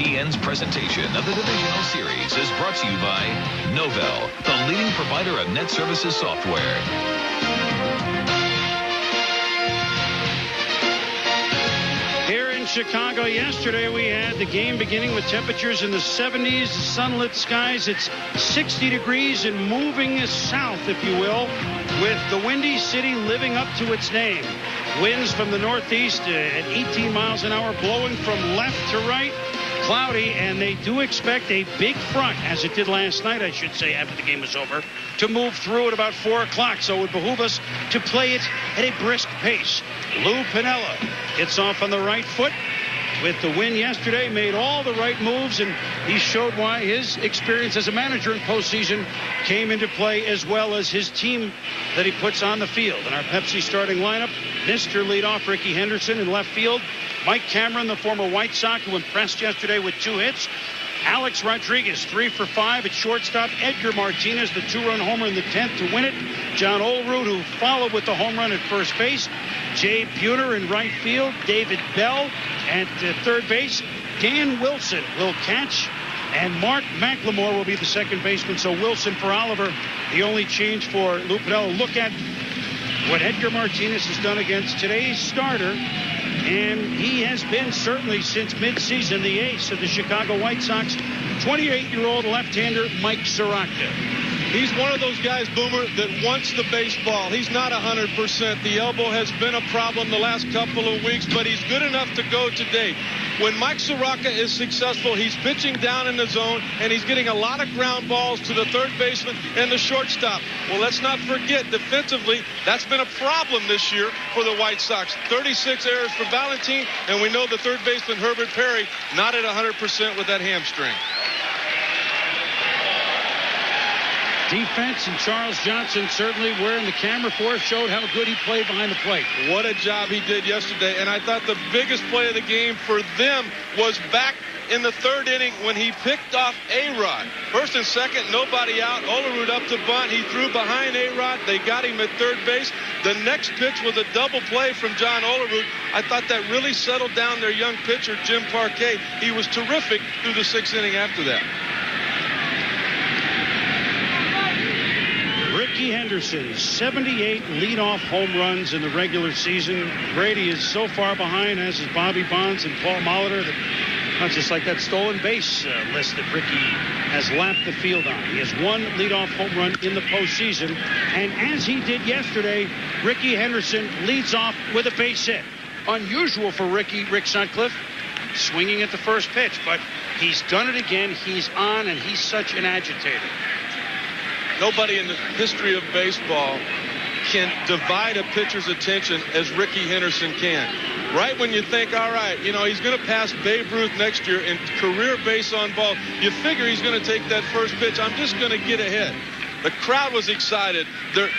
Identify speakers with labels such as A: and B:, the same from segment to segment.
A: ESPN's presentation of the Divisional Series is brought to you by Novell, the leading provider of net services software.
B: Here in Chicago yesterday, we had the game beginning with temperatures in the 70s, sunlit skies. It's 60 degrees and moving south, if you will, with the Windy City living up to its name. Winds from the northeast at 18 miles an hour, blowing from left to right. Cloudy, and they do expect a big front, as it did last night, I should say, after the game was over, to move through at about 4 o'clock. So it would behoove us to play it at a brisk pace. Lou Piniella gets off on the right foot with the win yesterday, made all the right moves, and he showed why his experience as a manager in postseason came into play, as well as his team that he puts on the field. In our Pepsi starting lineup, Mr. Leadoff Ricky Henderson in left field. Mike Cameron, the former White Sox, who impressed yesterday with 2 hits. Alex Rodriguez, 3 for 5 at shortstop. Edgar Martinez, the 2-run homer in the 10th to win it. John Olerud, who followed with the home run at first base. Jay Buhner in right field. David Bell at third base. Dan Wilson will catch. And Mark McLemore will be the second baseman. So Wilson for Oliver, the only change for Lou Piniella. Look at what Edgar Martinez has done against today's starter. And he has been, certainly since midseason, the ace of the Chicago White Sox, 28-year-old left-hander Mike Sirotka.
C: He's one of those guys, Boomer, that wants the baseball. He's not 100%. The elbow has been a problem the last couple of weeks, but he's good enough to go today. When Mike Sirotka is successful, he's pitching down in the zone, and he's getting a lot of ground balls to the third baseman and the shortstop. Well, let's not forget, defensively, that's been a problem this year for the White Sox. 36 errors for Valentin, and we know the third baseman, Herbert Perry, not at 100% with that hamstring.
B: Defense, and Charles Johnson, certainly wearing the camera for us, showed how good he played behind the plate.
C: What a job he did yesterday. And I thought the biggest play of the game for them was back in the third inning when he picked off A-Rod. First and second, nobody out. Olerud up to bunt. He threw behind A-Rod. They got him at third base. The next pitch was a double play from John Olerud. I thought that really settled down their young pitcher, Jim Parquet. He was terrific through the 6th inning after that.
B: Ricky Henderson, 78 leadoff home runs in the regular season. Brady is so far behind, as is Bobby Bonds and Paul Molitor, that not just like that stolen base list that Ricky has lapped the field on. He has 1 leadoff home run in the postseason. And as he did yesterday, Ricky Henderson leads off with a base hit. Unusual for Rick Sutcliffe, swinging at the first pitch, but he's done it again. He's on, and he's such an agitator.
C: Nobody in the history of baseball can divide a pitcher's attention as Ricky Henderson can. Right when you think, all right, you know, he's going to pass Babe Ruth next year in career base on ball, you figure he's going to take that first pitch. I'm just going to get ahead. The crowd was excited. Their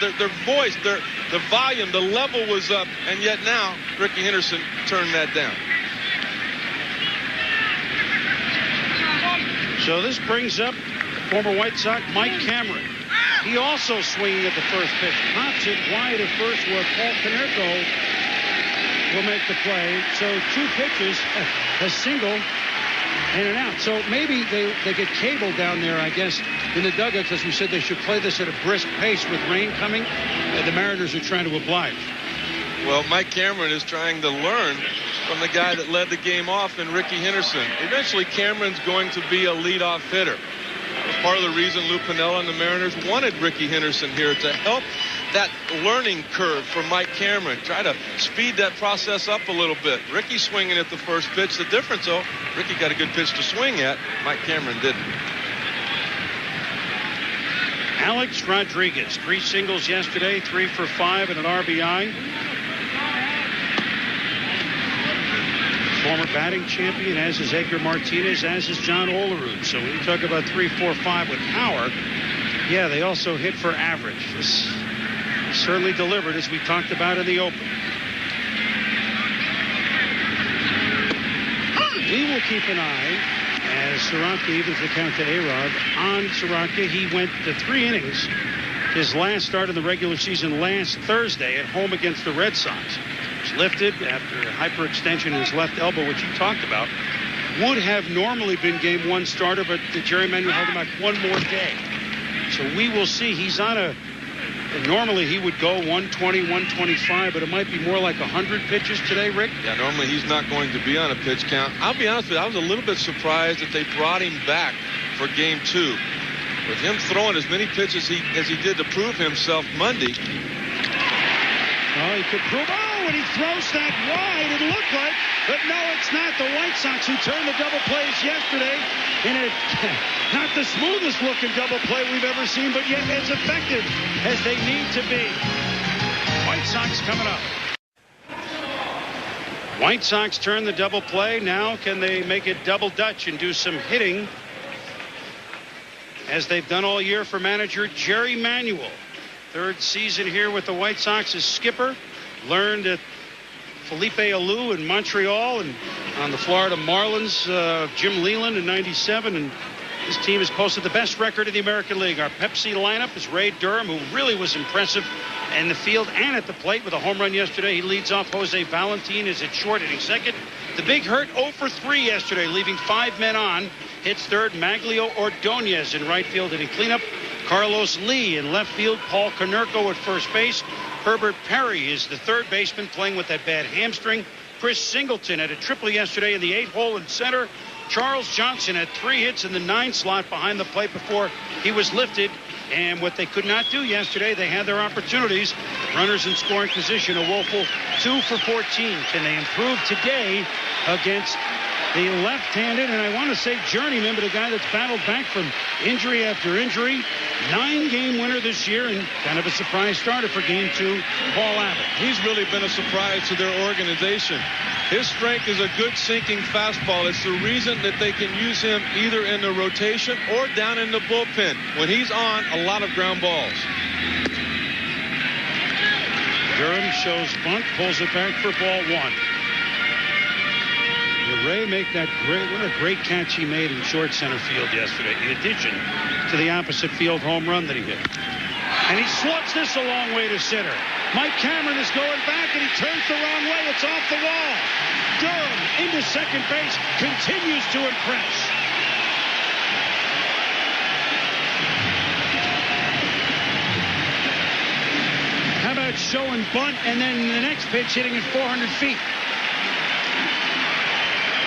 C: voice, the volume, the level was up. And yet now, Ricky Henderson turned that down.
B: So this brings up former White Sox Mike Cameron. He also swinging at the first pitch. Pops it wide at first, where Paul Konerko will make the play. So 2 pitches, a single, and an out. So maybe they get cabled down there, I guess, in the dugout, because we said they should play this at a brisk pace with rain coming, and the Mariners are trying to oblige.
C: Well, Mike Cameron is trying to learn from the guy that led the game off in Ricky Henderson. Eventually, Cameron's going to be a leadoff hitter. Part of the reason Lou Piniella and the Mariners wanted Ricky Henderson here, to help that learning curve for Mike Cameron. Try to speed that process up a little bit. Ricky swinging at the first pitch. The difference, though, Ricky got a good pitch to swing at. Mike Cameron didn't.
B: Alex Rodriguez, 3 singles yesterday, 3 for 5 and an RBI. Former batting champion, as is Edgar Martinez, as is John Olerud. So when you talk about 3, 4, 5 with power, yeah, they also hit for average. This certainly delivered, as we talked about in the open. We will keep an eye as Sirotka evens the count to A-Rod. On Sirotka, he went to 3 innings. His last start in the regular season last Thursday at home against the Red Sox. Lifted after hyperextension in his left elbow, which he talked about. would have normally been game 1 starter, but the Jerry Manuel held him back one more day. So we will see. He's on a, normally he would go 120, 125, but it might be more like 100 pitches today, Rick.
C: Yeah, normally he's not going to be on a pitch count. I'll be honest with you, I was a little bit surprised that they brought him back for game 2. With him throwing as many pitches as he did to prove himself Monday.
B: Oh, he could prove. Oh, and he throws that wide. It looked like, but no, it's not. The White Sox, who turned the double plays yesterday in a not the smoothest looking double play we've ever seen, but yet as effective as they need to be. White Sox coming up. White Sox turn the double play. Now can they make it double Dutch and do some hitting, as they've done all year for manager Jerry Manuel. 3rd season here with the White Sox as skipper. Learned at Felipe Alou in Montreal and on the Florida Marlins, Jim Leland in '97. And his team has posted the best record in the American League. Our Pepsi lineup is Ray Durham, who really was impressive in the field and at the plate with a home run yesterday. He leads off. Jose Valentin is at short, hitting second. The big hurt 0 for 3 yesterday, leaving 5 men on. Hits third. Maglio Ordonez in right field hitting cleanup. Carlos Lee in left field. Paul Konerko at first base. Herbert Perry is the third baseman, playing with that bad hamstring. Chris Singleton had a triple yesterday in the 8-hole in center. Charles Johnson had 3 hits in the 9 slot behind the plate before he was lifted. And what they could not do yesterday, they had their opportunities. Runners in scoring position, a woeful 2 for 14. Can they improve today against the left-handed, and I want to say journeyman, but a guy that's battled back from injury after injury. 9-game winner this year, and kind of a surprise starter for game 2, Paul Abbott.
C: He's really been a surprise to their organization. His strength is a good sinking fastball. It's the reason that they can use him either in the rotation or down in the bullpen. When he's on, a lot of ground balls.
B: Durham shows bunt, pulls it back for ball 1. Ray make that what a great catch he made in short center field yesterday, in addition to the opposite field home run that he hit. And he swats this a long way to center. Mike Cameron is going back, and he turns the wrong way. It's off the wall. Durham into second base, continues to impress. How about showing bunt, and then the next pitch hitting at 400 feet?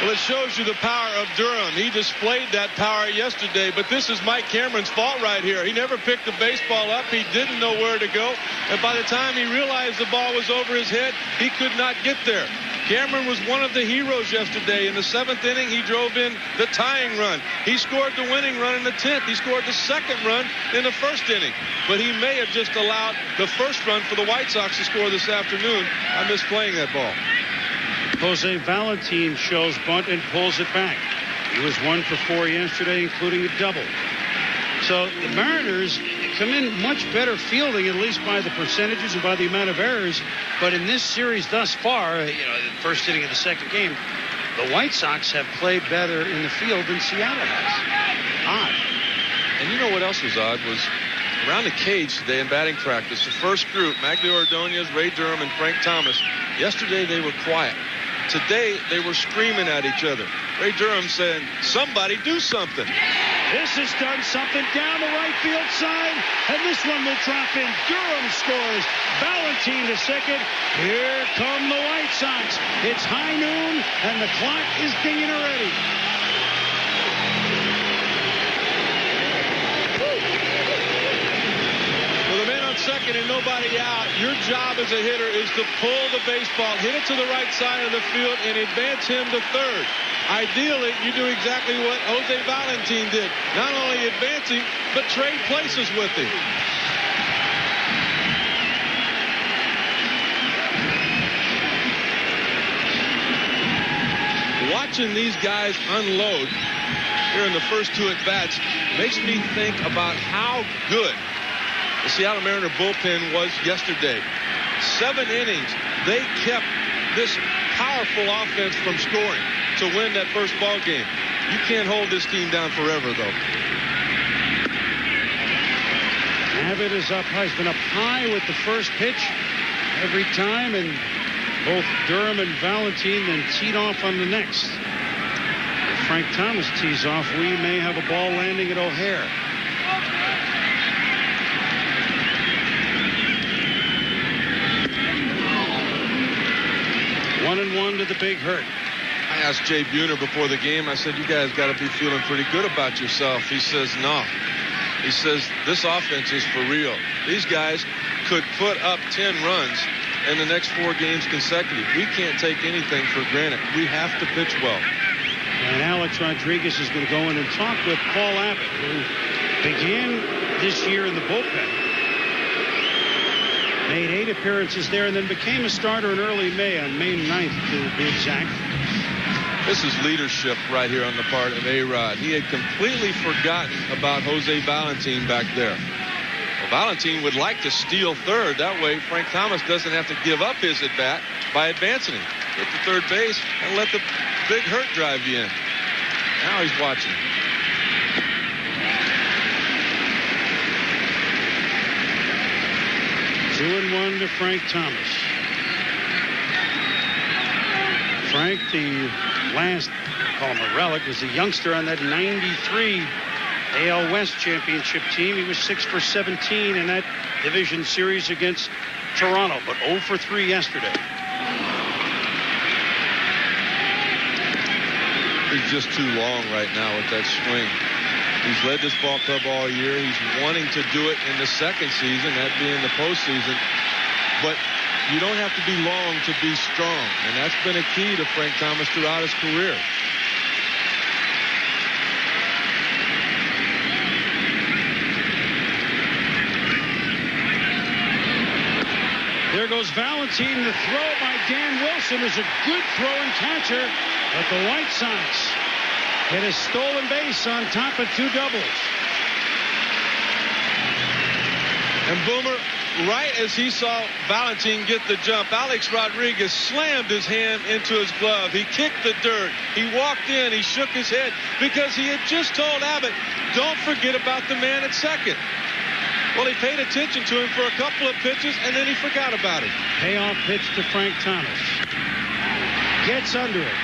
C: Well, it shows you the power of Durham. He displayed that power yesterday, but this is Mike Cameron's fault right here. He never picked the baseball up. He didn't know where to go, and by the time he realized the ball was over his head, he could not get there. Cameron was one of the heroes yesterday. In the 7th inning, he drove in the tying run. He scored the winning run in the 10th. He scored the 2nd run in the 1st inning, but he may have just allowed the 1st run for the White Sox to score this afternoon. I missed playing that ball.
B: Jose Valentin shows bunt and pulls it back. He was 1 for 4 yesterday, including a double. So the Mariners come in much better fielding, at least by the percentages and by the amount of errors. But in this series thus far, the first inning of the 2nd game, the White Sox have played better in the field than Seattle has. Odd.
C: And you know what else was odd was around the cage today in batting practice, the first group, Maglio Ordonez, Ray Durham, and Frank Thomas, yesterday they were quiet. Today, they were screaming at each other. Ray Durham saying, somebody do something.
B: This has done something down the right field side, and this one will drop in. Durham scores. Valentin to second. Here come the White Sox. It's high noon, and the clock is dinging already.
C: Second and nobody out. Your job as a hitter is to pull the baseball, hit it to the right side of the field, and advance him to third. Ideally, you do exactly what Jose Valentin did. Not only advance him, but trade places with him. Watching these guys unload here in the first 2 at-bats makes me think about how good the Seattle Mariner bullpen was yesterday. 7 innings, they kept this powerful offense from scoring to win that first ball game. You can't hold this team down forever, though.
B: Abbott is up high. He's been up high with the first pitch every time, and both Durham and Valentin then teed off on the next. The Frank Thomas tees off, we may have a ball landing at O'Hare. One and one to the Big Hurt.
C: I asked Jay Buhner before the game, I said, you guys got to be feeling pretty good about yourself. He says, no. He says, this offense is for real. These guys could put up 10 runs in the next 4 games consecutive. We can't take anything for granted. We have to pitch well.
B: And Alex Rodriguez is going to go in and talk with Paul Abbott, who began this year in the bullpen. Made 8 appearances there and then became a starter in early May, on May 9th to be exact.
C: This is leadership right here on the part of A-Rod. He had completely forgotten about Jose Valentin back there. Well, Valentin would like to steal third. That way Frank Thomas doesn't have to give up his at-bat by advancing him. Get to third base and let the Big Hurt drive you in. Now he's watching.
B: Two and one to Frank Thomas. Frank, the last, call him a relic, was the youngster on that 93 AL West championship team. He was 6 for 17 in that division series against Toronto, but 0 for 3 yesterday.
C: He's just too long right now with that swing. He's led this ball club all year. He's wanting to do it in the second season, that being the postseason. But you don't have to be long to be strong, and that's been a key to Frank Thomas throughout his career.
B: There goes Valentin. The throw by Dan Wilson is a good throw and catcher, but the White Sox get a stolen base on top of 2 doubles.
C: And Boomer, right as he saw Valentin get the jump, Alex Rodriguez slammed his hand into his glove. He kicked the dirt. He walked in. He shook his head because he had just told Abbott, don't forget about the man at second. Well, he paid attention to him for a couple of pitches, and then he forgot about it.
B: Payoff pitch to Frank Thomas. Gets under it.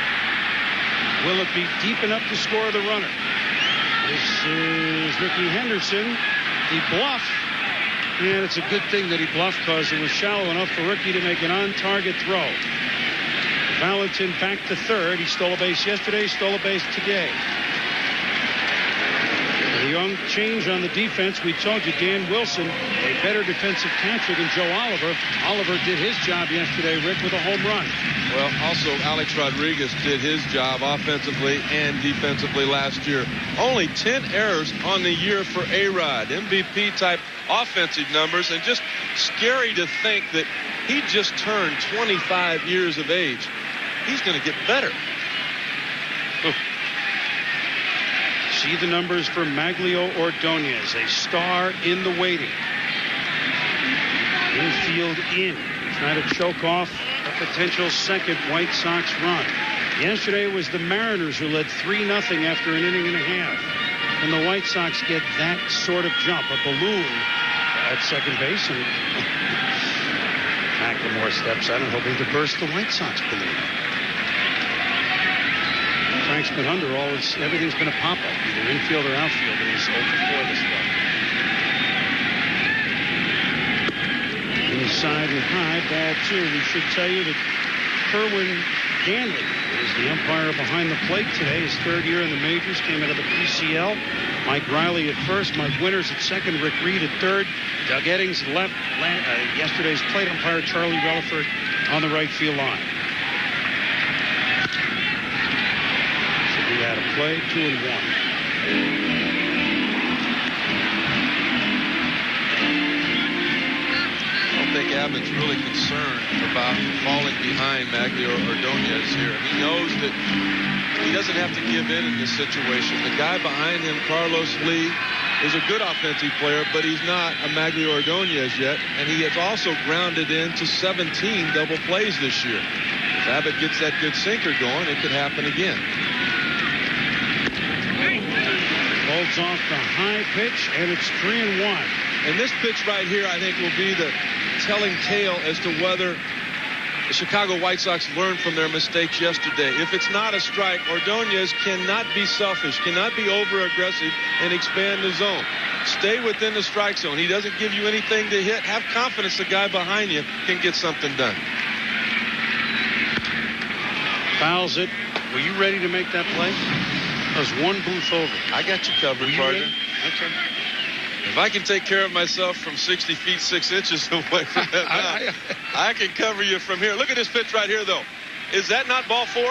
B: Will it be deep enough to score the runner? This is Ricky Henderson. He bluffed. And it's a good thing that he bluffed because it was shallow enough for Ricky to make an on-target throw. Valentin back to third. He stole a base yesterday, stole a base today. The young change on the defense. We told you Dan Wilson, a better defensive catcher than Joe Oliver. Oliver did his job yesterday, Rick, with a home run.
C: Well, also Alex Rodriguez did his job offensively and defensively last year. Only 10 errors on the year for A-Rod. MVP type offensive numbers, and just scary to think that he just turned 25 years of age. He's going to get better.
B: See the numbers for Maglio Ordonez, a star in the waiting. Infield in, trying to choke off a potential second White Sox run. Yesterday was the Mariners who led 3-0 after an inning and a half. And the White Sox get that sort of jump, a balloon at second base. And McLemore steps out and hoping to burst the White Sox balloon. Frank's been under everything's been a pop-up, either infield or outfield, and he's 0 for 4 this way. Inside and high, ball 2. We should tell you that Kerwin Ganley is the umpire behind the plate today. His 3rd year in the majors, came out of the PCL. Mike Riley at first, Mike Winters at second, Rick Reed at third. Doug Eddings left. Yesterday's plate umpire Charlie Relaford on the right field line. Out of play, 2-1. I
C: don't think Abbott's really concerned about falling behind Maglio Ordonez here. He knows that he doesn't have to give in this situation. The guy behind him, Carlos Lee, is a good offensive player, but he's not a Maglio Ordonez yet, and he has also grounded into 17 double plays this year. If Abbott gets that good sinker going, it could happen again.
B: Holds off the high pitch, and it's 3-1.
C: And this pitch right here, I think, will be the telling tale as to whether the Chicago White Sox learned from their mistakes yesterday. If it's not a strike, Ordonez cannot be selfish, cannot be over-aggressive and expand the zone. Stay within the strike zone. He doesn't give you anything to hit. Have confidence the guy behind you can get something done.
B: Fouls it. Were you ready to make that play? That was one booth over.
C: I got you covered, partner.
B: Okay.
C: If I can take care of myself from 60 feet 6 inches away from that mound, I can cover you from here. Look at this pitch right here, though. Is that not ball 4?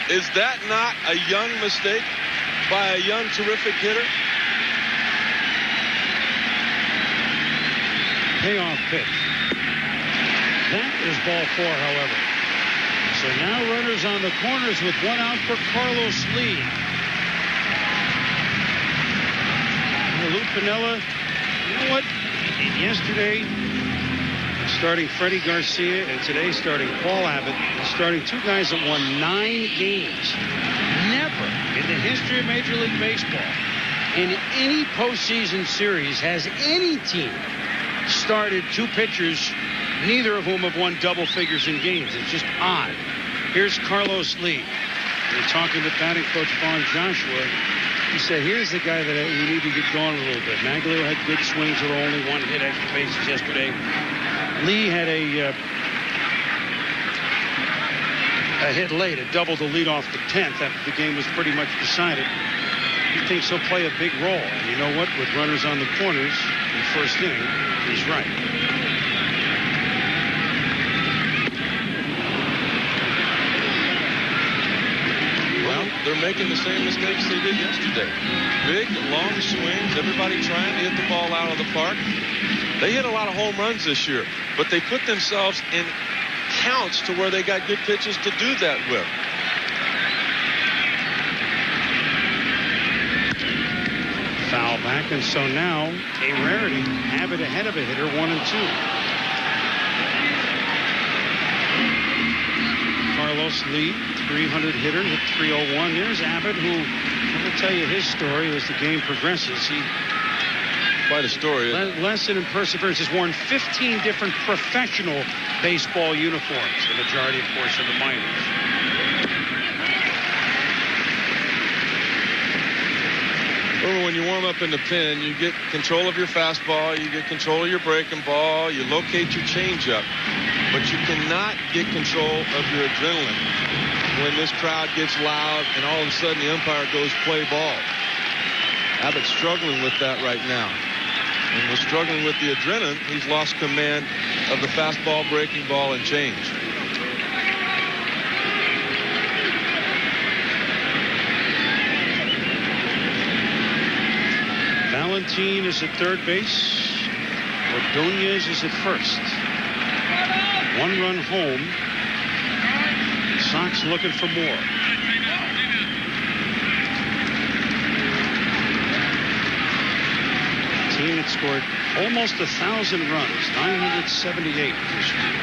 C: Is that not a young mistake by a young, terrific hitter?
B: Payoff pitch. That is ball 4, however. So now runners on the corners with one out for Carlos Lee. Lou Piniella, you know what? Yesterday, starting Freddie Garcia, and today starting Paul Abbott, starting 2 guys that won 9 games. Never in the history of Major League Baseball, in any postseason series, has any team started 2 pitchers, neither of whom have won double figures in games. It's just odd. Here's Carlos Lee. We're talking to batting coach Vaughn Joshua. He said, here's the guy that we need to get going a little bit. Maglio had good swings with only 1 hit, extra bases yesterday. Lee had a hit late, a double to lead off the 10th after the game was pretty much decided. He thinks he'll play a big role. And you know what? With runners on the corners in the first inning, he's right.
C: They're making the same mistakes they did yesterday. Big, long swings, everybody trying to hit the ball out of the park. They hit a lot of home runs this year, but they put themselves in counts to where they got good pitches to do that with.
B: Foul back, and so now a rarity. Abbott ahead of a hitter, 1 and 2. Carlos Lee, 300 hitter, hit 301. Here's Abbott, who, I'm going to tell you his story as the game progresses. He
C: quite a story.
B: Lesson in perseverance. Has worn 15 different professional baseball uniforms, the majority, of course, of the minors.
C: Well, when you warm up in the pen, you get control of your fastball, you get control of your breaking ball, you locate your changeup, but you cannot get control of your adrenaline when this crowd gets loud and all of a sudden the umpire goes play ball. Abbott's struggling with that right now. And was struggling with the adrenaline. He's lost command of the fastball, breaking ball, and change.
B: Valentin is at third base. Ordonez is at first. 1 run home. Sox looking for more. Team that scored almost 1,000 runs, 978 this year.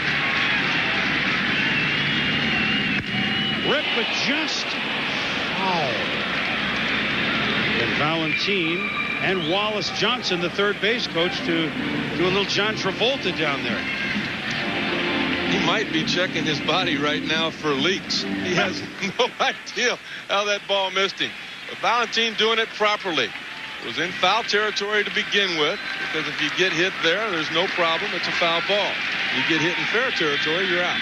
B: Rip, but just foul. And Valentin and Wallace Johnson, the third base coach, to do a little John Travolta down there.
C: He might be checking his body right now for leaks. He has no idea how that ball missed him. But Valentin doing it properly. It was in foul territory to begin with, because if you get hit there, there's no problem. It's a foul ball. You get hit in fair territory, you're out.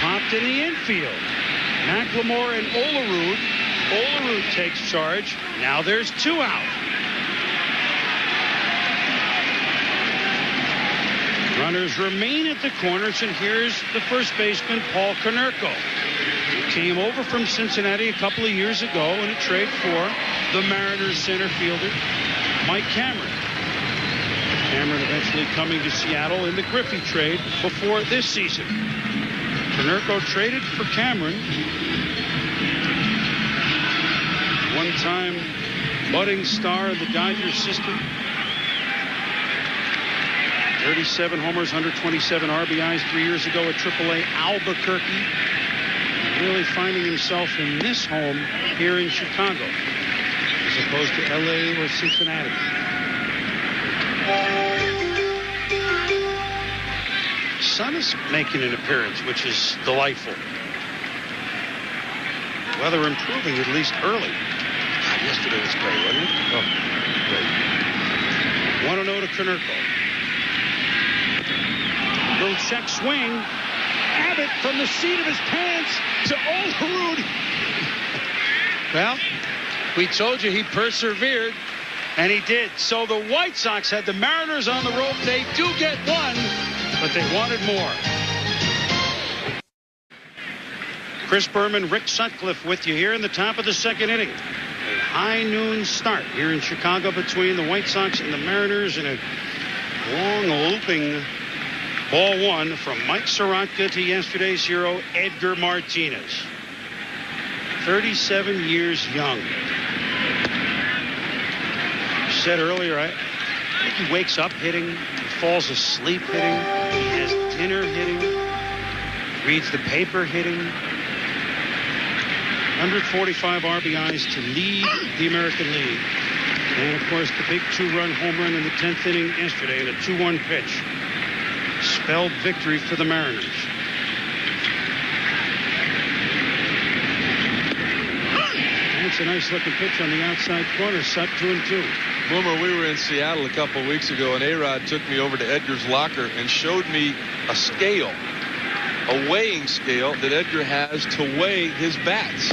B: Popped in the infield. McLemore and Olerud. Olerud takes charge. Now there's 2 out. Runners remain at the corners, and here's the first baseman, Paul Konerko, who came over from Cincinnati a couple of years ago in a trade for the Mariners center fielder, Mike Cameron. Cameron eventually coming to Seattle in the Griffey trade before this season. Konerko traded for Cameron. One-time budding star in the Dodgers system. 37 homers, 127 RBIs 3 years ago at AAA Albuquerque. Really finding himself in this home here in Chicago, as opposed to LA or Cincinnati. sun is making an appearance, which is delightful. Weather improving, at least early.
C: Yesterday was great, wasn't it? Oh, great.
B: 1-0 to Konerko. Little check swing. Abbott from the seat of his pants to Olerud. Well, we told you he persevered, and he did. So the White Sox had the Mariners on the rope. They do get one, but they wanted more. Chris Berman, Rick Sutcliffe with you here in the top of the second inning. A high noon start here in Chicago between the White Sox and the Mariners, and a long looping ball one from Mike Sirotka to yesterday's hero, Edgar Martinez. 37 years young. I said earlier, I think he wakes up hitting, he falls asleep hitting, he has dinner hitting, reads the paper hitting. 145 RBIs to lead the American League. And, of course, the big two-run home run in the 10th inning yesterday in a 2-1 pitch. Spelled victory for the Mariners. That's a nice-looking pitch on the outside corner. Sut 2-2.
C: Boomer, we were in Seattle a couple weeks ago, and A-Rod took me over to Edgar's locker and showed me a scale, a weighing scale that Edgar has to weigh his bats.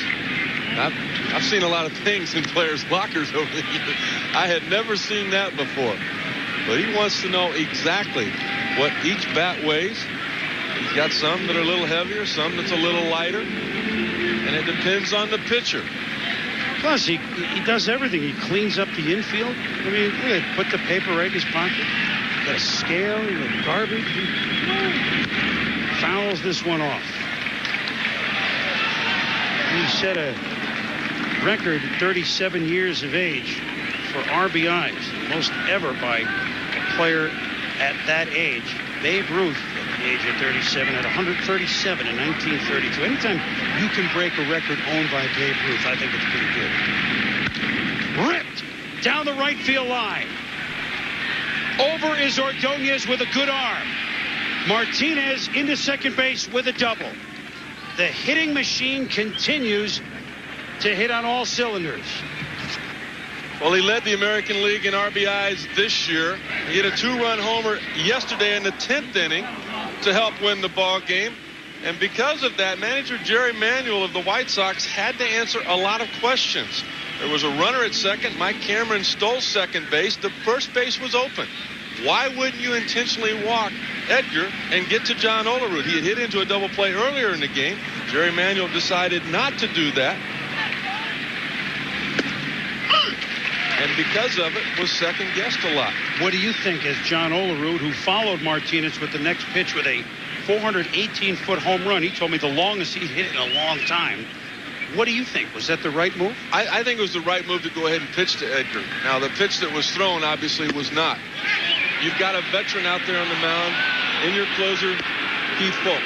C: I've seen a lot of things in players' lockers over the years. I had never seen that before. But he wants to know exactly what each bat weighs. He's got some that are a little heavier, some that's a little lighter, and it depends on the pitcher.
B: Plus, he does everything. He cleans up the infield. I mean, look, put the paper right in his pocket. Got a scale, garbage. He fouls this one off. He set a record at 37 years of age for RBIs, most ever by a player at that age. Babe Ruth, at the age of 37, at 137 in 1932. Anytime you can break a record owned by Babe Ruth, I think it's pretty good. Ripped down the right field line. Over is Ordonez with a good arm. Martinez into second base with a double. The hitting machine continues to hit on all cylinders.
C: Well, he led the American League in RBIs this year. He hit a two-run homer yesterday in the 10th inning to help win the ball game. And because of that, manager Jerry Manuel of the White Sox had to answer a lot of questions. There was a runner at second. Mike Cameron stole second base. The first base was open. Why wouldn't you intentionally walk Edgar and get to John Olerud? He had hit into a double play earlier in the game. Jerry Manuel decided not to do that. And because of it, was second-guessed a lot.
B: What do you think as John Olerud, who followed Martinez with the next pitch with a 418-foot home run? He told me the longest he'd hit in a long time. What do you think? Was that the right move?
C: I think it was the right move to go ahead and pitch to Edgar. Now, the pitch that was thrown obviously was not. You've got a veteran out there on the mound, in your closer, Keith Folk.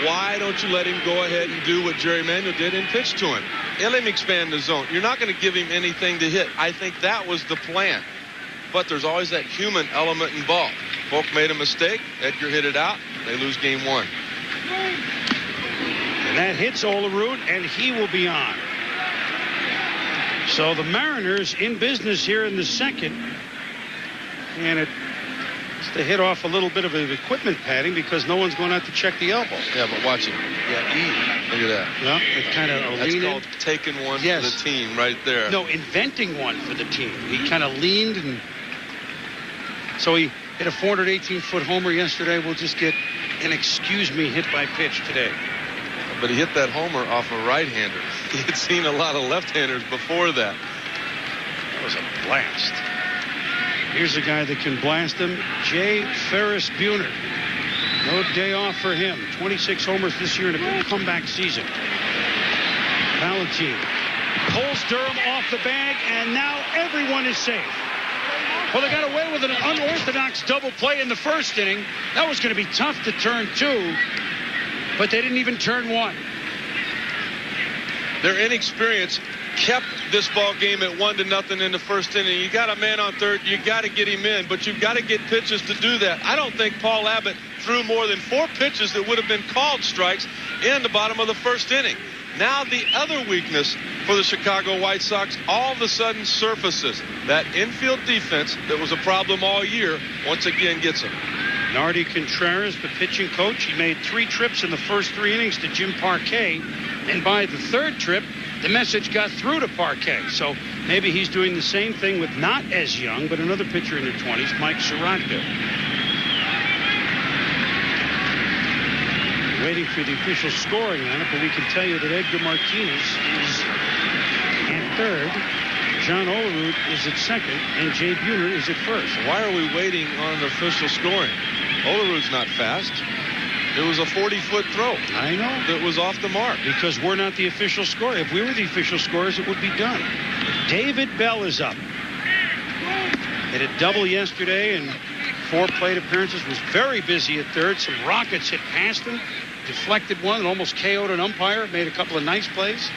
C: Why don't you let him go ahead and do what Jerry Manuel did and pitch to him? And let him expand the zone. You're not going to give him anything to hit. I think that was the plan. But there's always that human element involved. Folk made a mistake. Edgar hit it out. They lose game one.
B: And that hits Olerud, and he will be on. So the Mariners in business here in the second. And it's to hit off a little bit of an equipment padding because no one's going out to check the elbow.
C: Yeah, but watch him.
B: Yeah,
C: look at that.
B: Yeah, it kind of
C: That's called taking one for the team right there.
B: No, inventing one for the team. He kind of leaned, and so he hit a 418-foot homer yesterday. We'll just get an excuse me hit by pitch today.
C: But he hit that homer off a right-hander. He had seen a lot of left-handers before that.
B: That was a blast. Here's a guy that can blast him, Jay Ferris Buhner. No day off for him. 26 homers this year in a big comeback season. Valentine pulls Durham off the bag, and now everyone is safe. Well, they got away with an unorthodox double play in the first inning. That was going to be tough to turn two, but they didn't even turn one.
C: Their inexperience kept this ball game at 1-0 in the first inning. You got a man on third. You got to get him in, but you've got to get pitches to do that. I don't think Paul Abbott threw more than 4 pitches that would have been called strikes in the bottom of the first inning. Now the other weakness for the Chicago White Sox all of a sudden surfaces. That infield defense that was a problem all year once again gets them.
B: Nardi Contreras, the pitching coach, he made 3 trips in the first 3 innings to Jim Parquet, and by the 3rd trip, the message got through to Parquet. So maybe he's doing the same thing with not as young, but another pitcher in their 20s, Mike Sirotka. Waiting for the official scoring lineup, but we can tell you that Edgar Martinez is at 3rd, John Olerud is at 2nd, and Jay Buhner is at 1st.
C: Why are we waiting on the official scoring? Olerud's not fast. It was a 40-foot throw.
B: I know.
C: That was off the mark.
B: Because we're not the official scorer. If we were the official scorers, it would be done. David Bell is up. Hit a double yesterday and 4 plate appearances. Was very busy at 3rd. Some rockets hit past him. Deflected one and almost KO'd an umpire. Made a couple of nice plays.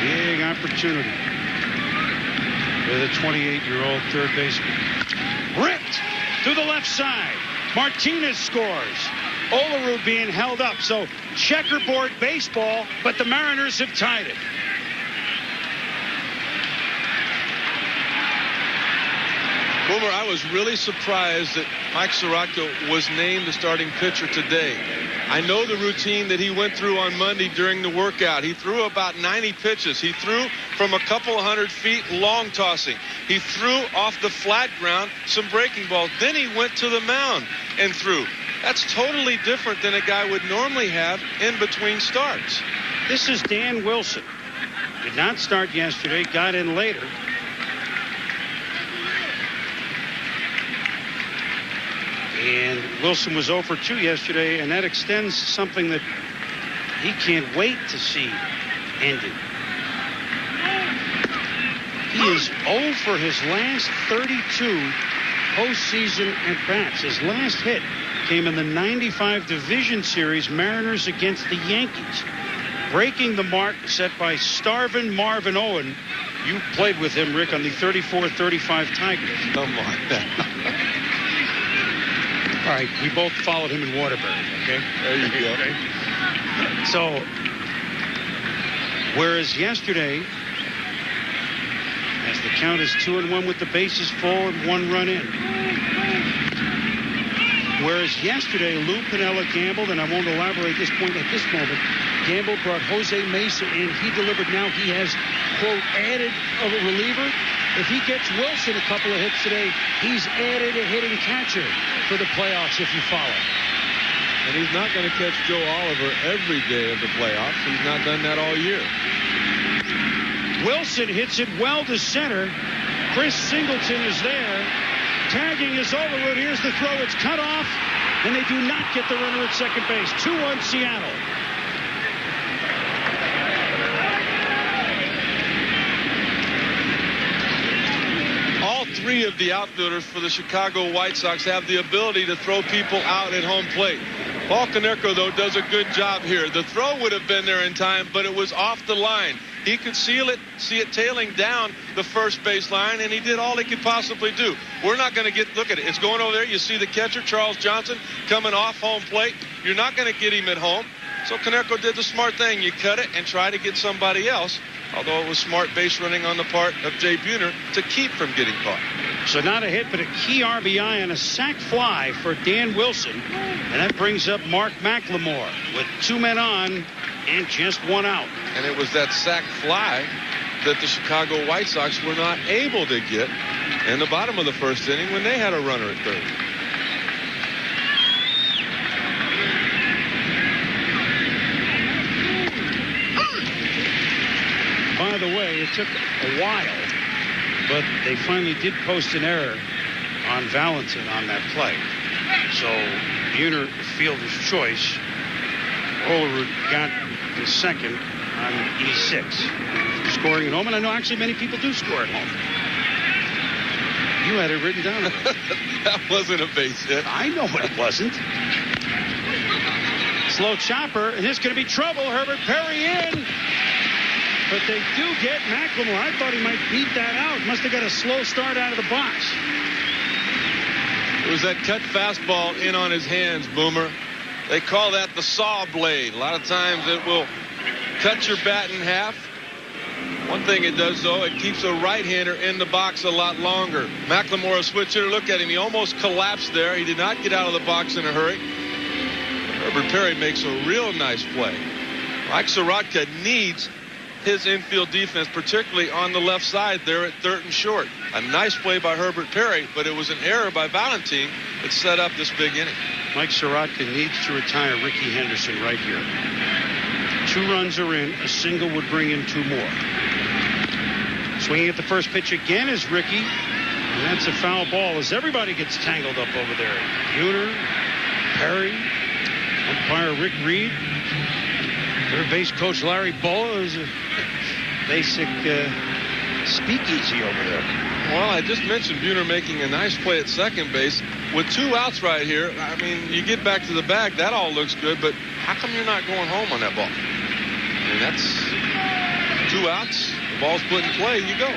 B: Big opportunity for the 28-year-old third baseman. Ripped to the left side. Martinez scores. Olerud being held up. So checkerboard baseball, but the Mariners have tied it.
C: Boomer, I was really surprised that Mike Sirotka was named the starting pitcher today. I know the routine that he went through on Monday during the workout. He threw about 90 pitches. He threw from a couple 100 feet, long tossing. He threw off the flat ground some breaking balls. Then he went to the mound and threw. That's totally different than a guy would normally have in between starts.
B: This is Dan Wilson. Did not start yesterday, got in later. And Wilson was 0 for 2 yesterday, and that extends something that he can't wait to see ended. He is 0 for his last 32 postseason at-bats. His last hit came in the 95 Division Series, Mariners against the Yankees, breaking the mark set by starving Marvin Owen. You played with him, Rick, on the 34-35 Tigers.
C: Come on.
B: All right, we both followed him in Waterbury, okay?
C: There you go.
B: Okay. So, whereas yesterday, as the count is 2-1 with the bases full and 1 run in. Whereas yesterday, Lou Piniella gambled, and I won't elaborate this point at this moment. Gamble brought Jose Mesa in. He delivered. Now he has, quote, added a reliever. If he gets Wilson a couple of hits today, he's added a hitting catcher for the playoffs, if you follow.
C: And he's not going to catch Joe Oliver every day of the playoffs. He's not done that all year.
B: Wilson hits it well to center. Chris Singleton is there. Tagging is Olerud. Here's the throw. It's cut off, and they do not get the runner at second base. 2-1 Seattle.
C: All 3 of the outfielders for the Chicago White Sox have the ability to throw people out at home plate. Paul Konerko, though, does a good job here. The throw would have been there in time, but it was off the line. He could see it tailing down the first base line, and he did all he could possibly do. We're not going to look at it. It's going over there. You see the catcher, Charles Johnson, coming off home plate. You're not going to get him at home. So Konerko did the smart thing. You cut it and try to get somebody else, although it was smart base running on the part of Jay Buhner to keep from getting caught.
B: So not a hit, but a key RBI and a sac fly for Dan Wilson. And that brings up Mark McLemore with 2 men on and just 1 out.
C: And it was that sac fly that the Chicago White Sox were not able to get in the bottom of the first inning when they had a runner at third.
B: By the way, it took a while, but they finally did post an error on Valentin on that play. So Buhner fielder's choice. Olerud got the second on E6. Scoring at home, and I know actually many people do score at home. You had it written down.
C: That wasn't a base hit.
B: I know it wasn't. slow chopper, and it's going to be trouble. Herbert Perry in. But they do get McLemore. I thought he might beat that out. Must have got a slow start out of the box.
C: It was that cut fastball in on his hands, Boomer. They call that the saw blade. A lot of times it will cut your bat in half. One thing it does, though, it keeps a right-hander in the box a lot longer. McLemore, a switch hitter, look at him. He almost collapsed there. He did not get out of the box in a hurry. Herbert Perry makes a real nice play. Mike Sirotka needs his infield defense, particularly on the left side there at third and short. A nice play by Herbert Perry, but it was an error by Valentin that set up this big inning.
B: Mike Sirotka needs to retire Ricky Henderson right here. 2 runs are in. A single would bring in 2 more. Swinging at the first pitch again is Ricky. And that's a foul ball as everybody gets tangled up over there. Buhner, Perry, umpire Rick Reed. Third base coach Larry Boa is a basic speakeasy over there.
C: Well, I just mentioned Buhner making a nice play at second base. With 2 outs right here, I mean, you get back to the bag, that all looks good, but how come you're not going home on that ball? I mean, that's 2 outs. The ball's put in play, you go.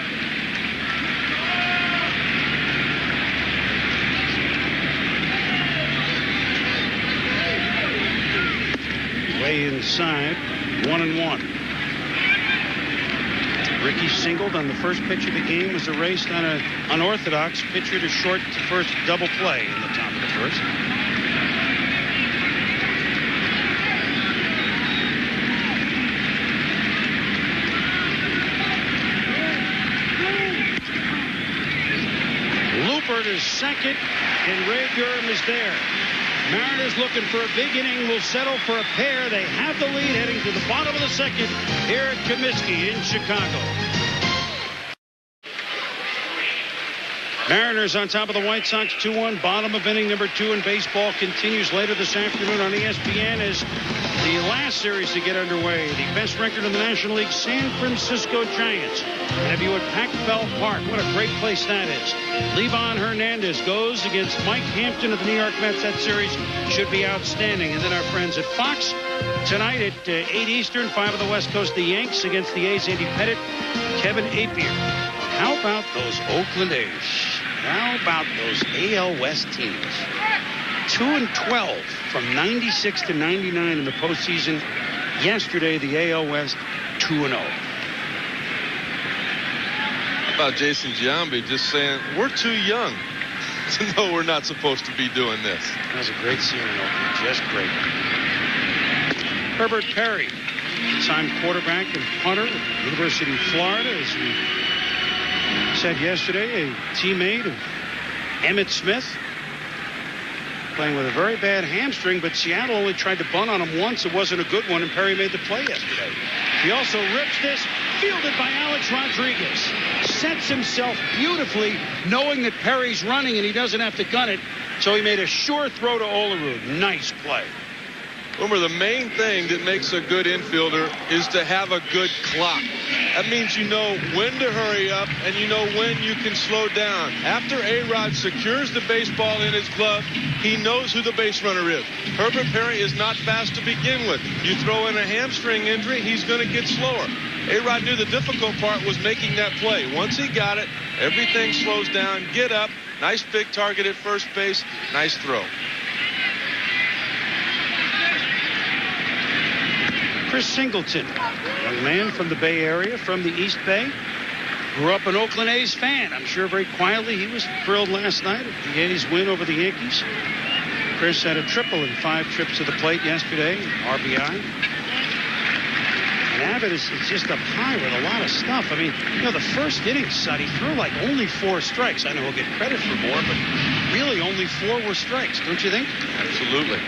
B: Way inside, 1-1. Ricky singled on the first pitch of the game, was erased on an unorthodox pitcher to short to first double play in the top of the first. Looper to second, and Ray Durham is there. Mariners looking for a big inning, will settle for a pair. They have the lead heading to the bottom of the second here at Comiskey in Chicago. Mariners on top of the White Sox 2-1. Bottom of inning number 2, and baseball continues later this afternoon on ESPN as the last series to get underway. The best record in the National League, San Francisco Giants. Have you at Pac-Bell Park? What a great place that is. Levon Hernandez goes against Mike Hampton of the New York Mets. That series should be outstanding. And then our friends at Fox tonight at 8 Eastern, 5 of the West Coast, the Yanks against the A's. Andy Pettit, Kevin Appier. How about those Oakland A's? How about those AL West teams? 2-12 from 96 to 99 in the postseason. Yesterday, the AL West 2-0.
C: How about Jason Giambi just saying, we're too young to know we're not supposed to be doing this.
B: That was a great scene in Oakland. Just great. Herbert Perry, time quarterback and punter at the University of Florida, as we said yesterday, a teammate of Emmitt Smith, playing with a very bad hamstring, but Seattle only tried to bunt on him once. It wasn't a good one, and Perry made the play yesterday. He also rips this, fielded by Alex Rodriguez. Sets himself beautifully, knowing that Perry's running and he doesn't have to gun it, so he made a sure throw to Olerud. Nice play.
C: Boomer, the main thing that makes a good infielder is to have a good clock. That means you know when to hurry up and you know when you can slow down. After A-Rod secures the baseball in his glove, he knows who the base runner is. Herbert Perry is not fast to begin with. You throw in a hamstring injury, he's going to get slower. A-Rod knew the difficult part was making that play. Once he got it, everything slows down. Get up. Nice big target at first base. Nice throw.
B: Chris Singleton, young man from the Bay Area, from the East Bay. Grew up an Oakland A's fan. I'm sure very quietly he was thrilled last night at the A's win over the Yankees. Chris had a triple in 5 trips to the plate yesterday, RBI. And Abbott is just up high with a lot of stuff. I mean, you know, the first inning, he threw like only 4 strikes. I know he'll get credit for more, but really only 4 were strikes, don't you think?
C: Absolutely.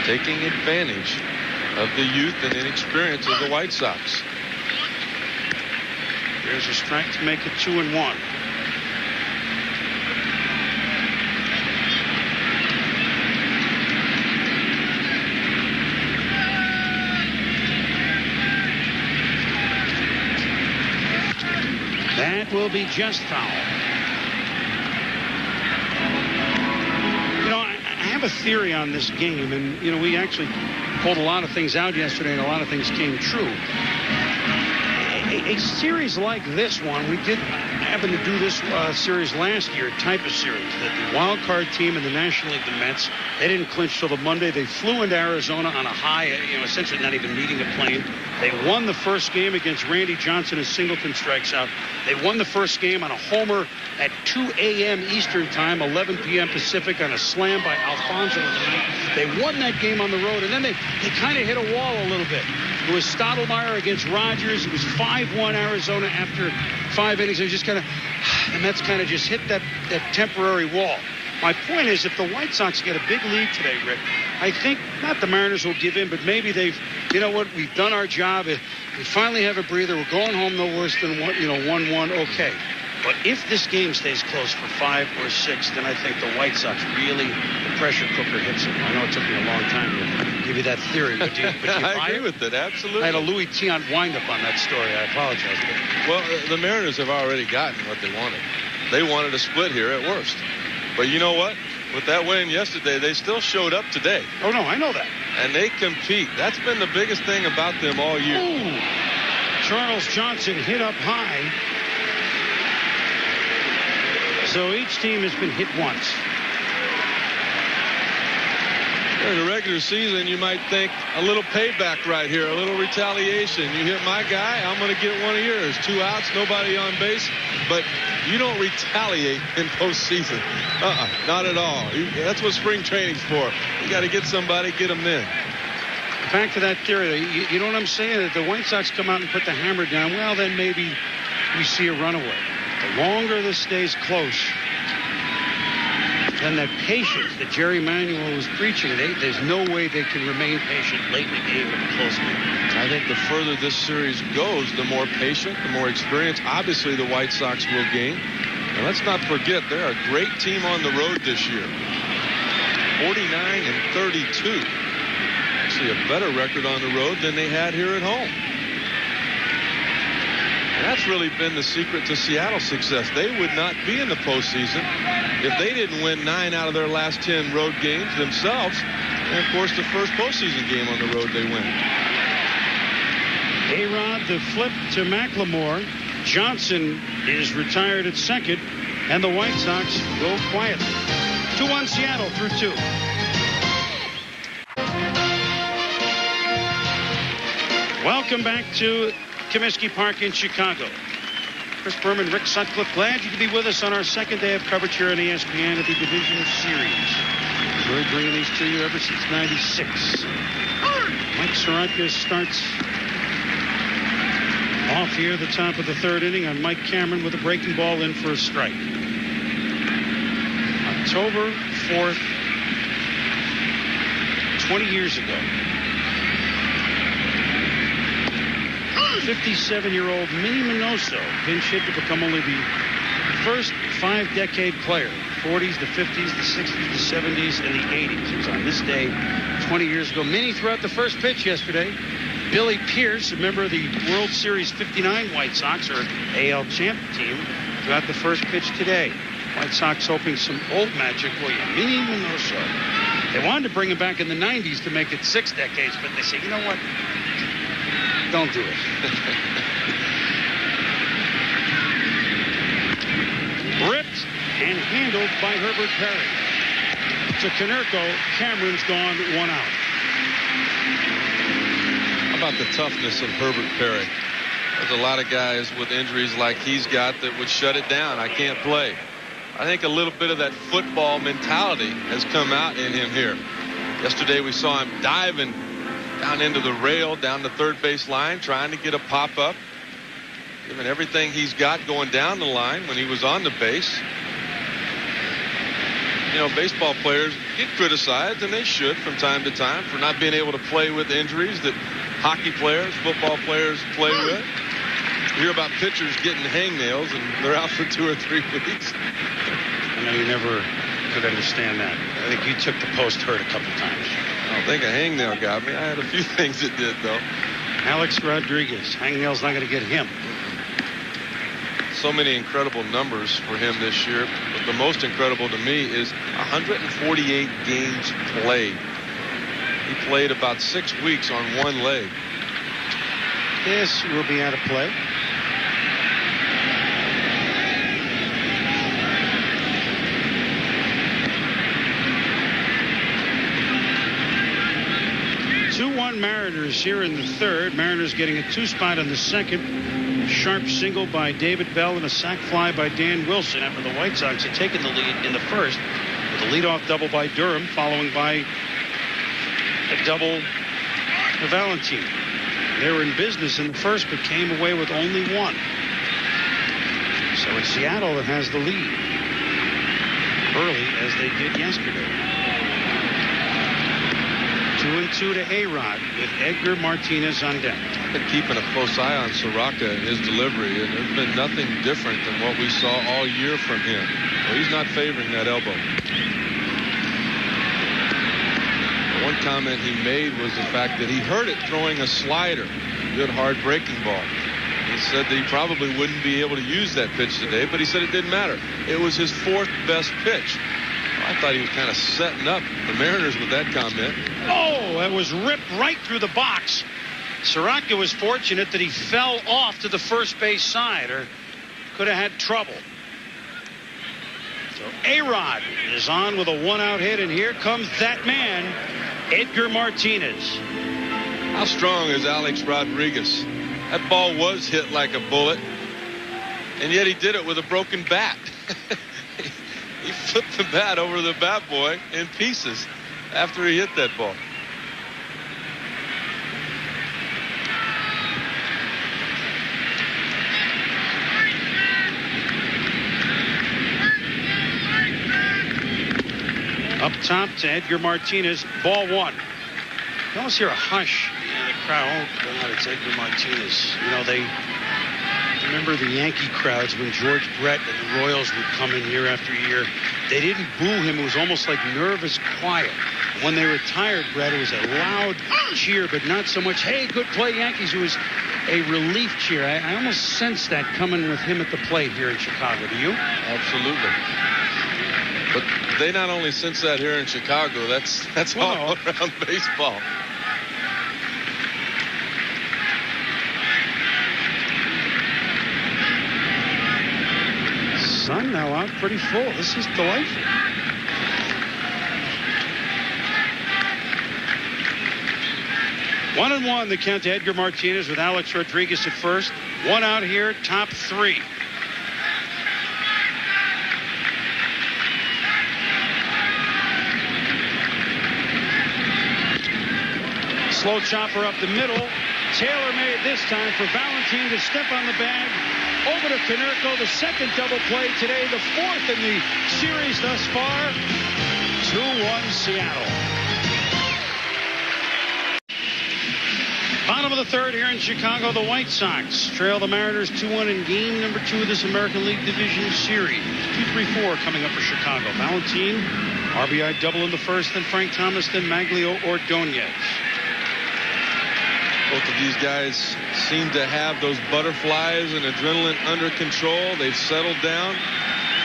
C: Taking advantage of the youth and inexperience of the White Sox.
B: There's a strike to make it 2-1. That will be just foul. You know, I have a theory on this game, and, you know, we actually pulled a lot of things out yesterday, and a lot of things came true. A series like this one, we did happen to do this series last year, type of series. The wild card team in the National League, the Mets, they didn't clinch till the Monday. They flew into Arizona on a high, essentially not even needing a plane. They won the first game against Randy Johnson as Singleton strikes out. They won the first game on a homer at 2 a.m. Eastern time, 11 p.m. Pacific on a slam by Alfonso in the ninth. They won that game on the road, and then they kind of hit a wall a little bit. It was Stottlemyre against Rogers. It was 5-1 Arizona after 5 innings. It was just kind of, the Mets kind of just hit that temporary wall. My point is, if the White Sox get a big lead today, Rick, I think not the Mariners will give in, but maybe they've, you know what, we've done our job. We finally have a breather. We're going home no worse than 1-1. Okay. But if this game stays close for 5 or 6, then I think the White Sox really, the pressure cooker hits them. I know it took me a long time to give you that theory, but do you
C: I agree with it, absolutely.
B: I had a Louis Tiant wind-up on that story. I apologize.
C: Well, the Mariners have already gotten what they wanted. They wanted a split here at worst. But you know what? With that win yesterday, they still showed up today.
B: Oh, no, I know that.
C: And they compete. That's been the biggest thing about them all year.
B: Ooh. Charles Johnson hit up high. So each team has been hit once.
C: In the regular season, you might think a little payback right here, a little retaliation. You hit my guy, I'm going to get one of yours. 2 outs, nobody on base. But you don't retaliate in postseason. Not at all. That's what spring training's for. You got to get somebody, get them in.
B: Back to that theory, you know what I'm saying? If the White Sox come out and put the hammer down, well, then maybe we see a runaway. The longer this stays close, then that patience that Jerry Manuel was preaching, there's no way they can remain patient late in the game in a close game.
C: I think the further this series goes, the more patient, the more experience, obviously, the White Sox will gain. And let's not forget, they're a great team on the road this year. 49-32. Actually, a better record on the road than they had here at home. And that's really been the secret to Seattle's success. They would not be in the postseason if they didn't win 9 out of their last 10 road games themselves. And, of course, the first postseason game on the road they win.
B: A-Rod, the flip to McLemore. Johnson is retired at second, and the White Sox go quietly. 2-1 Seattle through 2. Welcome back to Comiskey Park in Chicago. Chris Berman, Rick Sutcliffe, glad you could be with us on our second day of coverage here on ESPN at the Division Series. We're bringing these to you ever since '96. Mike Sirotka starts off here at the top of the third inning on Mike Cameron with a breaking ball in for a strike. October 4th, 20 years ago. 57-year-old Minnie Minoso pinch hit to become only the first 5-decade player. 40s, the 50s, the 60s, the 70s, and the 80s. It was on this day 20 years ago. Minnie threw out the first pitch yesterday. Billy Pierce, a member of the World Series 59 White Sox, or AL champ team, threw out the first pitch today. White Sox hoping some old magic will you. Minnie Minoso. They wanted to bring him back in the 90s to make it 6 decades, but they said, you know what? Don't do it. Ripped and handled by Herbert Perry. To Konerko, Cameron's gone 1 out.
C: How about the toughness of Herbert Perry? There's a lot of guys with injuries like he's got that would shut it down. I can't play. I think a little bit of that football mentality has come out in him here. Yesterday we saw him diving down into the rail, down the third base line, trying to get a pop-up. Given everything he's got going down the line when he was on the base. You know, baseball players get criticized, and they should from time to time, for not being able to play with injuries that hockey players, football players play with. You hear about pitchers getting hangnails, and they're out for 2 or 3 weeks.
B: I know you never could understand that. I think you took the post hurt a couple times.
C: I don't think a hangnail got me. I had a few things that did, though.
B: Alex Rodriguez. Hangnail's not going to get him.
C: So many incredible numbers for him this year. But the most incredible to me is 148 games played. He played about 6 weeks on one leg.
B: This will be out of play. Mariners here in the third. Mariners getting a 2-spot in the second. Sharp single by David Bell and a sac fly by Dan Wilson after the White Sox had taken the lead in the first with a leadoff double by Durham, following by a double for Valentine. They were in business in the first but came away with only one. So it's Seattle that has the lead early, as they did yesterday. 2-2 to A-Rod with Edgar Martinez on deck.
C: I've been keeping a close eye on Sirotka and his delivery, and there's been nothing different than what we saw all year from him. Well, he's not favoring that elbow. One comment he made was the fact that he heard it throwing a slider, good hard breaking ball. He said that he probably wouldn't be able to use that pitch today, but he said it didn't matter. It was his 4th best pitch. I thought he was kind of setting up the Mariners with that comment.
B: Oh, that was ripped right through the box. Sirotka was fortunate that he fell off to the first base side, or could have had trouble. So A-Rod is on with a 1-out hit, and here comes that man, Edgar Martinez.
C: How strong is Alex Rodriguez? That ball was hit like a bullet, and yet he did it with a broken bat. He flipped the bat over the bat boy in pieces after he hit that ball.
B: Up top to Edgar Martinez, ball 1. You almost hear a hush in the crowd. Oh, God, it's Edgar Martinez. You know, they remember the Yankee crowds when George Brett and the Royals would come in year after year. They didn't boo him. It was almost like nervous quiet. When they retired, Brett, it was a loud cheer, but not so much, hey, good play, Yankees. It was a relief cheer. I almost sense that coming with him at the plate here in Chicago. Do you?
C: Absolutely. But they not only sense that here in Chicago, that's all around baseball.
B: Sun now out pretty full. This is delightful. One and one, the count to Edgar Martinez with Alex Rodriguez at first. 1 out here, top 3. Slow chopper up the middle. Taylor made this time for Valentine to step on the bag. Over to Konerko, the second double play today, the 4th in the series thus far. 2-1 Seattle. Bottom of the third here in Chicago, the White Sox trail the Mariners 2-1 in game number 2 of this American League Division Series. 2-3-4 coming up for Chicago. Valentine, RBI double in the first, then Frank Thomas, then Maglio Ordonez.
C: Both of these guys seem to have those butterflies and adrenaline under control. They've settled down.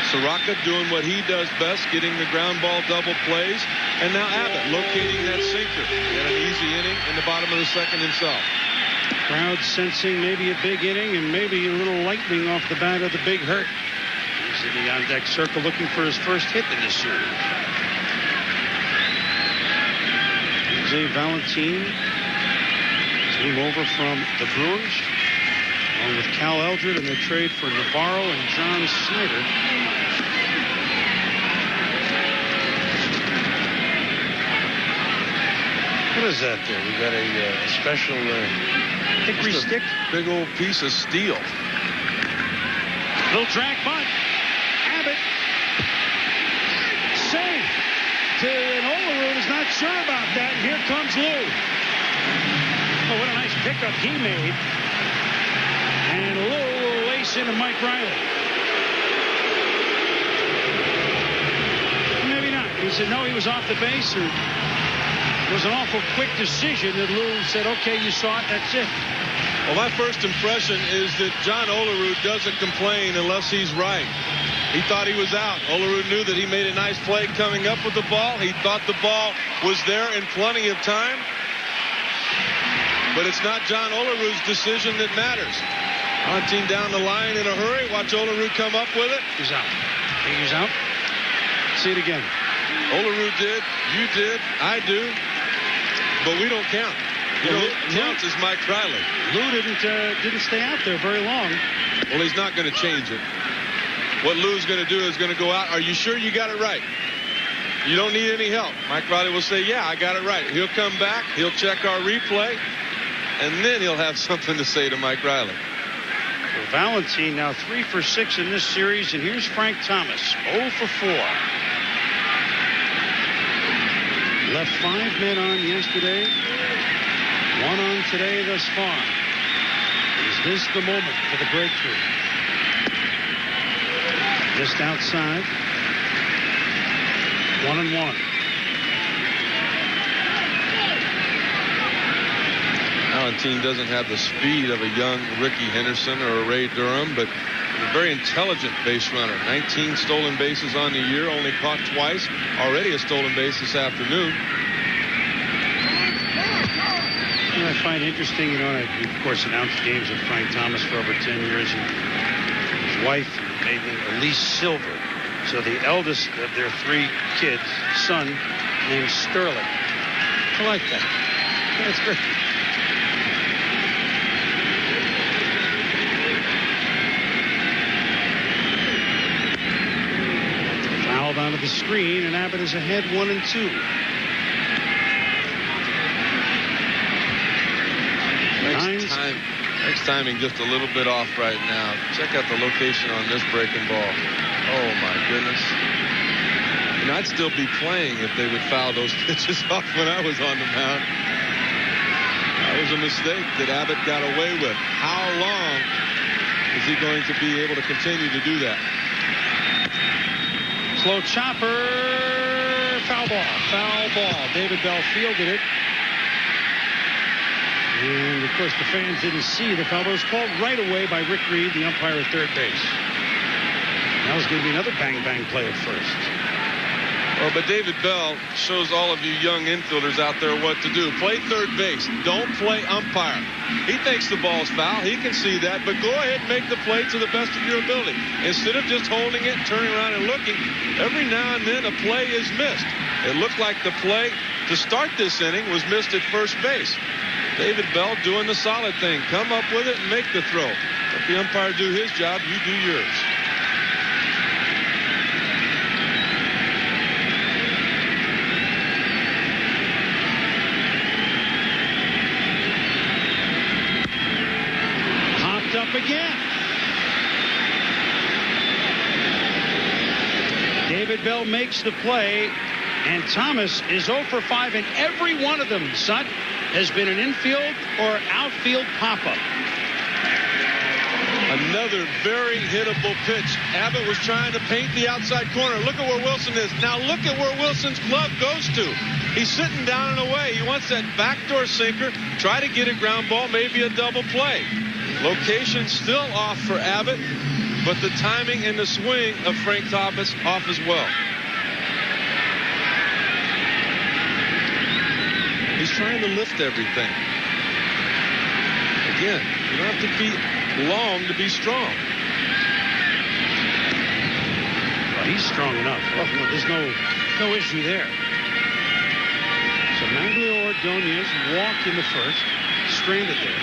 C: Sirotka doing what he does best, getting the ground ball double plays. And now Abbott locating that sinker. He had an easy inning in the bottom of the second himself.
B: Crowd sensing maybe a big inning and maybe a little lightning off the bat of the Big Hurt. He's in the on-deck circle looking for his first hit in this series. Jose Valentine came over from the Brewers along with Cal Eldred in their trade for Navarro and John Snyder. What is that there? We got a special hickory stick.
C: Big old piece of steel.
B: Little drag bunt. Abbott. Safe. And Olerud is not sure about that. And here comes Lou. Oh, what a nice pickup he made. And Lou will lace into Mike Riley. Maybe not. He said no, he was off the base. Or it was an awful quick decision that Lou said, okay, you saw it, that's it.
C: Well, my first impression is that John Olerud doesn't complain unless he's right. He thought he was out. Olerud knew that he made a nice play coming up with the ball. He thought the ball was there in plenty of time. But it's not John Olerud's decision that matters. Valentin down the line in a hurry. Watch Olerud come up with it.
B: He's out. He's out. See it again.
C: Olerud did. You did. I do. But we don't count. You know, who counts is Mike Riley.
B: Lou didn't stay out there very long.
C: Well, he's not going to change it. What Lou's going to do is going to go out. Are you sure you got it right? You don't need any help. Mike Riley will say, yeah, I got it right. He'll come back. He'll check our replay. And then he'll have something to say to Mike Riley.
B: So Valentin now 3 for 6 in this series. And here's Frank Thomas, 0 for 4. Left 5 men on yesterday. 1 on today thus far. Is this the moment for the breakthrough? Just outside. 1-1.
C: Valentin doesn't have the speed of a young Ricky Henderson or a Ray Durham, but a very intelligent base runner. 19 stolen bases on the year, only caught twice. Already a stolen base this afternoon.
B: I find interesting, you know, and I, of course, announced games with Frank Thomas for over 10 years. And his wife made me Elise Silver. So the eldest of their 3 kids, son, named Sterling. I like that. That's great. Fouled onto the screen, and Abbott is ahead 1-2.
C: Next timing just a little bit off right now. Check out the location on this breaking ball. Oh, my goodness. And I'd still be playing if they would foul those pitches off when I was on the mound. That was a mistake that Abbott got away with. How long is he going to be able to continue to do that?
B: Slow chopper. Foul ball. Foul ball. David Bell fielded it. And, of course, the fans didn't see the foul. It was called right away by Rick Reed, the umpire at third base. That was going to be another bang-bang play at first.
C: Well, but David Bell shows all of you young infielders out there what to do. Play third base. Don't play umpire. He thinks the ball's foul. He can see that. But go ahead and make the play to the best of your ability. Instead of just holding it, turning around and looking, every now and then a play is missed. It looked like the play to start this inning was missed at first base. David Bell doing the solid thing. Come up with it and make the throw. Let the umpire do his job. You do yours.
B: Popped up again. David Bell makes the play, and Thomas is 0 for 5, and every one of them, Sut, has been an infield or outfield pop-up.
C: Another very hittable pitch. Abbott was trying to paint the outside corner. Look at where Wilson is. Now look at where Wilson's glove goes to. He's sitting down and away. He wants that backdoor sinker. Try to get a ground ball, maybe a double play. Location still off for Abbott, but the timing and the swing of Frank Thomas off as well. He's trying to lift everything. Again, you don't have to be long to be strong.
B: Well, he's strong enough. Oh, no, there's no issue there. So Maglio Ordonez walked in the first, stranded there.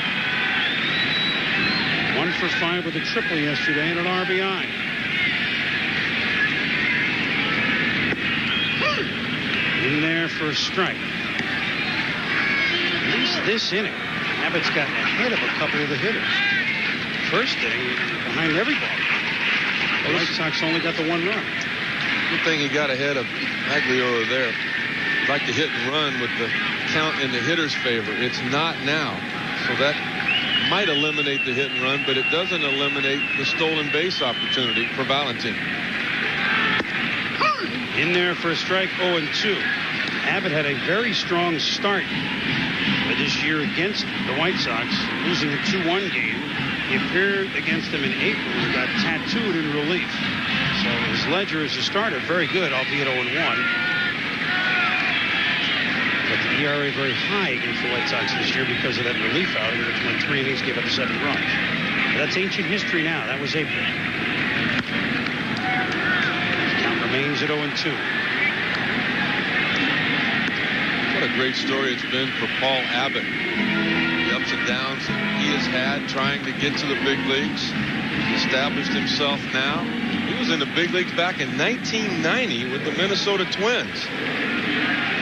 B: 1 for 5 with a triple yesterday and an RBI. In there for a strike. At least this inning, Abbott's gotten ahead of a couple of the hitters. First inning, behind everybody. The White Sox only got the 1 run.
C: Good thing he got ahead of Maglio there. He'd like to hit and run with the count in the hitter's favor. It's not now. So that might eliminate the hit and run, but it doesn't eliminate the stolen base opportunity for Valentin.
B: In there for a strike, 0-2. Abbott had a very strong start this year against the White Sox, losing a 2-1 game. He appeared against them in April and got tattooed in relief. So His ledger as a starter, very good, albeit 0-1. But the ERA very high against the White Sox this year because of that relief outing, which went 3 innings, gave up 7 runs. But that's ancient history now. That was April. Count remains at 0-2.
C: What a great story it's been for Paul Abbott. The ups and downs that he has had trying to get to the big leagues. He's established himself now. He was in the big leagues back in 1990 with the Minnesota Twins.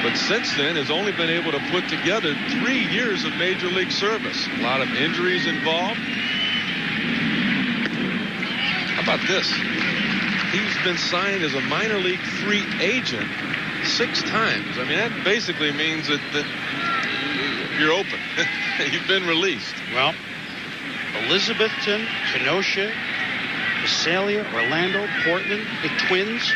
C: But since then has only been able to put together 3 years of major league service. A lot of injuries involved. How about this? He's been signed as a minor league free agent 6 times. I mean, that basically means that you're open. You've been released.
B: Well, Elizabethton, Kenosha, Visalia, Orlando, Portland, the Twins,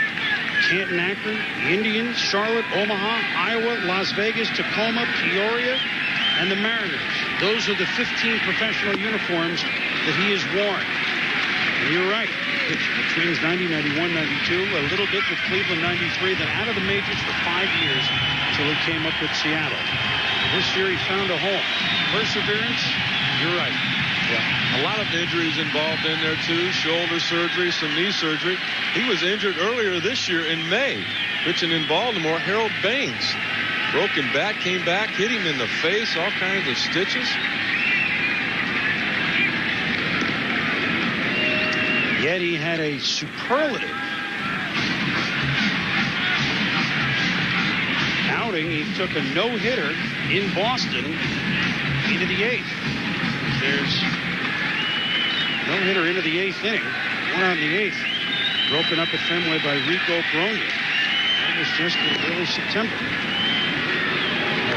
B: Canton, Akron, the Indians, Charlotte, Omaha, Iowa, Las Vegas, Tacoma, Peoria, and the Mariners. Those are the 15 professional uniforms that he has worn. And you're right. He pitched the Twins 90, 91, 92, a little bit with Cleveland 93, then out of the majors for 5 years until he came up with Seattle. This year he found a home. Perseverance, you're right.
C: Yeah, a lot of injuries involved in there too. Shoulder surgery, some knee surgery. He was injured earlier this year in May, pitching in Baltimore. Harold Baines, broken back, came back, hit him in the face, all kinds of stitches.
B: Yet he had a superlative outing. He took a no-hitter in Boston into the 8th. There's no-hitter into the 8th inning. One on the 8th. Broken up at Fenway by Rico Brogna. That was just in early September.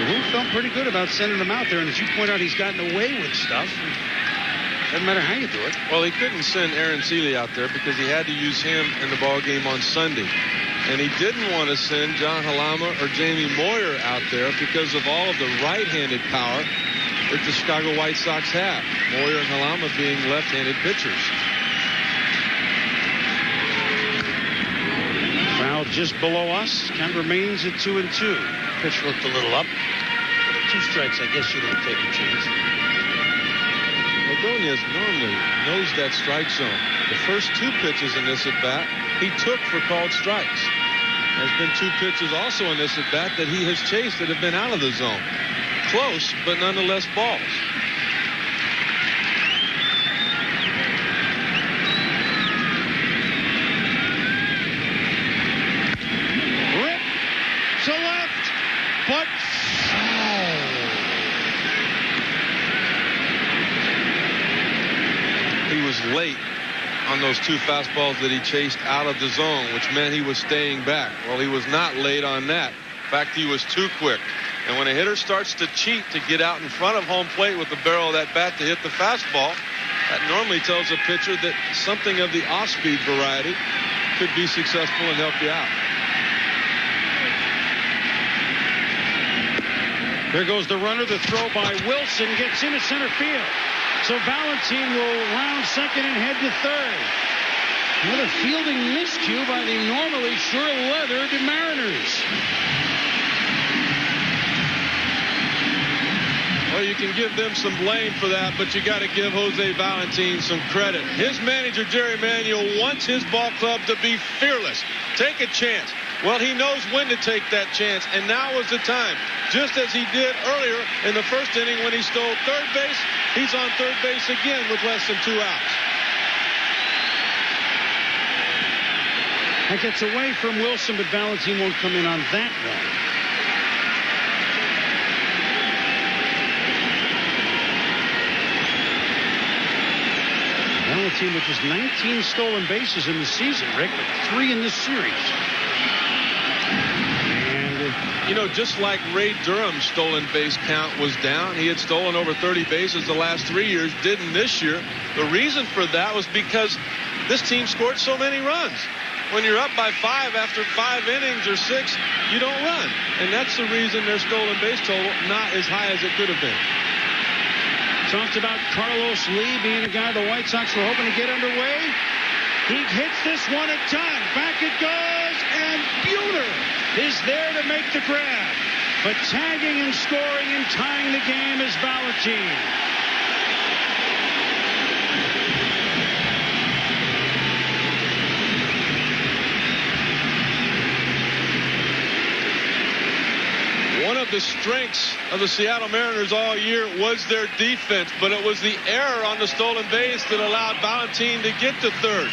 B: Lou felt pretty good about sending him out there. And as you point out, he's gotten away with stuff. Doesn't matter how you do it.
C: Well, he couldn't send Aaron Seeley out there because he had to use him in the ball game on Sunday. And he didn't want to send John Halama or Jamie Moyer out there because of all of the right-handed power that the Chicago White Sox have. Moyer and Halama being left-handed pitchers.
B: Crowd just below us. Count remains at 2-2. Pitch looked a little up. 2 strikes, I guess you don't take a chance.
C: Ordonez normally knows that strike zone. The first 2 pitches in this at-bat, he took for called strikes. There's been 2 pitches also in this at-bat that he has chased that have been out of the zone. Close, but nonetheless balls.
B: Rip to left, but
C: he was late on those 2 fastballs that he chased out of the zone, which meant he was staying back. Well, he was not late on that. In fact, he was too quick. And when a hitter starts to cheat to get out in front of home plate with the barrel of that bat to hit the fastball, that normally tells a pitcher that something of the off-speed variety could be successful and help you out.
B: there goes the runner. The throw by Wilson gets into center field. So Valentine will round second and head to third. Another fielding miscue by the normally sure-leathered Mariners.
C: Well, you can give them some blame for that, but you got to give Jose Valentine some credit. His manager, Jerry Manuel, wants his ball club to be fearless. Take a chance. Well, he knows when to take that chance, and now is the time. Just as he did earlier in the first inning when he stole third base, he's on third base again with less than 2 outs.
B: That gets away from Wilson, but Valentine won't come in on that one. Valentine with just 19 stolen bases in the season, Rick, but 3 in this series.
C: You know, just like Ray Durham's stolen base count was down, he had stolen over 30 bases the last 3 years, didn't this year. The reason for that was because this team scored so many runs. When you're up by 5 after 5 innings or 6, you don't run. And that's the reason their stolen base total not as high as it could have been.
B: Talked about Carlos Lee being a guy the White Sox were hoping to get underway. He hits this one and done. Back it goes, and Buhner is there to make the grab. But tagging and scoring and tying the game is Valentin.
C: One of the strengths of the Seattle Mariners all year was their defense, but it was the error on the stolen base that allowed Valentin to get to third.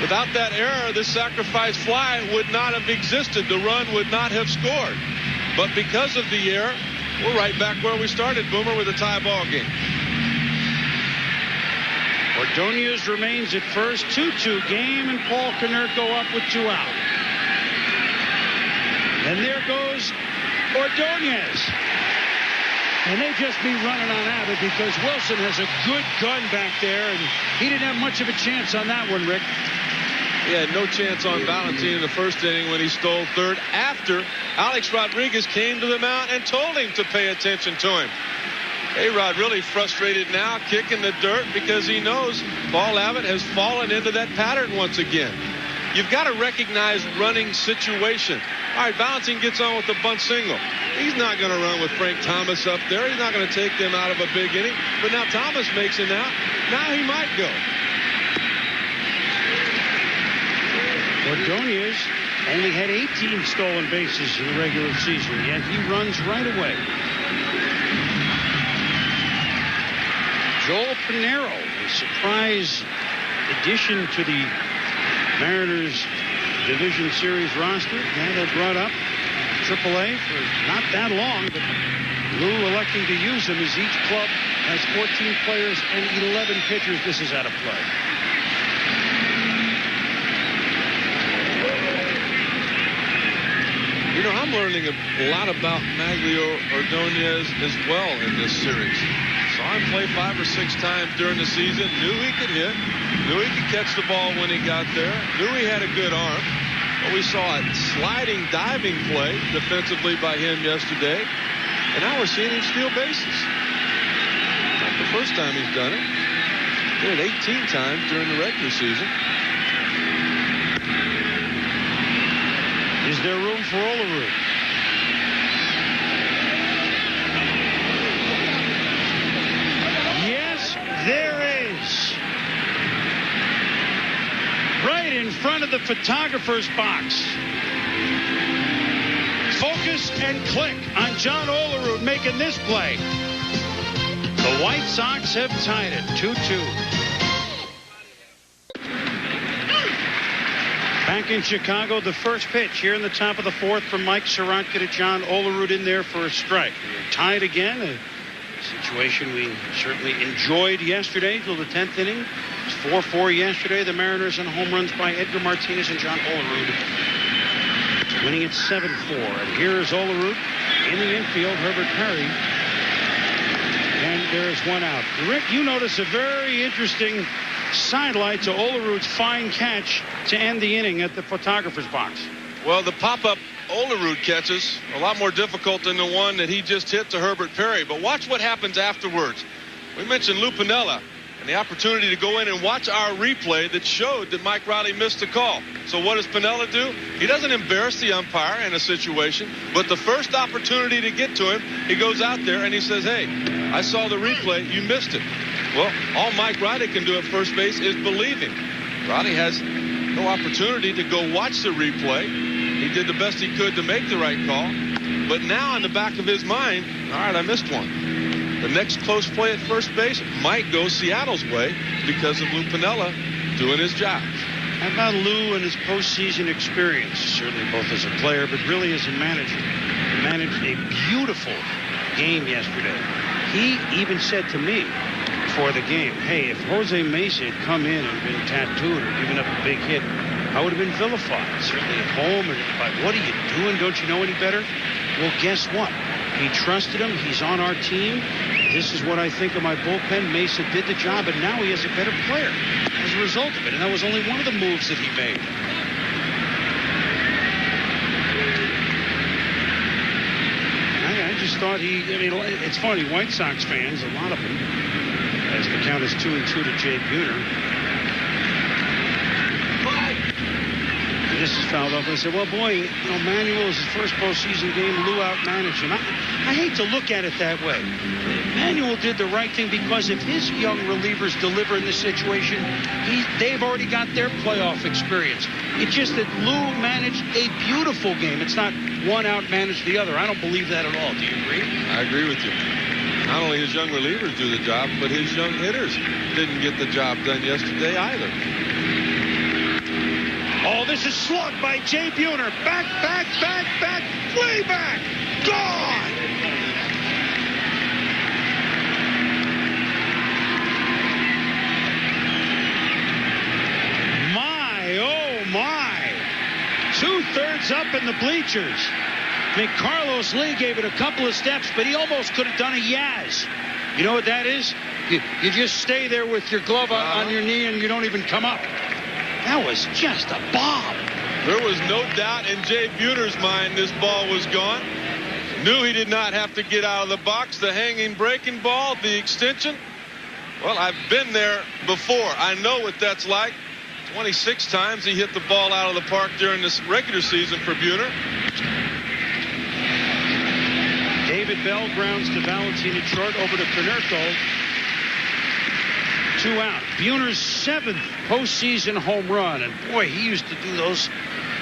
C: Without that error, this sacrifice fly would not have existed. The run would not have scored. But because of the error, we're right back where we started, Boomer, with a tie ball game.
B: Ordonez remains at first, 2-2 game, and Paul Konerko go up with 2 out. And there goes Ordonez. And they just be running on Abbott because Wilson has a good gun back there, and he didn't have much of a chance on that one, Rick.
C: He had no chance on Valentin in the first inning when he stole third after Alex Rodriguez came to the mound and told him to pay attention to him. A-Rod really frustrated now, kicking the dirt because he knows Paul Abbott has fallen into that pattern once again. You've got to recognize running situation. All right, Valentin gets on with the bunt single. He's not going to run with Frank Thomas up there. He's not going to take them out of a big inning. But now Thomas makes it out. Now he might go.
B: Ordonez only had 18 stolen bases in the regular season, yet he runs right away. Joel Pinheiro, a surprise addition to the Mariners Division Series roster. Now they're brought up AAA for not that long, but Lou electing to use him as each club has 14 players and 11 pitchers. This is out of play.
C: You know, I'm learning a lot about Maglio Ordonez as well in this series. Saw him play 5 or 6 times during the season. Knew he could hit. Knew he could catch the ball when he got there. Knew he had a good arm. But we saw a sliding, diving play defensively by him yesterday. And now we're seeing him steal bases. Not the first time he's done it. He did it 18 times during the regular season.
B: Is there room for Olerud? Yes, there is. Right in front of the photographer's box. Focus and click on John Olerud making this play. The White Sox have tied it 2-2. Back in Chicago, the first pitch here in the top of the 4th from Mike Sirotka to John Olerud in there for a strike. We're tied again, a situation we certainly enjoyed yesterday till the 10th inning. It was 4-4 yesterday. The Mariners on home runs by Edgar Martinez and John Olerud, winning it 7-4. And here is Olerud in the infield, Herbert Perry. And there's 1 out. Rick, you notice a very interesting sidelight to Olerud's fine catch to end the inning at the photographer's box.
C: Well, the pop-up Olerud catches a lot more difficult than the one that he just hit to Herbert Perry. But watch what happens afterwards. We mentioned Lou Piniella and the opportunity to go in and watch our replay that showed that Mike Riley missed the call. So what does Piniella do? He doesn't embarrass the umpire in a situation, but the first opportunity to get to him, he goes out there and he says, hey, I saw the replay, you missed it. Well, all Mike Riley can do at first base is believe him. Riley has no opportunity to go watch the replay. He did the best he could to make the right call. But now in the back of his mind, all right, I missed one. The next close play at first base might go Seattle's way because of Lou Piniella doing his job.
B: How about Lou and his postseason experience? Certainly both as a player, but really as a manager. He managed a beautiful game yesterday. He even said to me before the game, hey, if Jose Mesa had come in and been tattooed or given up a big hit, I would have been vilified. Certainly at home, and like, what are you doing? Don't you know any better? Well, guess what? He trusted him. He's on our team. This is what I think of my bullpen. Mesa did the job, and now he has a better player as a result of it. And that was only one of the moves that he made. I just thought it's funny, White Sox fans, a lot of them, as the count is 2-2 to Jay Buhner. is fouled off. I said, well, boy, Manuel is his first postseason game. Lou outmanaged him. I hate to look at it that way. Manuel did the right thing because if his young relievers deliver in this situation, they've already got their playoff experience. It's just that Lou managed a beautiful game. It's not one outmanaged the other. I don't believe that at all. Do you agree?
C: I agree with you. Not only his young relievers do the job, but his young hitters didn't get the job done yesterday either.
B: Oh, this is slugged by Jay Buhner. Back, way back. Gone! My, oh my. 2/3 up in the bleachers. I mean, Carlos Lee gave it a couple of steps, but he almost could have done a Yaz. You know what that is? You just stay there with your glove on your knee and you don't even come up. That was just a bomb.
C: There was no doubt in Jay Buhner's mind this ball was gone. Knew he did not have to get out of the box. The hanging breaking ball, the extension. Well, I've been there before. I know what that's like. 26 times he hit the ball out of the park during this regular season for Buhner.
B: David Bell grounds to Valentin at short, over to Konerko. 2 out. Buhner's 7th postseason home run, and boy, he used to do those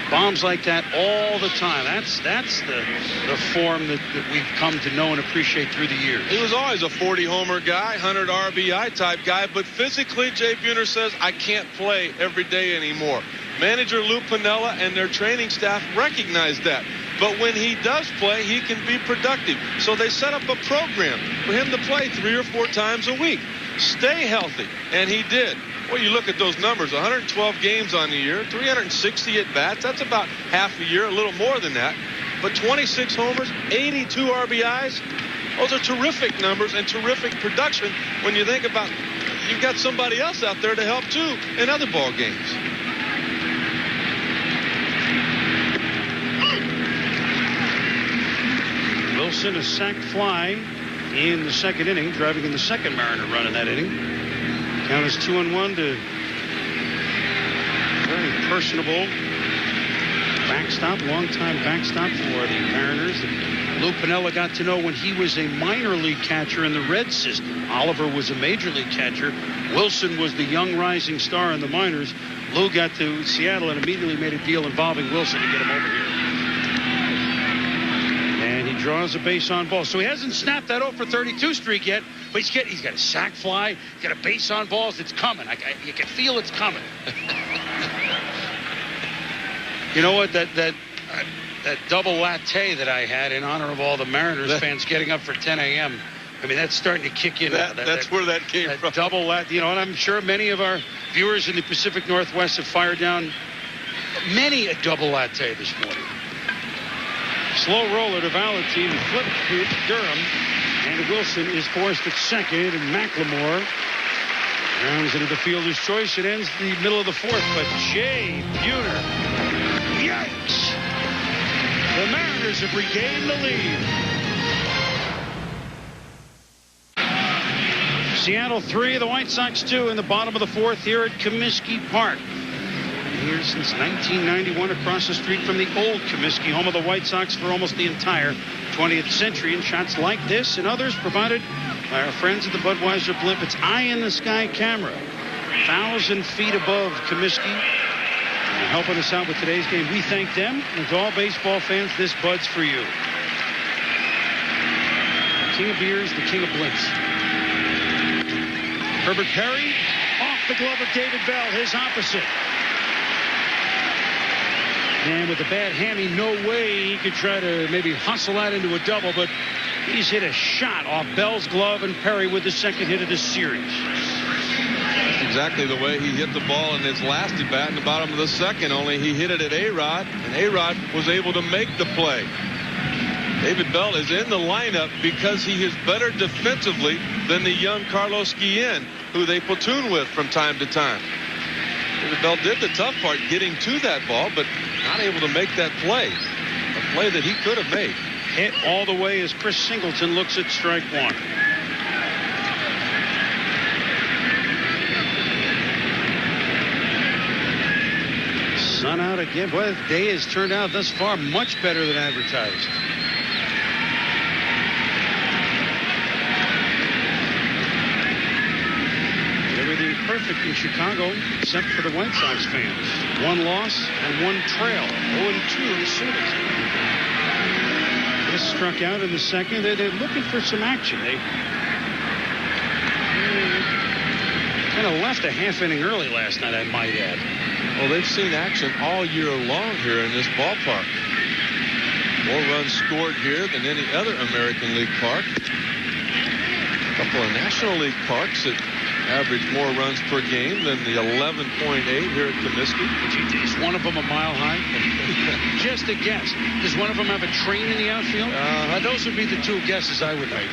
B: bombs like that all the time. That's the form that we've come to know and appreciate through the years.
C: He was always a 40-homer guy, 100 RBI type guy, but physically, Jay Buhner says, I can't play every day anymore. Manager Lou Piniella and their training staff recognize that. But when he does play, he can be productive. So they set up a program for him to play 3 or 4 times a week. Stay healthy, and he did. Well, you look at those numbers, 112 games on the year, 360 at-bats. That's about half a year, a little more than that. But 26 homers, 82 RBIs. Those are terrific numbers and terrific production when you think about you've got somebody else out there to help, too, in other ball games.
B: Wilson, a sac fly in the second inning, driving in the second Mariner run in that inning. Count is 2-1 to very personable backstop, long-time backstop for the Mariners. Lou Piniella got to know when he was a minor league catcher in the Red system. Oliver was a major league catcher. Wilson was the young rising star in the minors. Lou got to Seattle and immediately made a deal involving Wilson to get him over here. Draws a base on ball. So he hasn't snapped that 0 for 32 streak yet, but he's got a sac fly, he's got a base on balls. It's coming. You can feel it's coming. You know what? That double latte that I had in honor of all the Mariners fans getting up for 10 a.m. I mean, that's starting to kick in.
C: That's where that came from.
B: Double latte. And I'm sure many of our viewers in the Pacific Northwest have fired down many a double latte this morning. Slow roller to Valentin, flip to Durham, and Wilson is forced at second, and McLemore rounds into the fielder's choice. It ends the middle of the 4th, but Jay Buhner, yikes! The Mariners have regained the lead. Seattle 3, the White Sox 2 in the bottom of the 4th here at Comiskey Park. Here since 1991, across the street from the old Comiskey, home of the White Sox for almost the entire 20th century. And shots like this and others provided by our friends at the Budweiser Blimp. It's eye-in-the-sky camera, 1,000 feet above Comiskey, helping us out with today's game. We thank them, and to all baseball fans, this Bud's for you. The king of beers, the king of blimps. Herbert Perry off the glove of David Bell, his opposite. And with a bad hammy, no way he could try to maybe hustle that into a double, but he's hit a shot off Bell's glove, and Perry with the second hit of this series.
C: That's exactly the way he hit the ball in his last at-bat in the bottom of the 2nd, only he hit it at A-Rod, and A-Rod was able to make the play. David Bell is in the lineup because he is better defensively than the young Carlos Guillen, who they platoon with from time to time. David Bell did the tough part getting to that ball, but not able to make that play. A play that he could have made.
B: Hit all the way as Chris Singleton looks at strike 1. Sun out again. Boy, the day has turned out thus far much better than advertised. Everything perfect in Chicago except for the White Sox fans. One loss and one trail. 0-2 to Sirotka. This struck out in the second. They're looking for some action. They kind of left a half inning early last night, I might add.
C: Well, they've seen action all year long here in this ballpark. More runs scored here than any other American League park. A couple of National League parks that average more runs per game than the 11.8 here at Comiskey.
B: Is one of them a mile high? Just a guess. Does one of them have a train in the outfield? Those would be the two guesses I would make.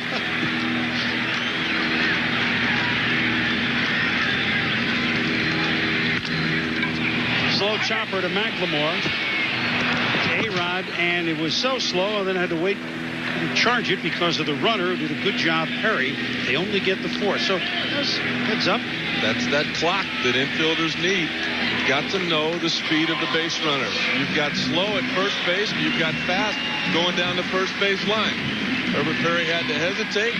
B: Slow chopper to McLemore. To A-Rod, and it was so slow, I then had to wait and charge it because of the runner who did a good job, Perry. They only get the 4. So heads up.
C: That's that clock that infielders need. You've got to know the speed of the base runners. You've got slow at first base, but you've got fast going down the first base line. Herbert Perry had to hesitate.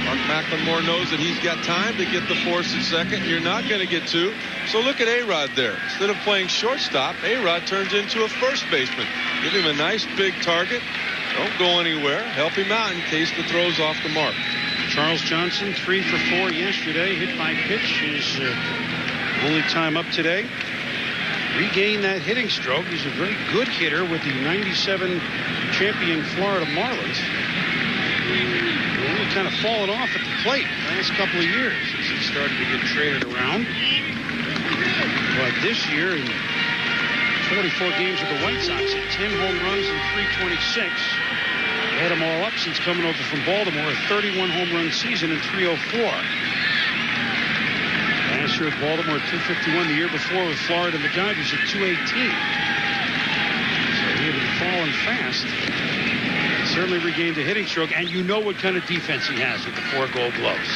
C: Mark McLemore knows that he's got time to get the force at second. You're not going to get 2. So look at A-Rod there. Instead of playing shortstop, A-Rod turns into a first baseman. Give him a nice big target. Don't go anywhere. Help him out in case the throw's off the mark.
B: Charles Johnson, 3 for 4 yesterday. Hit by pitch. His only time up today. Regained that hitting stroke. He's a very good hitter with the 97 champion Florida Marlins. Really kind of fallen off at the plate the last couple of years as he started to get traded around. But this year, in 44 games with the White Sox, hit 10 home runs and 326. Had them all up since coming over from Baltimore. A 31 home run season in 304. Last year at Baltimore, 251. The year before with Florida and the Dodgers at 218. So he had been falling fast. Certainly regained a hitting stroke, and you know what kind of defense he has with the 4 Gold Gloves.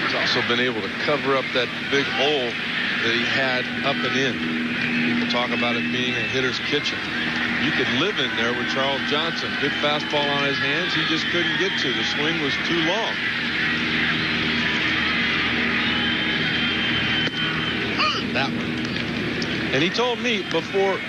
C: He's also been able to cover up that big hole that he had up and in. People talk about it being a hitter's kitchen. You could live in there with Charles Johnson. Good fastball on his hands. He just couldn't get to. The swing was too long. That one. And he told me before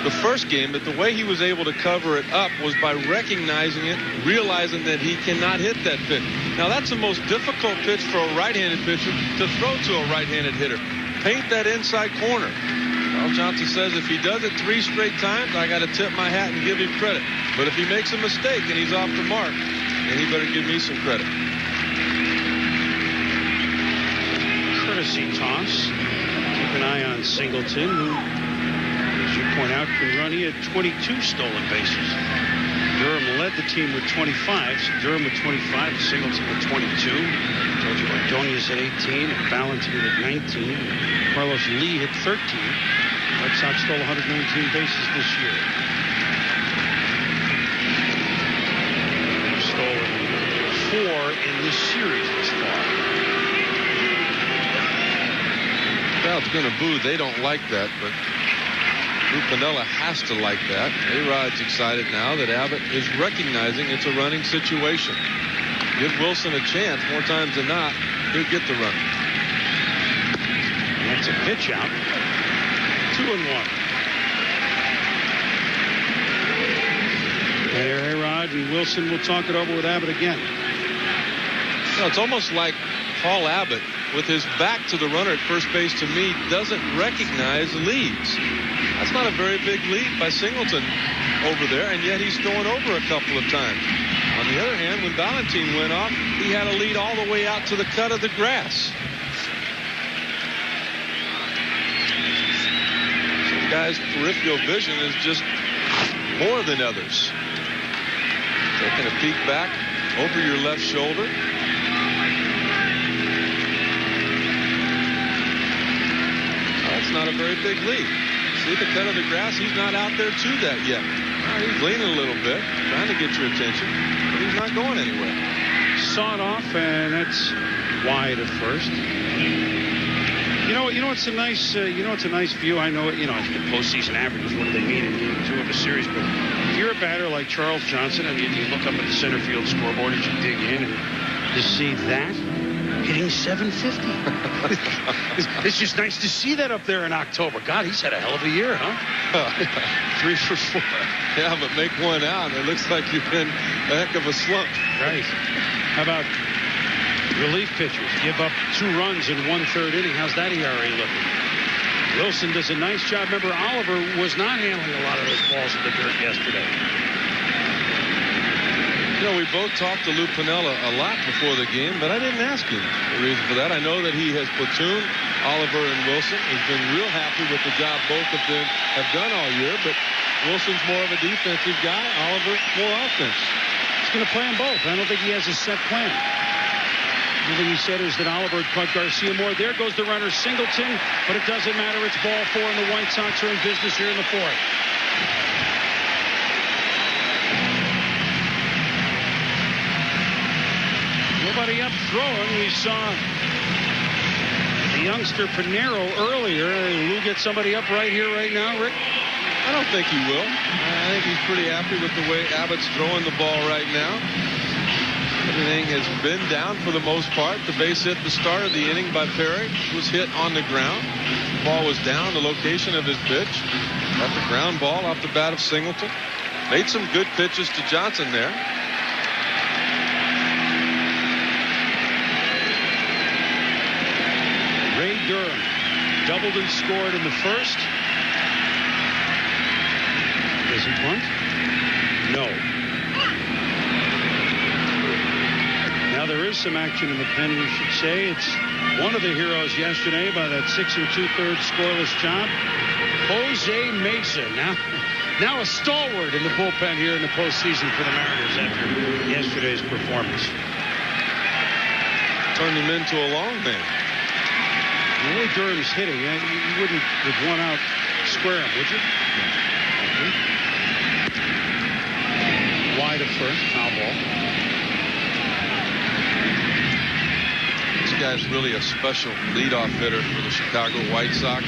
C: the first game that the way he was able to cover it up was by recognizing it, realizing that he cannot hit that pitch. Now, that's the most difficult pitch for a right-handed pitcher to throw to a right-handed hitter. Paint that inside corner. Charles Johnson says if he does it 3 straight times, I got to tip my hat and give him credit. But if he makes a mistake and he's off the mark, then he better give me some credit.
B: Courtesy toss. Keep an eye on Singleton, who, as you point out, can run. He had 22 stolen bases. Durham led the team with 25. So Durham with 25, Singleton with 22. Told you Ordonez at 18, and Valentin at 19. Carlos Lee hit 13. White Sox stole 119 bases this year. They've stolen 4 in this series thus far.
C: Crowd's going to boo. They don't like that, but Lou Piniella has to like that. A-Rod's excited now that Abbott is recognizing it's a running situation. Give Wilson a chance. More times than not, he'll get the run.
B: And that's a pitch out. 2-1. There, A-Rod and Wilson will talk it over with Abbott again.
C: No, it's almost like Paul Abbott, with his back to the runner at first base, to me, doesn't recognize leads. That's not a very big lead by Singleton over there, and yet he's going over a couple of times. On the other hand, when Valentin went off, he had a lead all the way out to the cut of the grass. Some guys' peripheral vision is just more than others. Taking a peek back over your left shoulder. That's not a very big lead. See the cut of the grass? He's not out there to that yet. He's leaning a little bit, trying to get your attention, but he's not going anywhere.
B: Sawed off, and that's wide at first. You know it's a nice view. I know the postseason averages. What do they mean in game 2 of a series? But if you're a batter like Charles Johnson and you look up at the center field scoreboard as you dig in and to see that hitting 750, it's just nice to see that up there in October. God, he's had a hell of a year, huh? 3 for 4.
C: Yeah, but make one out. It looks like you've been a heck of a slump.
B: Right. How about relief pitchers? Give up 2 runs in 1/3 inning. How's that ERA looking? Wilson does a nice job. Remember, Oliver was not handling a lot of those balls in the dirt yesterday.
C: We both talked to Lou Piniella a lot before the game, but I didn't ask him the reason for that. I know that he has platooned Oliver and Wilson. He's been real happy with the job both of them have done all year, but Wilson's more of a defensive guy. Oliver, more offense.
B: He's going to play them both. I don't think he has a set plan. The thing he said is that Oliver had caught Garcia more. There goes the runner Singleton, but it doesn't matter. It's ball 4, and the White Sox are in business here in the 4th. Nobody up throwing. We saw the youngster Pinero earlier. Lou get somebody up right here, right now, Rick?
C: I don't think he will. I think he's pretty happy with the way Abbott's throwing the ball right now. Everything has been down for the most part. The base hit the start of the inning by Perry was hit on the ground. The ball was down, the location of his pitch. Got the ground ball off the bat of Singleton. Made some good pitches to Johnson there.
B: Ray Durham doubled and scored in the first. Does he bunt? No. Now there is some action in the pen, we should say. It's one of the heroes yesterday by that 6 2/3 scoreless job, Jose Mesa. Now a stalwart in the bullpen here in the postseason for the Mariners after yesterday's performance.
C: Turned him into a long man.
B: The way Durham's hitting, you wouldn't with one out square him, would you? No. Wide of first, foul ball.
C: This guy's really a special leadoff hitter for the Chicago White Sox.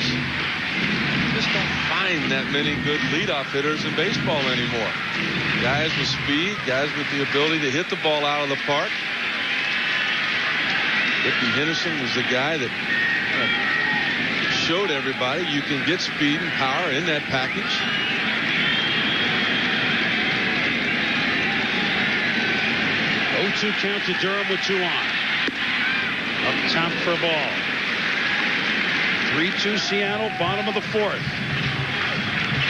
C: Just don't find that many good leadoff hitters in baseball anymore. Guys with speed, guys with the ability to hit the ball out of the park. Ricky Henderson was the guy that showed everybody you can get speed and power in that package.
B: Oh, 2 count to Durham with 2 on. Up top for a ball. 3-2 Seattle, bottom of the 4th.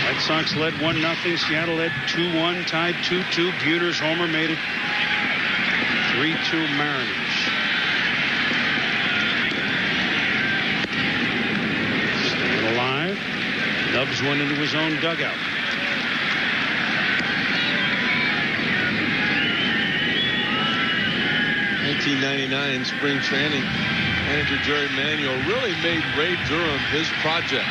B: White Sox led 1-0. Seattle led 2-1, tied 2-2. Buhner's homer made it 3-2 Mariners. Staying alive. Nubs one into his own dugout.
C: '99 spring training, manager Jerry Manuel really made Ray Durham his project.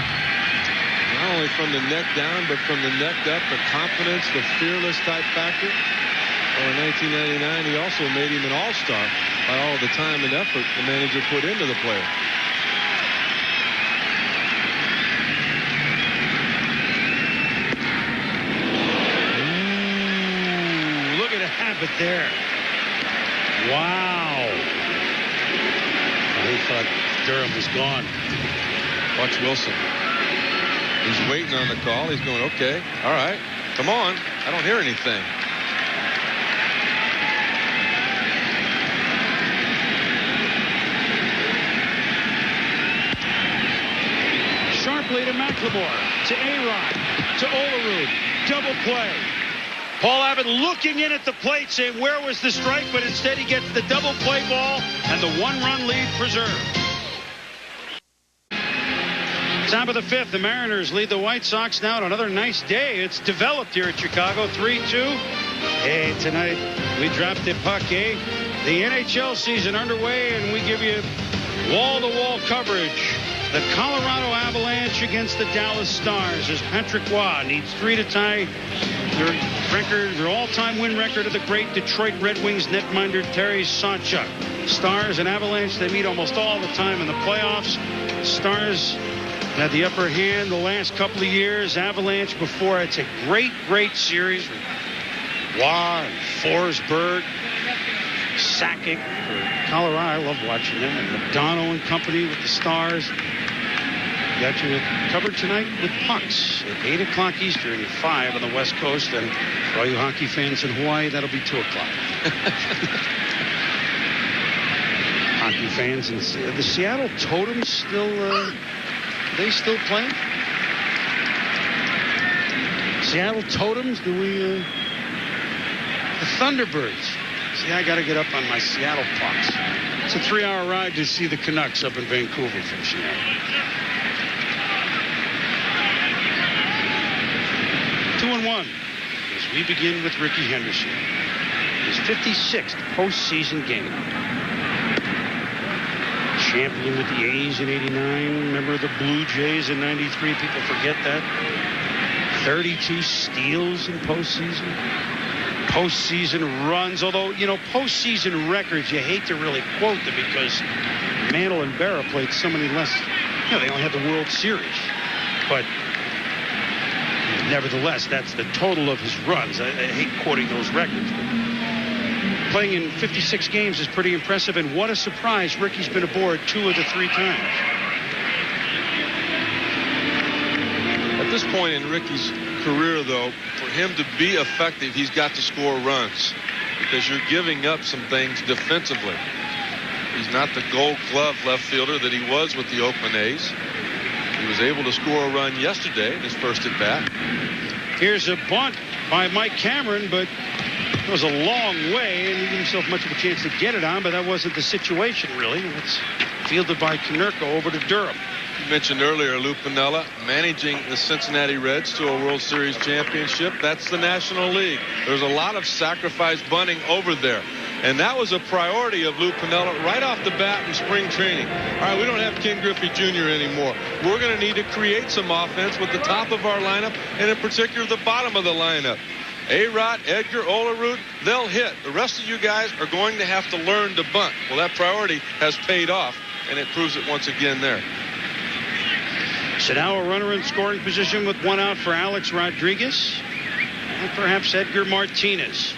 C: Not only from the neck down, but from the neck up, the confidence, the fearless type factor. Well, in 1999, he also made him an all-star by all the time and effort the manager put into the player.
B: Ooh, look at Abbott there. Wow. He thought Durham was gone.
C: Watch Wilson. He's waiting on the call. He's going, okay, all right, come on. I don't hear anything.
B: Sharply to McLemore, to A-Rod, to Olerud. Double play. Paul Abbott looking in at the plate saying where was the strike, but instead he gets the double play ball and the 1-run lead preserved. Top of the 5th, the Mariners lead the White Sox now on another nice day. It's developed here at Chicago, 3-2. Hey, tonight we dropped the puck, eh? The NHL season underway, and we give you wall-to-wall coverage. The Colorado Avalanche against the Dallas Stars as Patrick Roy needs 3 to tie their all-time win record of the great Detroit Red Wings netminder Terry Sawchuk. Stars and Avalanche, they meet almost all the time in the playoffs. Stars had the upper hand the last couple of years. Avalanche before. It's a great, great series. Waugh and Forsberg, Sakic for Colorado. I love watching them. And McDonough and company with the Stars. Got you covered tonight with pucks at 8 o'clock Eastern, 5 on the West Coast. And for all you hockey fans in Hawaii, that'll be 2 o'clock. Hockey fans in the Seattle Totems still, they still playing? Seattle Totems, do we, the Thunderbirds. See, I got to get up on my Seattle pucks. It's a 3-hour ride to see the Canucks up in Vancouver from Seattle. 2-1 as we begin with Ricky Henderson. His 56th postseason game. Champion with the A's in 89. Remember the Blue Jays in 93? People forget that. 32 steals in postseason. Postseason runs. Although, you know, postseason records, you hate to really quote them because Mantle and Berra played so many less. You know, they only had the World Series. But nevertheless, that's the total of his runs. I hate quoting those records. But playing in 56 games is pretty impressive. And what a surprise. Ricky's been aboard 2 of the 3 times.
C: At this point in Ricky's career, though, for him to be effective, he's got to score runs because you're giving up some things defensively. He's not the Gold Glove left fielder that he was with the Oakland A's. He was able to score a run yesterday in his first at bat.
B: Here's a bunt by Mike Cameron, but it was a long way, and he didn't himself much of a chance to get it on, but that wasn't the situation, really. It's fielded by Konerko over to Durham.
C: You mentioned earlier Lou Piniella managing the Cincinnati Reds to a World Series championship. That's the National League. There's a lot of sacrifice bunting over there. And that was a priority of Lou Piniella right off the bat in spring training. All right, we don't have Ken Griffey Jr. anymore. We're going to need to create some offense with the top of our lineup, and in particular the bottom of the lineup. A-Rod, Edgar, Olerud, they'll hit. The rest of you guys are going to have to learn to bunt. Well, that priority has paid off, and it proves it once again there.
B: So now a runner in scoring position with 1 out for Alex Rodriguez and perhaps Edgar Martinez.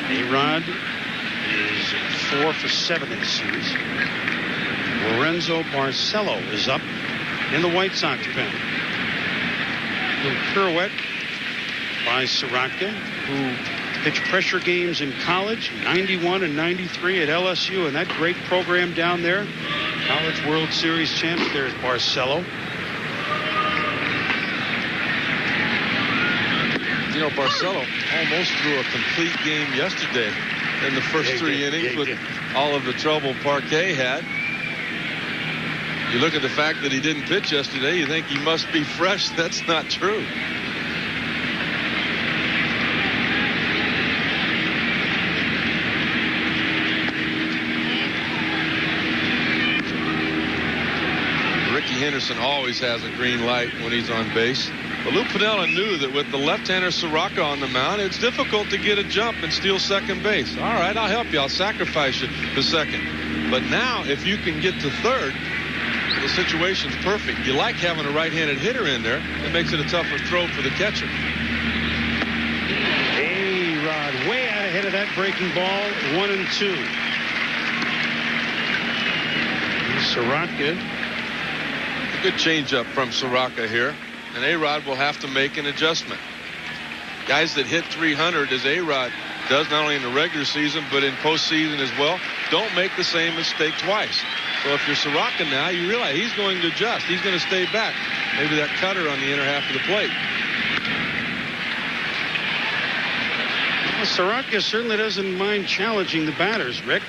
B: A-Rod is 4 for 7 in the series. Lorenzo Barcelo is up in the White Sox pen. A little pirouette by Sirotka, who pitched pressure games in college, 91 and 93 at LSU, and that great program down there. College World Series champs. There's Barcelo.
C: You know, Barcelo almost threw a complete game yesterday in the first 3 innings with all of the trouble Parquet had. You look at the fact that he didn't pitch yesterday, you think he must be fresh. That's not true. Henderson always has a green light when he's on base. But Lou Piniella knew that with the left-hander Sirotka on the mound, it's difficult to get a jump and steal second base. All right, I'll help you. I'll sacrifice you to second. But now, if you can get to third, the situation's perfect. You like having a right-handed hitter in there. It makes it a tougher throw for the catcher.
B: A-Rod way ahead of that breaking ball. 1-2. Sirotka.
C: Good changeup from Sirotka here, and A-Rod will have to make an adjustment. Guys that hit 300 as A-Rod does not only in the regular season but in postseason as well, don't make the same mistake twice. So if you're Sirotka now, you realize he's going to adjust. He's going to stay back. Maybe that cutter on the inner half of the plate.
B: Well, Sirotka certainly doesn't mind challenging the batters, Rick.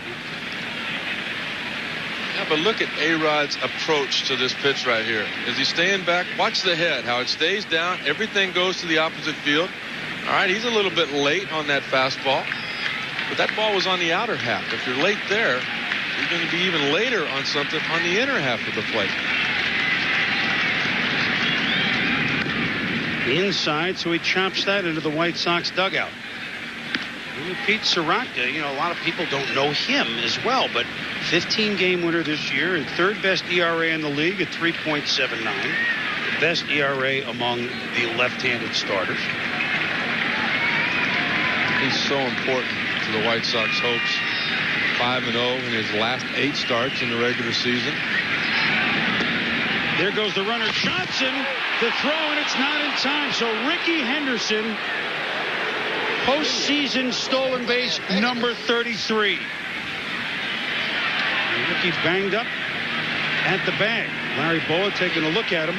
C: Yeah, but look at A-Rod's approach to this pitch right here. Is he staying back? Watch the head, how it stays down. Everything goes to the opposite field. All right, he's a little bit late on that fastball. But that ball was on the outer half. If you're late there, you're going to be even later on something on the inner half of the plate.
B: Inside, so he chops that into the White Sox dugout. Pete Sirotka, you know, a lot of people don't know him as well, but 15-game winner this year, and third best ERA in the league at 3.79. The best ERA among the left-handed starters.
C: He's so important to the White Sox hopes. 5-0 in his last 8 starts in the regular season.
B: There goes the runner. Johnson, the throw, and it's not in time. So Ricky Henderson, postseason stolen base number 33. Ricky banged up at the bag. Larry Boa taking a look at him.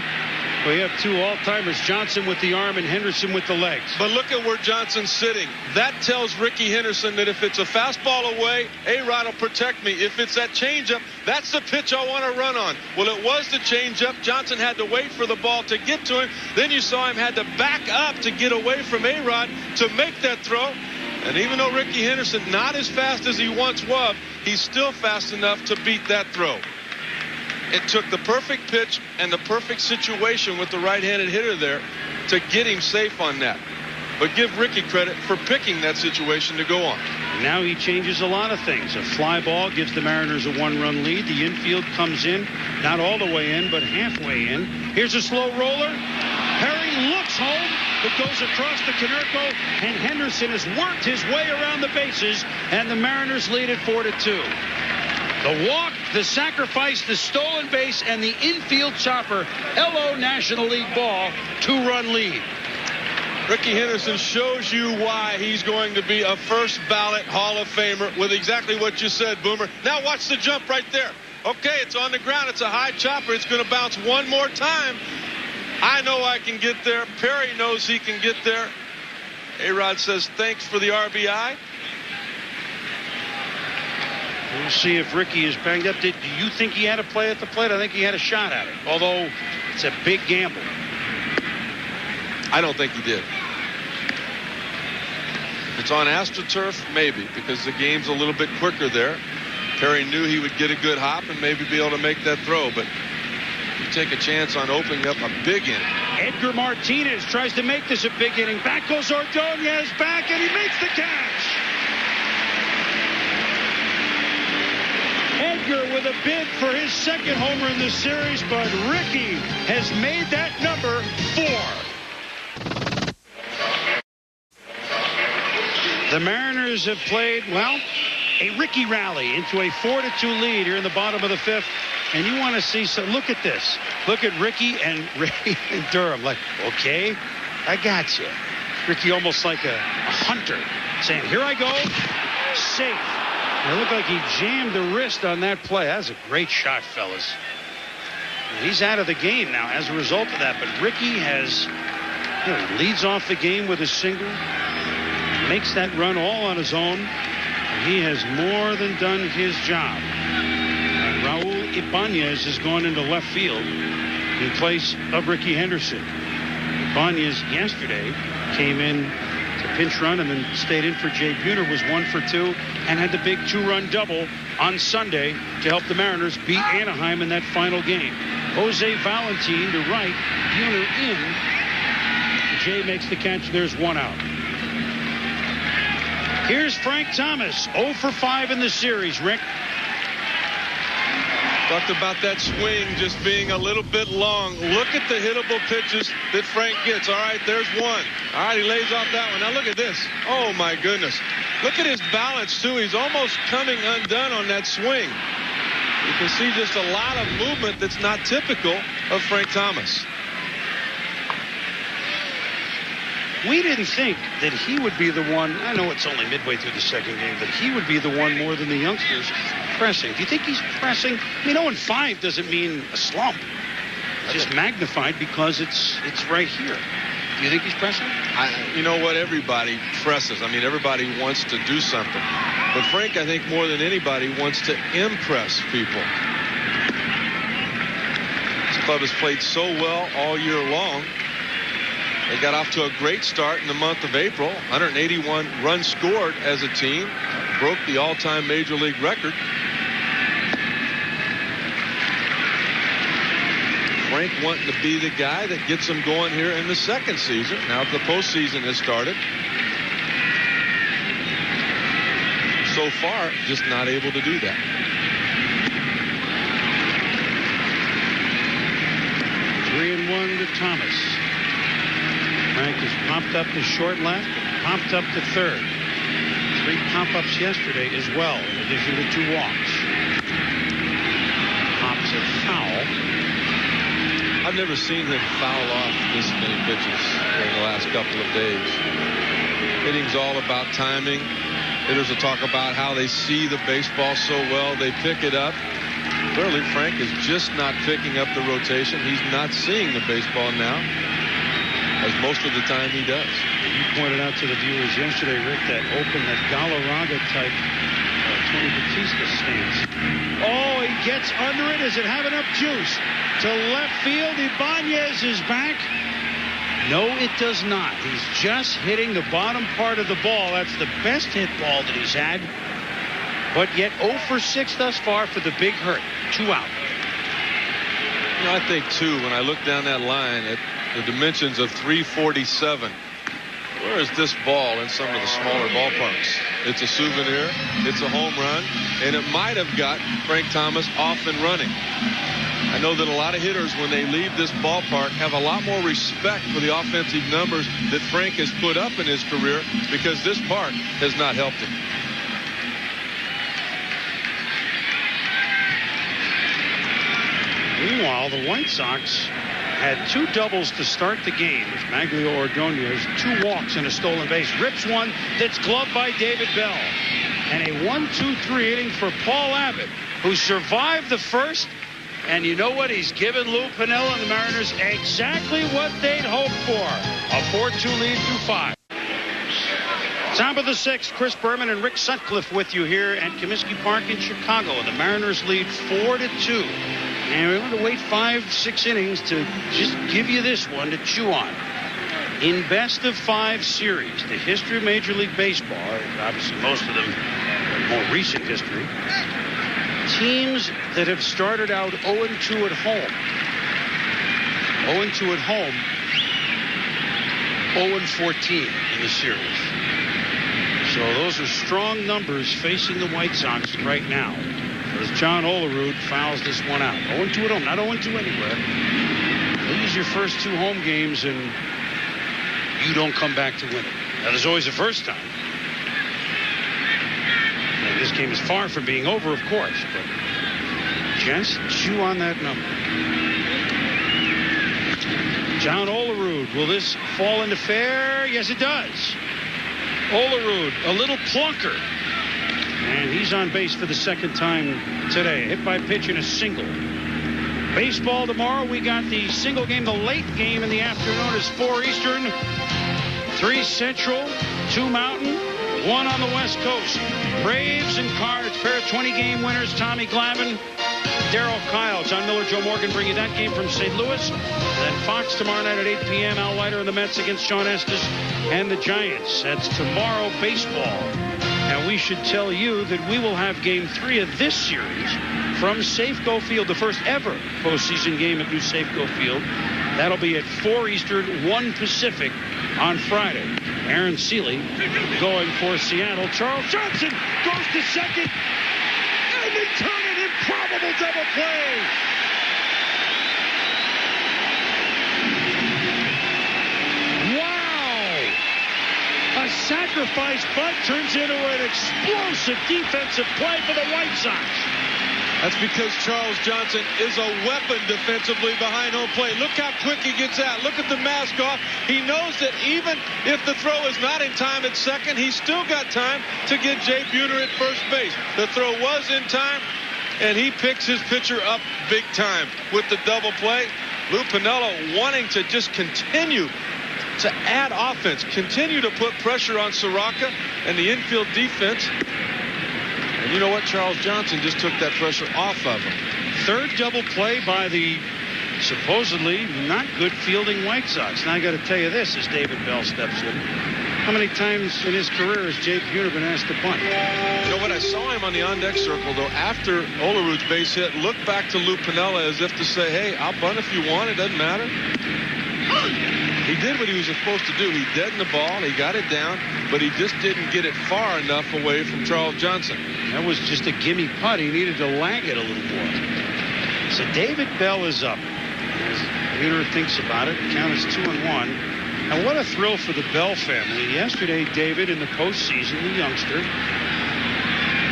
B: We have 2 all-timers, Johnson with the arm and Henderson with the legs.
C: But look at where Johnson's sitting. That tells Ricky Henderson that if it's a fastball away, A-Rod will protect me. If it's that changeup, that's the pitch I want to run on. Well, it was the changeup. Johnson had to wait for the ball to get to him. Then you saw him had to back up to get away from A-Rod to make that throw. And even though Ricky Henderson not as fast as he once was, he's still fast enough to beat that throw. It took the perfect pitch and the perfect situation with the right-handed hitter there to get him safe on that. But give Ricky credit for picking that situation to go on.
B: Now he changes a lot of things. A fly ball gives the Mariners a 1-run lead. The infield comes in, not all the way in, but halfway in. Here's a slow roller. Perry looks home. It goes across the Konerko, and Henderson has worked his way around the bases, and the Mariners lead it 4-2. The walk, the sacrifice, the stolen base, and the infield chopper. Hello, National League ball. 2-run lead.
C: Ricky Henderson shows you why he's going to be a first ballot Hall of Famer with exactly what you said, Boomer. Now watch the jump right there. Okay, it's on the ground. It's a high chopper. It's going to bounce one more time. I know I can get there. Perry knows he can get there. A-Rod says thanks for the RBI.
B: We'll see if Ricky is banged up. Do you think he had a play at the plate? I think he had a shot at it, although it's a big gamble.
C: I don't think he did. If it's on AstroTurf, maybe, because the game's a little bit quicker there. Perry knew he would get a good hop and maybe be able to make that throw, but you take a chance on opening up a big inning.
B: Edgar Martinez tries to make this a big inning. Back goes Ordonez, back, and he makes the catch. Edgar with a bid for his second homer in the series, but Ricky has made that number 4. The Mariners have played, well, a Ricky rally into a 4-2 lead here in the bottom of the 5th. And you want to see, so look at this. Look at Ricky and Durham. Like, okay, I got you. Ricky almost like a hunter saying, here I go, safe. It looked like he jammed the wrist on that play. That was a great shot, fellas. He's out of the game now as a result of that. But Ricky has, leads off the game with a single. Makes that run all on his own. He has more than done his job. Raul Ibanez has gone into left field in place of Ricky Henderson. Ibanez yesterday came in to pinch run and then stayed in for Jay Buhner, was 1 for 2, and had the big 2-run double on Sunday to help the Mariners beat Anaheim in that final game. Jose Valentin to right, Buhner in. Jay makes the catch. There's 1 out. Here's Frank Thomas, 0 for 5 in the series. Rick?
C: Talked about that swing just being a little bit long. Look at the hittable pitches that Frank gets. All right, there's 1. All right, he lays off that one. Now look at this. Oh, my goodness. Look at his balance, too. He's almost coming undone on that swing. You can see just a lot of movement that's not typical of Frank Thomas.
B: We didn't think that he would be the one, I know it's only midway through the second game, that he would be the one more than the youngsters pressing. Do you think he's pressing? I mean, 0-5 doesn't mean a slump. It's just magnified because it's right here. Do you think he's pressing?
C: You know what? Everybody presses. I mean, everybody wants to do something. But Frank, I think more than anybody, wants to impress people. This club has played so well all year long. They got off to a great start in the month of April. 181 runs scored as a team. Broke the all-time Major League record. Frank wanting to be the guy that gets them going here in the second season. Now the postseason has started. So far, just not able to do that.
B: 3-1 to Thomas. Frank has popped up to short left, popped up to third. 3 pop-ups yesterday as well, in addition to 2 walks. Pops a foul.
C: I've never seen him foul off this many pitches in the last couple of days. Hitting's all about timing. Hitters will talk about how they see the baseball so well, they pick it up. Clearly, Frank is just not picking up the rotation. He's not seeing the baseball now, as most of the time he does.
B: You pointed out to the viewers yesterday, Rick, that Galarraga type Tony Batista stance. Oh, he gets under it. Does it have enough juice? To left field, Ibanez is back. No, it does not. He's just hitting the bottom part of the ball. That's the best hit ball that he's had. But yet 0 for 6 thus far for the big hurt. 2 out.
C: You know, I think, too, when I look down that line at the dimensions of 347, where is this ball in some of the smaller ballparks? It's a souvenir. It's a home run. And it might have got Frank Thomas off and running. I know that a lot of hitters, when they leave this ballpark, have a lot more respect for the offensive numbers that Frank has put up in his career, because this park has not helped him.
B: Meanwhile, the White Sox had 2 doubles to start the game. Maglio Ordonez, 2 walks and a stolen base. Rips one that's gloved by David Bell. And a 1-2-3 inning for Paul Abbott, who survived the first. And you know what? He's given Lou Piniella and the Mariners exactly what they'd hoped for. A 4-2 lead through 5. Top of the 6th, Chris Berman and Rick Sutcliffe with you here at Comiskey Park in Chicago. And the Mariners lead 4-2. And we're going to wait 5-6 innings to just give you this one to chew on. In best of 5 series, the history of Major League Baseball, obviously most of them more recent history, teams that have started out 0-2 at home, 0-2 at home, 0-14 in the series. So those are strong numbers facing the White Sox right now. As John Olerud fouls this one out. 0-2 at home, not 0-2 anywhere. Lose your first 2 home games and you don't come back to win it. That is always the first time. And this game is far from being over, of course, but just chew on that number. John Olerud, will this fall into fair? Yes, it does. Olerud, a little plunker. And he's on base for the 2nd time today. Hit by pitch in a single. Baseball tomorrow, we got the single game, the late game in the afternoon is 4 Eastern, 3 Central, 2 Mountain, 1 on the West Coast. Braves and Cards, pair of 20-game winners, Tommy Glavine, Darryl Kyle. John Miller, Joe Morgan bring you that game from St. Louis. Then Fox tomorrow night at 8 p.m. Al Leiter and the Mets against Sean Estes and the Giants. That's tomorrow baseball. And we should tell you that we will have Game 3 of this series from Safeco Field, the first ever postseason game at New Safeco Field. That'll be at 4 Eastern, 1 Pacific on Friday. Aaron Seeley going for Seattle. Charles Johnson goes to second. And they turn it, improbable double play. A sacrifice bunt turns into an explosive defensive play for the White Sox.
C: That's because Charles Johnson is a weapon defensively behind home plate. Look how quick he gets out. Look at the mask off. He knows that even if the throw is not in time at second, he's still got time to get Jay Buhner at first base. The throw was in time, and he picks his pitcher up big time with the double play. Lou Piniella wanting to just continue to add offense, continue to put pressure on Sirotka and the infield defense. And you know what? Charles Johnson just took that pressure off of him.
B: 3rd double play by the supposedly not good fielding White Sox. Now I got to tell you this as David Bell steps in. How many times in his career has Jay Buhner been asked to bunt?
C: You know what? I saw him on the on-deck circle, though, after Olerud's base hit, look back to Lou Piniella as if to say, hey, I'll bunt if you want. It doesn't matter. He did what he was supposed to do. He deadened the ball. He got it down, but he just didn't get it far enough away from Charles Johnson.
B: That was just a gimme putt. He needed to lag it a little more. So David Bell is up. Buhner thinks about it. The count is 2-1. And what a thrill for the Bell family. Yesterday, David, in the postseason, the youngster,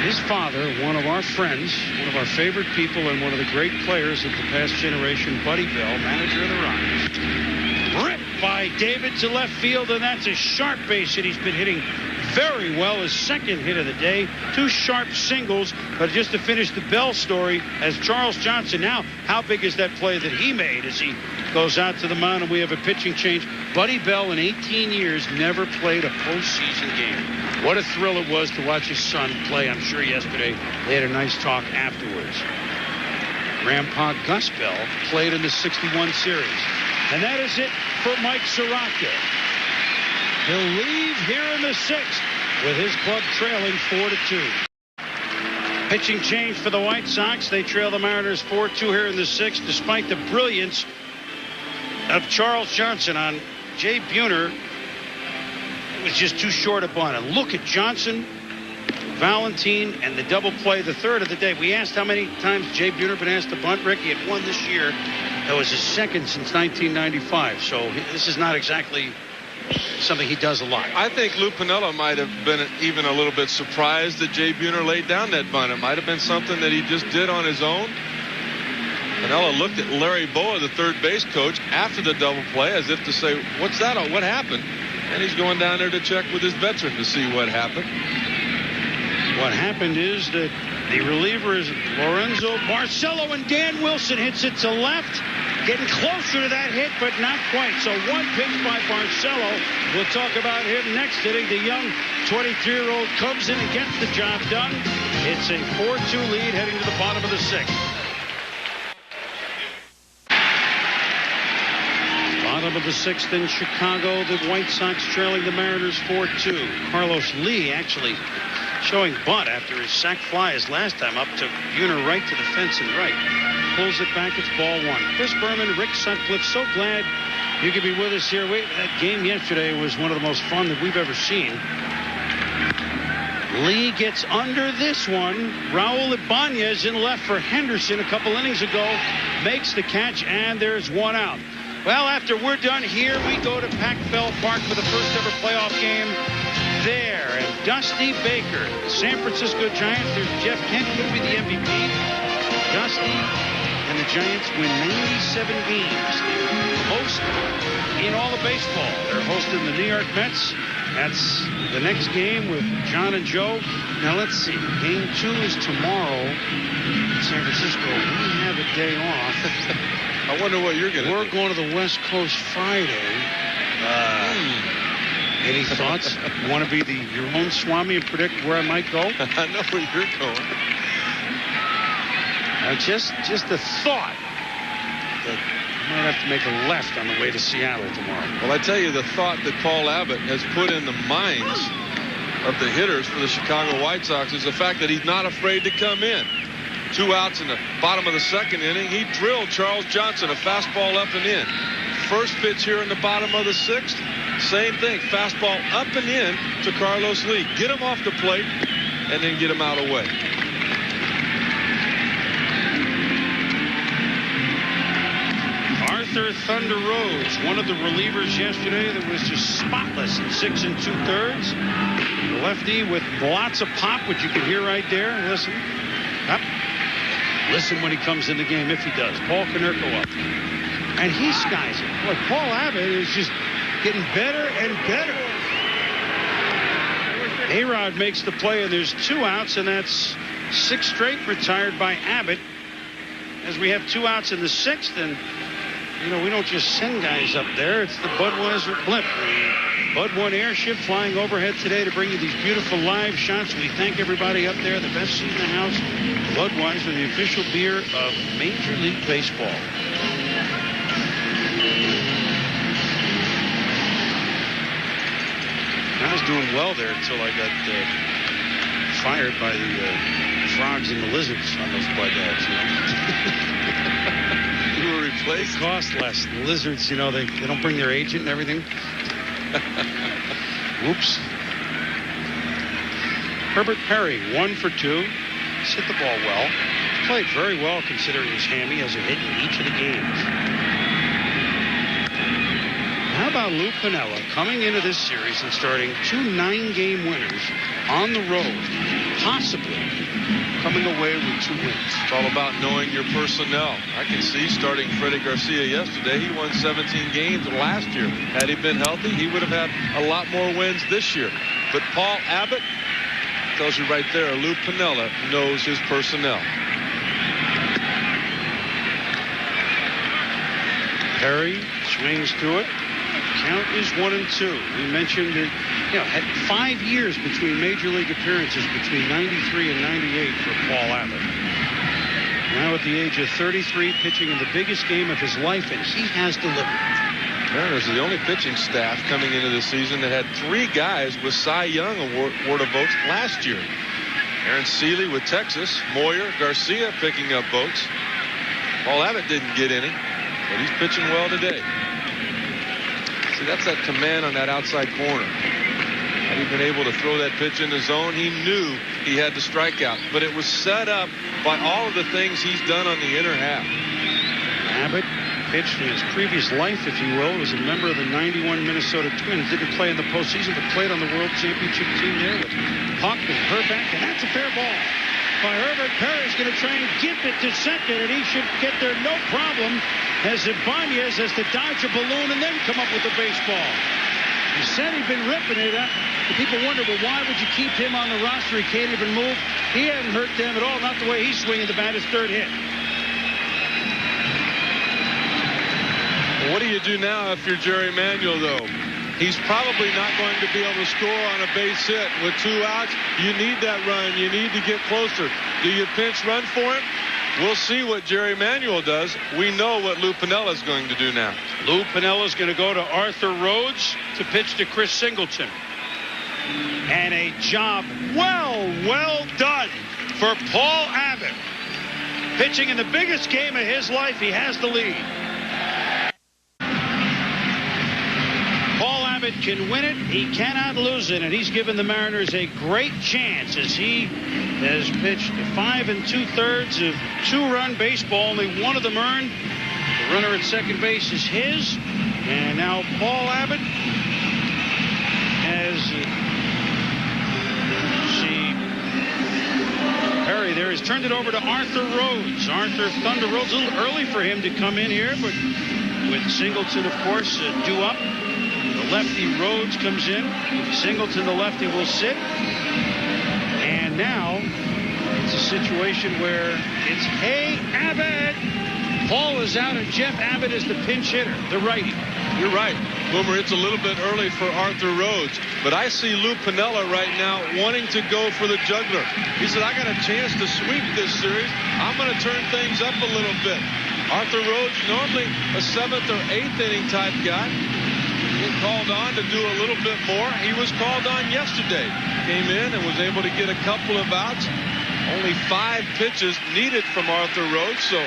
B: his father, one of our friends, one of our favorite people, and one of the great players of the past generation, Buddy Bell, manager of the Rockies. Ripped by David to left field, and that's a sharp base hit. He's been hitting very well. His second hit of the day. 2 sharp singles. But just to finish the Bell story, as Charles Johnson, now how big is that play that he made as he goes out to the mound, and we have a pitching change. Buddy Bell in 18 years never played a postseason game. What a thrill it was to watch his son play. I'm sure yesterday they had a nice talk afterwards. Grandpa Gus Bell played in the 61 series. And that is it for Mike Sirotka. He'll leave here in the 6th with his club trailing 4-2. Pitching change for the White Sox. They trail the Mariners 4-2 here in the 6th, despite the brilliance of Charles Johnson on Jay Buhner. It was just too short a bunt. And look at Johnson, Valentine, and the double play, the third of the day. We asked how many times Jay Buhner been asked to bunt. Rick, he had 1 this year. That was his second since 1995. So this is not exactly something he does a lot.
C: I think Lou Piniella might have been even a little bit surprised that Jay Buhner laid down that bunt. It might have been something that he just did on his own. Piniella looked at Larry Boa, the third base coach, after the double play as if to say, what's that? What happened? And he's going down there to check with his veteran to see what happened.
B: What happened is that the reliever is Lorenzo Barcelo, and Dan Wilson hits it to left. Getting closer to that hit, but not quite. So 1 pitch by Barcelo. We'll talk about him next inning. The young 23-year-old comes in and gets the job done. It's a 4-2 lead heading to the bottom of the 6th. Bottom of the 6th in Chicago. The White Sox trailing the Mariners 4-2. Carlos Lee actually showing bunt after his sac fly his last time up to Buhner right to the fence and right. Pulls it back. It's ball 1. Chris Berman, Rick Sutcliffe, so glad you could be with us here. That game yesterday was one of the most fun that we've ever seen. Lee gets under this one. Raul Ibanez in left for Henderson a couple innings ago. Makes the catch, and there's 1 out. Well, after we're done here, we go to Pac Bell Park for the first ever playoff game there. And Dusty Baker, the San Francisco Giants. There's Jeff Kent, could be the MVP. Dusty and the Giants win 97 games. Host in all of baseball. They're hosting the New York Mets. That's the next game with John and Joe. Now let's see. Game 2 is tomorrow in San Francisco. We have a day off.
C: I wonder what you're going to do.
B: We're going to the West Coast Friday. Any thoughts? You want to be your own Swami and predict where I might go?
C: I know where you're going.
B: Just a thought that I might have to make a left on the way to Seattle tomorrow.
C: Well, I tell you, the thought that Paul Abbott has put in the minds of the hitters for the Chicago White Sox is the fact that he's not afraid to come in. 2 outs in the bottom of the 2nd inning. He drilled Charles Johnson, a fastball up and in. First pitch here in the bottom of the 6th. Same thing. Fastball up and in to Carlos Lee. Get him off the plate and then get him out of the way.
B: Arthur Thunder Rose, one of the relievers yesterday that was just spotless in 6 2/3. The lefty with lots of pop, which you can hear right there. Listen. Up. Listen when he comes in the game, if he does. Paul Konerko up. And he skies it. Boy, Paul Abbott is just getting better and better. A-Rod makes the play, and there's 2 outs, and that's 6 straight retired by Abbott. As we have 2 outs in the 6th, and we don't just send guys up there. It's the Budweiser blimp. Bud 1 airship flying overhead today to bring you these beautiful live shots. We thank everybody up there. The best seat in the house. Budweiser, the official beer of Major League Baseball. I was doing well there until I got fired by the frogs and the lizards on those Bud ads.
C: You were replaced?
B: They cost less. The lizards, they don't bring their agent and everything. Whoops. Herbert Perry, 1 for 2. He's hit the ball well. Played very well considering his hammy. Has a hit in each of the games. about Lou Piniella coming into this series and starting 2 9-game winners on the road, possibly coming away with 2 wins.
C: It's all about knowing your personnel. I can see starting Freddie Garcia yesterday. He won 17 games last year. Had he been healthy, he would have had a lot more wins this year. But Paul Abbott tells you right there, Lou Piniella knows his personnel.
B: Perry swings to it. Count is 1-2. We mentioned that, had 5 years between major league appearances between 93 and 98 for Paul Abbott. Now at the age of 33, pitching in the biggest game of his life, and he has delivered.
C: Mariners are the only pitching staff coming into the season that had 3 guys with Cy Young Award of votes last year. Aaron Seeley with Texas, Moyer, Garcia picking up votes. Paul Abbott didn't get any, but he's pitching well today. See, that's that command on that outside corner. Had he been able to throw that pitch in the zone, he knew he had to strike out. But it was set up by all of the things he's done on the inner half.
B: Abbott pitched in his previous life, if you will. He was a member of the 91 Minnesota Twins. Didn't play in the postseason, but played on the World Championship team there with Puck and Herbeck. And that's a fair ball by Herbert. Perry's going to try and get it to second, and he should get there no problem, as Ibanez has to dodge a balloon and then come up with the baseball. He said he'd been ripping it up. And people wonder, well, why would you keep him on the roster? He can't even move. He hadn't hurt them at all. Not the way he's swinging the bat. His 3rd hit.
C: What do you do now if you're Jerry Manuel, though? He's probably not going to be able to score on a base hit. With 2 outs, you need that run. You need to get closer. Do you pinch run for him? We'll see what Jerry Manuel does. We know what Lou Piniella is going to do now.
B: Lou Piniella is going to go to Arthur Rhodes to pitch to Chris Singleton. And a job well done for Paul Abbott. Pitching in the biggest game of his life, he has the lead. Paul Abbott can win it. He cannot lose it. And he's given the Mariners a great chance as he has pitched 5 2/3 of 2-run baseball. Only 1 of them earned. The runner at second base is his. And now Paul Abbott has Perry there has turned it over to Arthur Rhodes. Arthur Thunder Rhodes, a little early for him to come in here, but with Singleton, of course, due up. The lefty Rhodes comes in. Singleton, the lefty, will sit. And now it's a situation where it's, hey, Abbott. Paul is out, and Jeff Abbott is the pinch hitter, the righty.
C: You're right, Boomer. It's a little bit early for Arthur Rhodes, but I see Lou Piniella right now wanting to go for the juggler. He said, I got a chance to sweep this series. I'm going to turn things up a little bit. Arthur Rhodes, normally a 7th or 8th inning type guy, get called on to do a little bit more. He was called on yesterday. Came in and was able to get a couple of outs. Only 5 pitches needed from Arthur Rhodes, so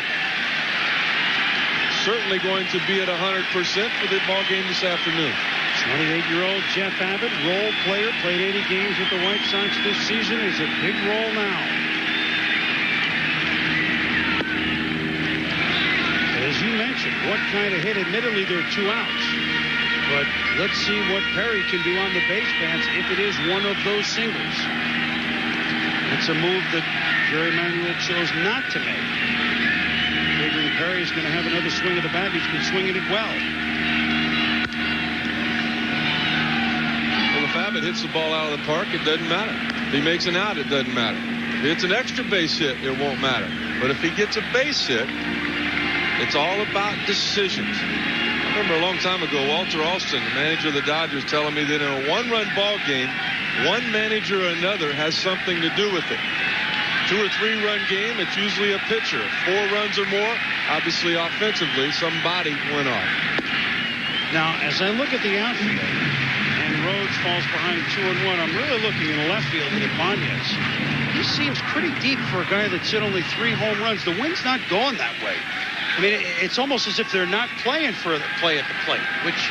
C: certainly going to be at 100% for the ball game this afternoon.
B: 28-year-old Jeff Abbott, role player, played 80 games with the White Sox this season. He's a big role now. As you mentioned, what kind of hit? Admittedly, there are 2 outs. But let's see what Perry can do on the base paths if it is one of those singles. It's a move that Jerry Manuel chose not to make. Figuring Perry's going to have another swing of the bat. He's been swinging it well.
C: Well, if Abbott hits the ball out of the park, it doesn't matter. If he makes an out, it doesn't matter. If it's an extra base hit, it won't matter. But if he gets a base hit, it's all about decisions. I remember a long time ago, Walter Alston, the manager of the Dodgers, telling me that in a 1-run ball game, one manager or another has something to do with it. 2 or 3-run game, it's usually a pitcher. 4 runs or more, obviously offensively, somebody went off.
B: Now, as I look at the outfield, and Rhodes falls behind 2-1, I'm really looking in left field at Ibanez. He seems pretty deep for a guy that's hit only 3 home runs. The wind's not going that way. I mean, it's almost as if they're not playing for the play at the plate, which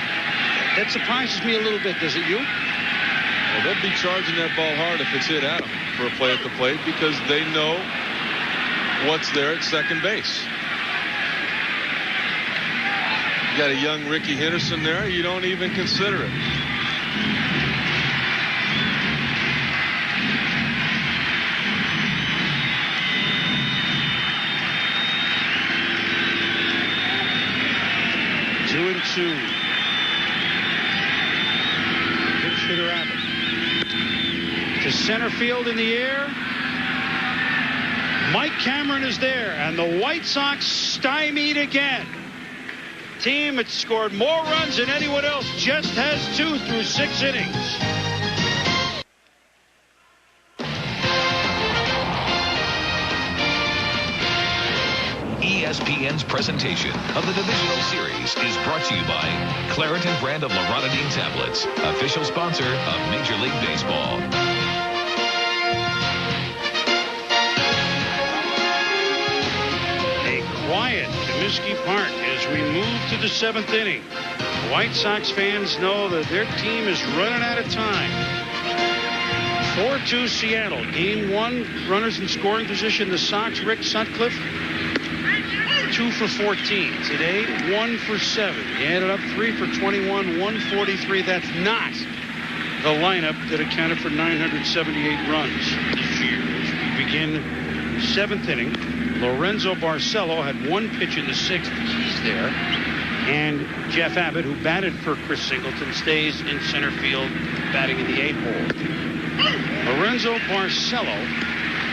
B: that surprises me a little bit, does it you?
C: Well, they'll be charging that ball hard if it's hit at them for a play at the plate because they know what's there at second base. got a young Ricky Henderson there. You don't even consider it.
B: Two and two. Pitch hitter Abbott. To center field in the air. Mike Cameron is there, and the White Sox stymied again. Team that scored more runs than anyone else just has 2 through 6 innings.
A: ESPN's presentation of the divisional series is brought to you by Claritin brand of Loratadine tablets, official sponsor of Major League Baseball.
B: Quiet Comiskey Park as we move to the 7th inning. White Sox fans know that their team is running out of time. 4-2 Seattle. Game 1, runners in scoring position. The Sox, Rick Sutcliffe, 2 for 14. Today, 1 for 7. He added up 3 for 21, 143. That's not the lineup that accounted for 978 runs this year. As we begin 7th inning, Lorenzo Barcelo had 1 pitch in the 6th. He's there. And Jeff Abbott, who batted for Chris Singleton, stays in center field, batting in the 8th hole. Lorenzo Barcelo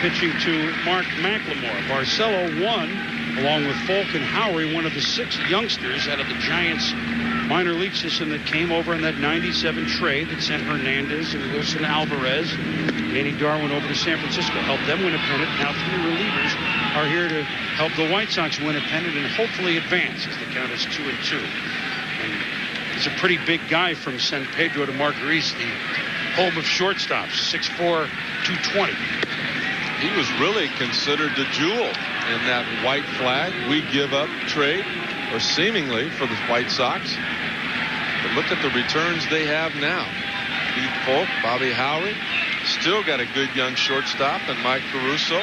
B: pitching to Mark McLemore. Barcelo won, along with Falk and Howery, one of the 6 youngsters out of the Giants minor league system that came over in that 97 trade that sent Hernandez and Wilson Alvarez, Danny Darwin over to San Francisco, helped them win a pennant. Now 3 relievers are here to help the White Sox win a pennant and hopefully advance, as the count is 2-2. And he's a pretty big guy from San Pedro de Macorís, the home of shortstops, 6'4", 220.
C: He was really considered the jewel in that white flag we give up trade, or seemingly, for the White Sox. But look at the returns they have now. Pete Falk, Bobby Howery, still got a good young shortstop, and Mike Caruso.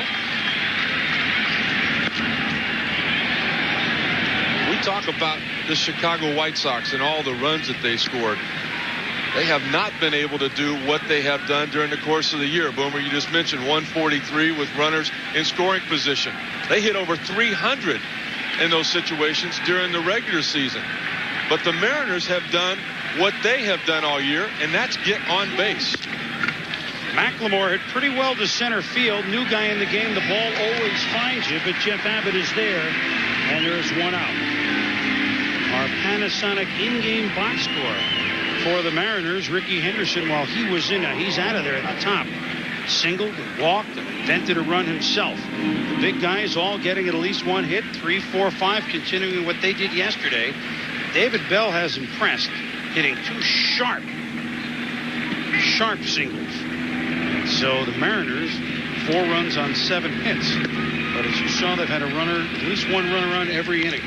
C: We talk about the Chicago White Sox and all the runs that they scored. They have not been able to do what they have done during the course of the year. Boomer, you just mentioned 143 with runners in scoring position. They hit over 300 in those situations during the regular season. But the Mariners have done what they have done all year, and that's get on base.
B: McLemore hit pretty well to center field. New guy in the game. The ball always finds you, but Jeff Abbott is there, and there is 1 out. Our Panasonic in-game box score for the Mariners, Ricky Henderson, while he was in, he's out of there at the top. Singled and walked and invented a run himself. The big guys all getting at least 1 hit, 3, 4, 5, continuing what they did yesterday. David Bell has impressed, hitting 2 sharp singles. So the Mariners, 4 runs on 7 hits. But as you saw, they've had a runner, at least 1 runner on every inning.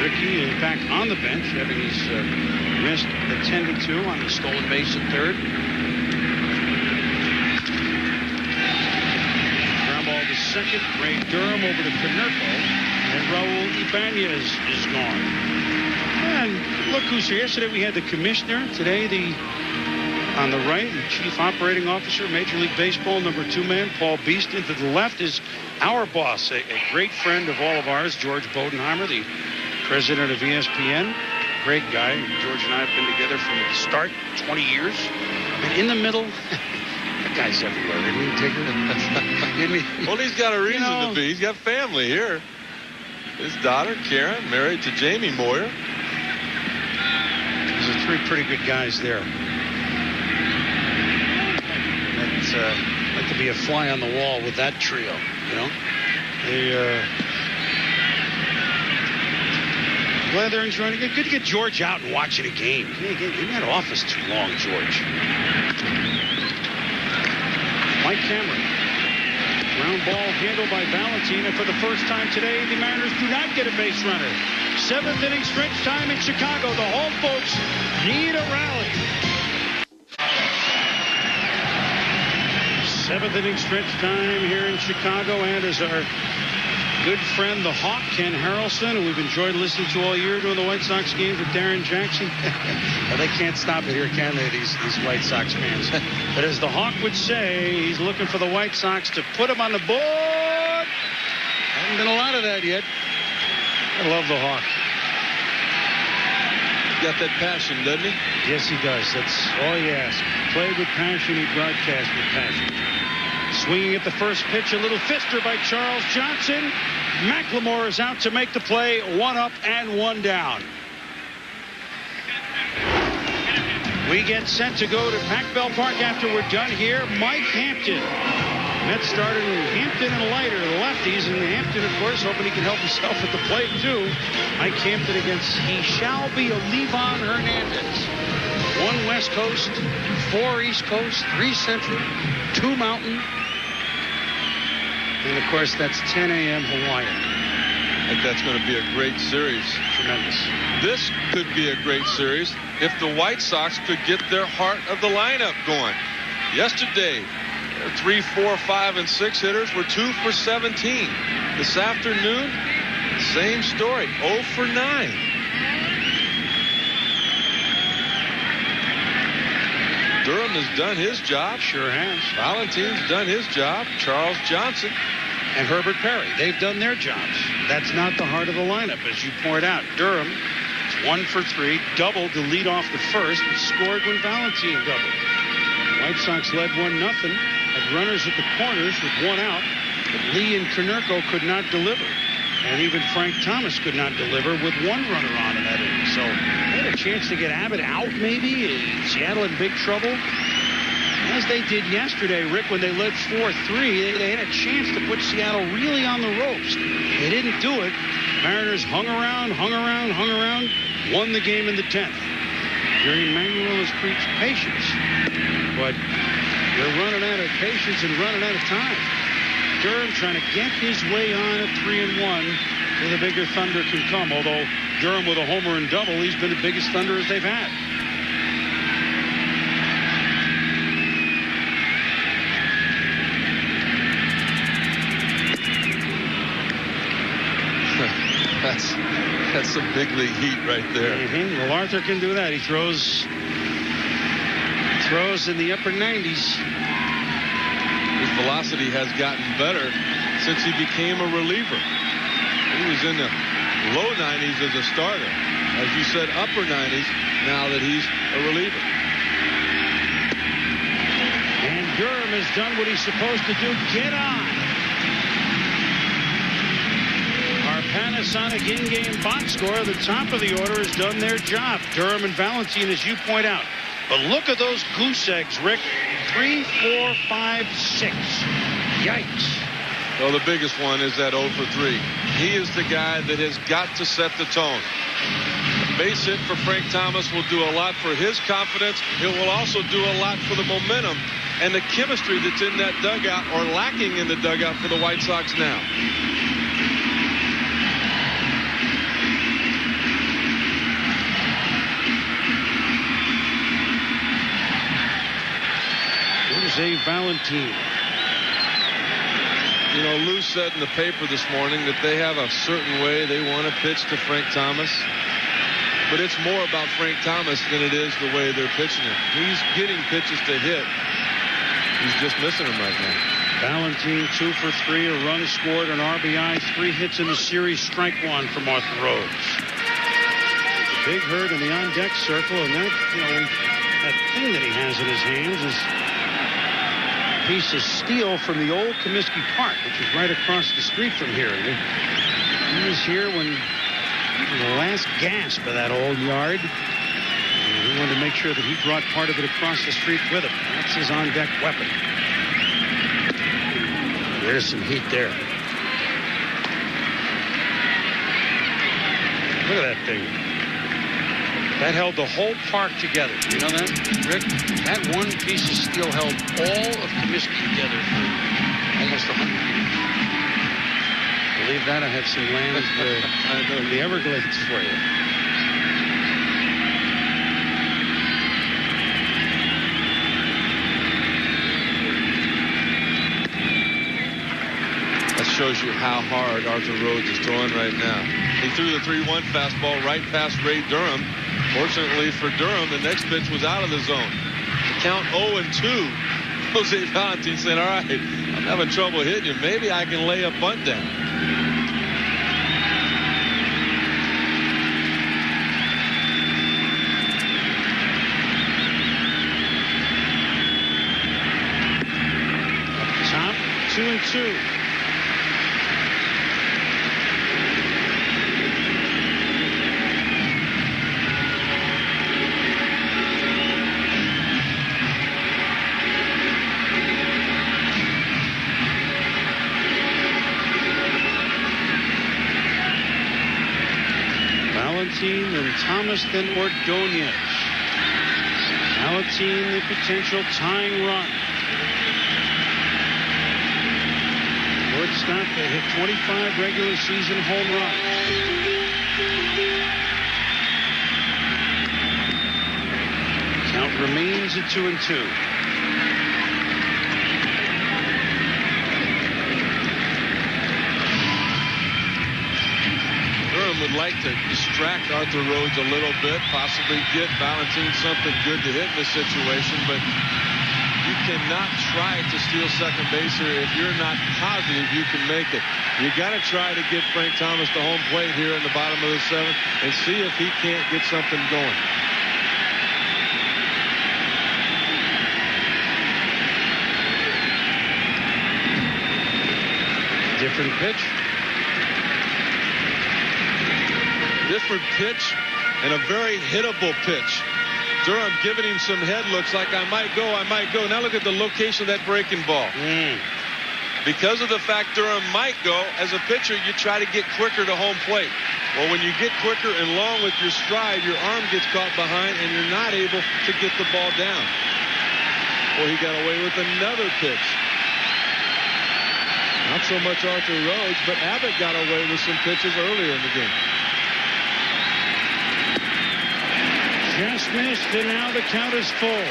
B: Ricky is back on the bench, having his wrist attended to on the stolen base at third. Ground ball to second. Ray Durham over to Canerco, and Raul Ibanez is gone. And look who's here. Yesterday we had the commissioner. Today on the right, the chief operating officer, Major League Baseball, number 2 man, Paul Beeston. To the left is our boss, a great friend of all of ours, George Bodenheimer, the president of ESPN. Great guy. George and I have been together from the start, 20 years. And in the middle, that guy's everywhere, isn't he, Tigger?
C: Well, he's got a reason to be. He's got family here. His daughter, Karen, married to Jamie Moyer.
B: There's 3 pretty good guys there. That's like to be a fly on the wall with that trio, you know? Glad they're enjoying it. Good to get George out and watching a game. He in that office too long, George. Mike Cameron. Ground ball handled by Valentina. For the first time today, the Mariners do not get a base runner. 7th inning stretch time in Chicago. The home folks need a rally. 7th inning stretch time here in Chicago, and as our good friend, the Hawk, Ken Harrelson, who we've enjoyed listening to all year doing the White Sox games with Darren Jackson. Well, they can't stop it here, can they, these White Sox fans? But as the Hawk would say, he's looking for the White Sox to put him on the board. Hasn't been a lot of that yet. I love the Hawk.
C: He's got that passion, doesn't he?
B: Yes, he does. That's all he asks. Played with passion, he broadcast with passion. Swinging at the first pitch, a little fister by Charles Johnson. McLemore is out to make the play. 1 up and 1 down. We get set to go to Pac Bell Park after we're done here. Mike Hampton. Mets started in Hampton and Leiter, the lefties, and Hampton, of course, hoping he can help himself at the plate, too. Mike Hampton against he shall be Olivon Hernandez. 1 West Coast, 4 East Coast, 3 Central, 2 Mountain. And, of course, that's 10 a.m. Hawaiian.
C: I think that's going to be a great series.
B: Tremendous.
C: This could be a great series if the White Sox could get their heart of the lineup going. Yesterday, 3, 4, 5, and 6 hitters were 2 for 17. This afternoon, same story, 0 for 9. Durham has done his job.
B: Sure has.
C: Valentin's done his job. Charles Johnson
B: and Herbert Perry, they've done their jobs. That's not the heart of the lineup, as you point out. Durham is 1 for 3, doubled to lead off the first, but scored when Valentin doubled. White Sox led 1-0, had runners at the corners with 1 out, but Lee and Konerko could not deliver. And even Frank Thomas could not deliver with 1 runner on in that inning. So they had a chance to get Abbott out, maybe. Seattle in big trouble. As they did yesterday, Rick, when they led 4-3, they had a chance to put Seattle really on the ropes. They didn't do it. Mariners hung around, won the game in the 10th. Jerry Manuel has preached patience, but they're running out of patience and running out of time. Durham trying to get his way on at 3-1 so the bigger thunder can come. Although Durham with a homer and double, he's been the biggest thunderers they've had.
C: That's some big league heat right there.
B: Well, Arthur can do that. He throws in the upper 90s.
C: His velocity has gotten better since he became a reliever. He was in the low 90s as a starter. As you said, upper 90s now that he's a reliever.
B: And Durham has done what he's supposed to do. Get on. Our Panasonic in-game box score, the top of the order, has done their job. Durham and Valentin, as you point out. But look at those goose eggs, Rick. 3, 4, 5, 6. Yikes.
C: Well, the biggest one is that 0 for 3. He is the guy that has got to set the tone. A base hit for Frank Thomas will do a lot for his confidence. It will also do a lot for the momentum and the chemistry that's in that dugout, or lacking in the dugout, for the White Sox now.
B: Jose Valentin.
C: You know, Lou said in the paper this morning that they have a certain way they want to pitch to Frank Thomas. But it's more about Frank Thomas than it is the way they're pitching it. He's getting pitches to hit. He's just missing them right now.
B: Valentin 2 for 3, a run scored, an RBI, 3 hits in the series, strike 1 from Arthur Rhodes. The big hurt in the on-deck circle, and that, that thing that he has in his hands is piece of steel from the old Comiskey Park, which is right across the street from here. He was here when the last gasp of that old yard. And he wanted to make sure that he brought part of it across the street with him. That's his on-deck weapon. There's some heat there. Look at that thing. That held the whole park together. You know that, Rick? That one piece of steel held all of Comiskey together for almost 100 years. Believe that? I have some land in the Everglades for you.
C: That's shows you how hard Arthur Rhodes is throwing right now. He threw the 3-1 fastball right past Ray Durham. Fortunately for Durham, the next pitch was out of the zone. The count 0-2. Jose Valentin saying, all right, I'm having trouble hitting you. Maybe I can lay a bunt down.
B: Top 2-2. Then Thomas, then Ordonez. Valentin, the potential tying run. Shortstop that hit 25 regular season home runs. Count remains at 2-2.
C: Would like to distract Arthur Rhodes a little bit, possibly get Valentin something good to hit in this situation, but you cannot try to steal second base here if you're not positive you can make it. You got to try to get Frank Thomas to home plate here in the bottom of the 7th and see if he can't get something going.
B: Different pitch.
C: Different pitch and a very hittable pitch. Durham giving him some head looks like I might go. Now look at the location of that breaking ball. Because of the fact Durham might go, as a pitcher, you try to get quicker to home plate. Well, when you get quicker and long with your stride, your arm gets caught behind and you're not able to get the ball down. Well, he got away with another pitch. Not so much Arthur Rhodes, but Abbott got away with some pitches earlier in the game.
B: Just missed, and now the count is full.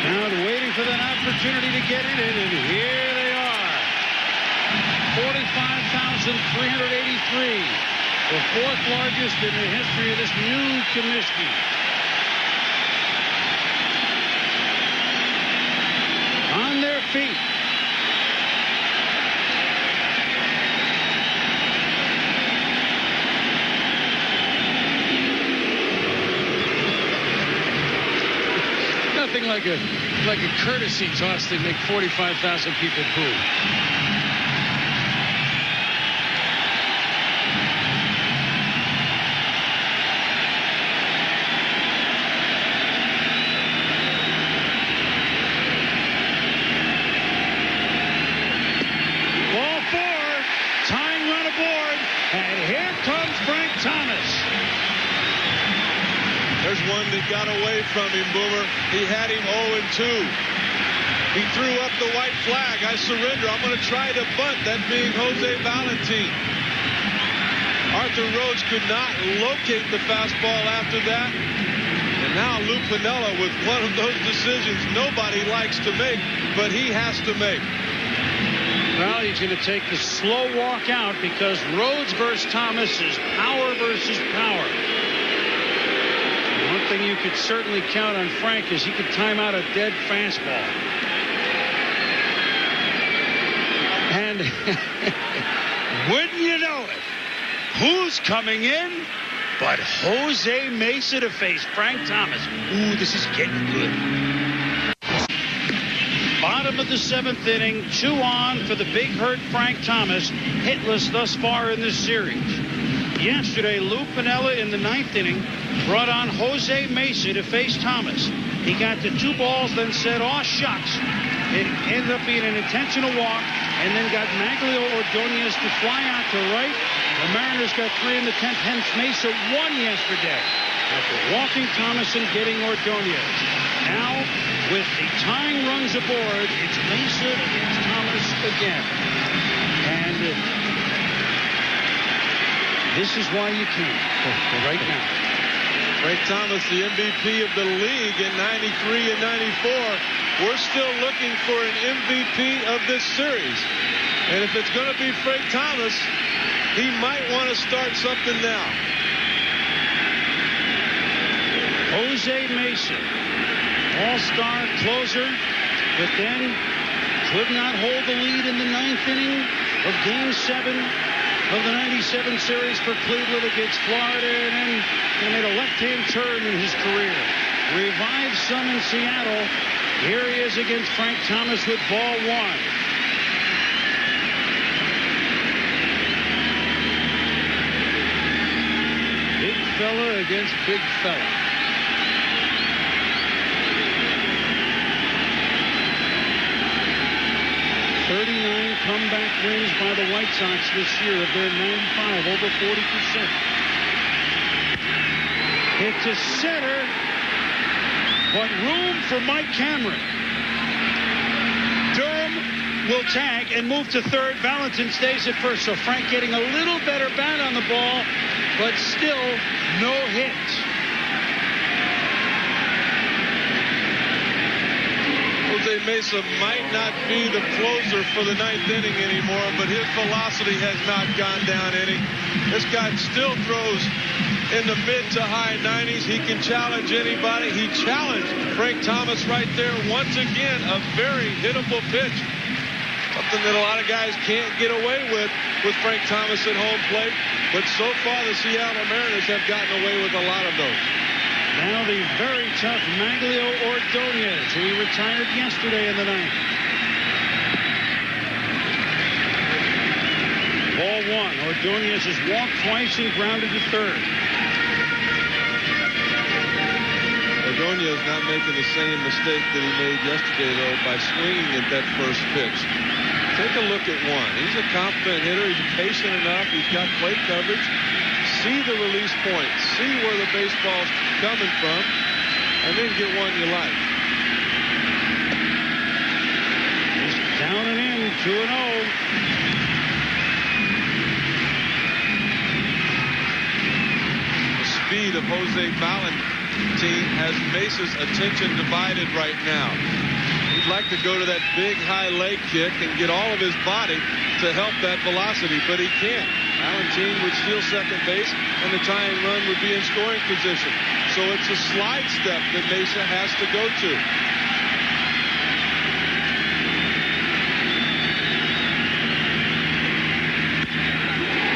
B: Now waiting for that opportunity to get it in, and here they are. 45,383. The 4th largest in the history of this new Comiskey. On their feet. Nothing like a courtesy toss to make 45,000 people boo. Ball 4, tying run aboard, and here comes Frank Thomas.
C: There's one that got away from him, Boomer. He had him 0-2. He threw up the white flag. I surrender. I'm going to try to bunt, that being Jose Valentin. Arthur Rhodes could not locate the fastball after that. And now Lou Piniella with one of those decisions nobody likes to make, but he has to make.
B: Well, he's going to take the slow walk out because Rhodes versus Thomas is power versus power. One thing you could certainly count on Frank is he could time out a dead fastball. And wouldn't you know it, who's coming in but Jose Mesa to face Frank Thomas. Ooh, this is getting good. Bottom of the 7th inning, 2 on for the big hurt Frank Thomas, hitless thus far in this series. Yesterday, Lou Piniella in the 9th inning brought on Jose Mesa to face Thomas. He got to 2 balls, then said, "Aw, shucks." It ended up being an intentional walk, and then got Maglio Ordonez to fly out to right. The Mariners got 3 in the 10th. Hence, Mesa won yesterday after walking Thomas and getting Ordonez. Now, with the tying runs aboard, it's Mesa against Thomas again. And this is why you can't right now.
C: Frank Thomas, the MVP of the league in 93 and 94. we're still looking for an MVP of this series. And if it's going to be Frank Thomas, he might want to start something now.
B: Jose Mesa, all-star closer, but then could not hold the lead in the 9th inning of Game 7 of the 97 series for Cleveland against Florida, and then he made a left-hand turn in his career. Revived some in Seattle. Here he is against Frank Thomas with ball 1. Big fella against big fella. Comeback wins by the White Sox this year of their 95, over 40%. Hit to center, but room for Mike Cameron. Durham will tag and move to third. Valentin stays at first, so Frank getting a little better bat on the ball, but still no hits.
C: Jose Mesa might not be the closer for the 9th inning anymore, but his velocity has not gone down any. This guy still throws in the mid to high 90s. He can challenge anybody. He challenged Frank Thomas right there. Once again, a very hittable pitch. Something that a lot of guys can't get away with Frank Thomas at home plate. But so far, the Seattle Mariners have gotten away with a lot of those.
B: Now the very tough Maglio Ordonez, who he retired yesterday in the 9th. Ball 1. Ordonez has walked twice and grounded to third.
C: Ordonez not making the same mistake that he made yesterday, though, by swinging at that first pitch. Take a look at 1. He's a competent hitter. He's patient enough. He's got plate coverage. See the release point, see where the baseball's coming from, and then get one you like.
B: Just down and in, 2-0.
C: The speed of Jose Valentin has Mesa's attention divided right now. He'd like to go to that big high leg kick and get all of his body to help that velocity, but he can't. Valentin would steal second base, and the tying run would be in scoring position. So it's a slide step that Mesa has to go to.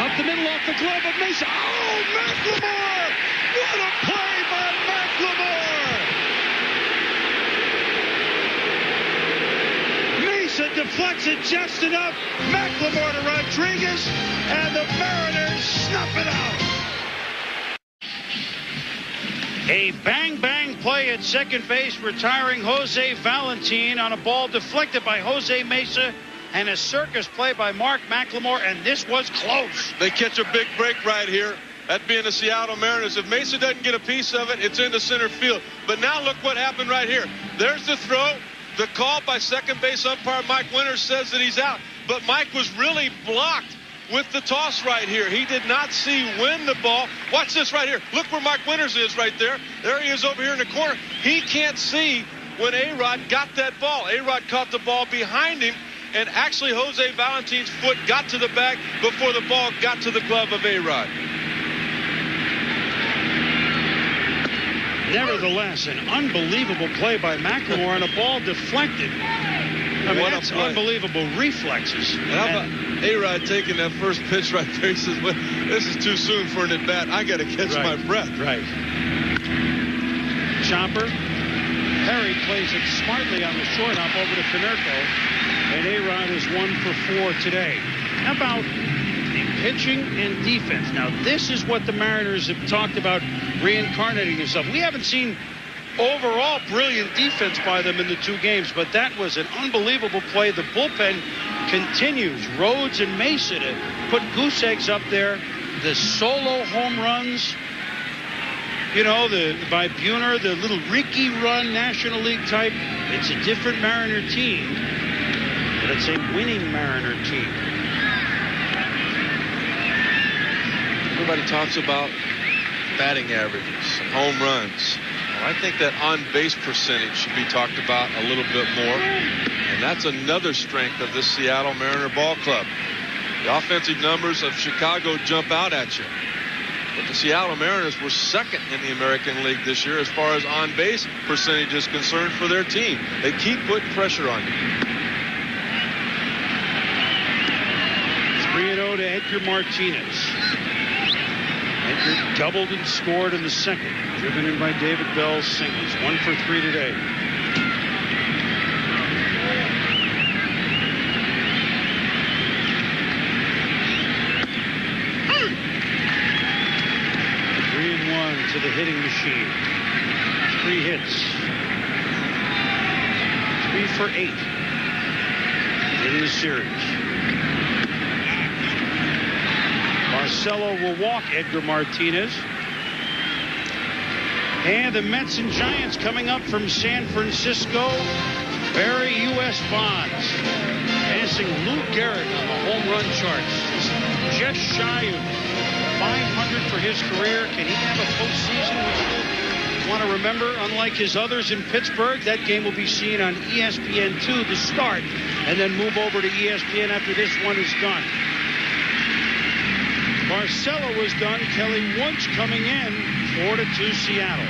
B: Up the middle off the glove of Mesa. Oh, McLemore! What a play by McLemore! Mesa deflects it just enough. McLemore to Rodriguez, and the Mariners snuff it out. A bang-bang play at second base, retiring Jose Valentin on a ball deflected by Jose Mesa, and a circus play by Mark McLemore, and this was close.
C: They catch a big break right here, that being the Seattle Mariners. If Mesa doesn't get a piece of it, it's into center field. But now look what happened right here. There's the throw. The call by second base umpire Mike Winters says that he's out. But Mike was really blocked with the toss right here. He did not see when the ball. Watch this right here. Look where Mike Winters is right there. There he is over here in the corner. He can't see when A-Rod got that ball. A-Rod caught the ball behind him, and actually Jose Valentin's foot got to the bag before the ball got to the glove of A-Rod.
B: Nevertheless, an unbelievable play by McLemore on a ball deflected. I mean, that's unbelievable reflexes.
C: And how about A-Rod taking that first pitch right there? He says, well, this is too soon for an at-bat. I got to catch my breath.
B: Right. Chopper. Perry plays it smartly on the shortstop over to Konerko. And A-Rod is 1 for 4 today. How about the pitching and defense? Now, this is what the Mariners have talked about reincarnating themselves. We haven't seen overall brilliant defense by them in the 2 games, but that was an unbelievable play. The bullpen continues. Rhodes and Mesa to put goose eggs up there. The solo home runs, you know, by Buhner, the little Ricky run, National League type. It's a different Mariner team, but it's a winning Mariner team.
C: Everybody talks about batting averages, home runs. I think that on-base percentage should be talked about a little bit more. And that's another strength of this Seattle Mariner ball club. The offensive numbers of Chicago jump out at you. But the Seattle Mariners were second in the American League this year as far as on-base percentage is concerned for their team. They keep putting pressure on you.
B: 3-0 to Edgar Martinez. Edgar doubled and scored in the second, driven in by David Bell's singles. 1 for 3 today. To the hitting machine. 3 hits. 3 for 8 in the series. Marcelo will walk Edgar Martinez. And the Mets and Giants coming up from San Francisco. Barry U.S. Bonds passing Lou Gehrig on the home run charts. He's just shy of 500 for his career. Can he have a postseason, which you want to remember? Unlike his others in Pittsburgh, that game will be seen on ESPN2 to start, and then move over to ESPN after this one is done. Marcelo was done. Kelly Wunsch coming in. 4-2 Seattle.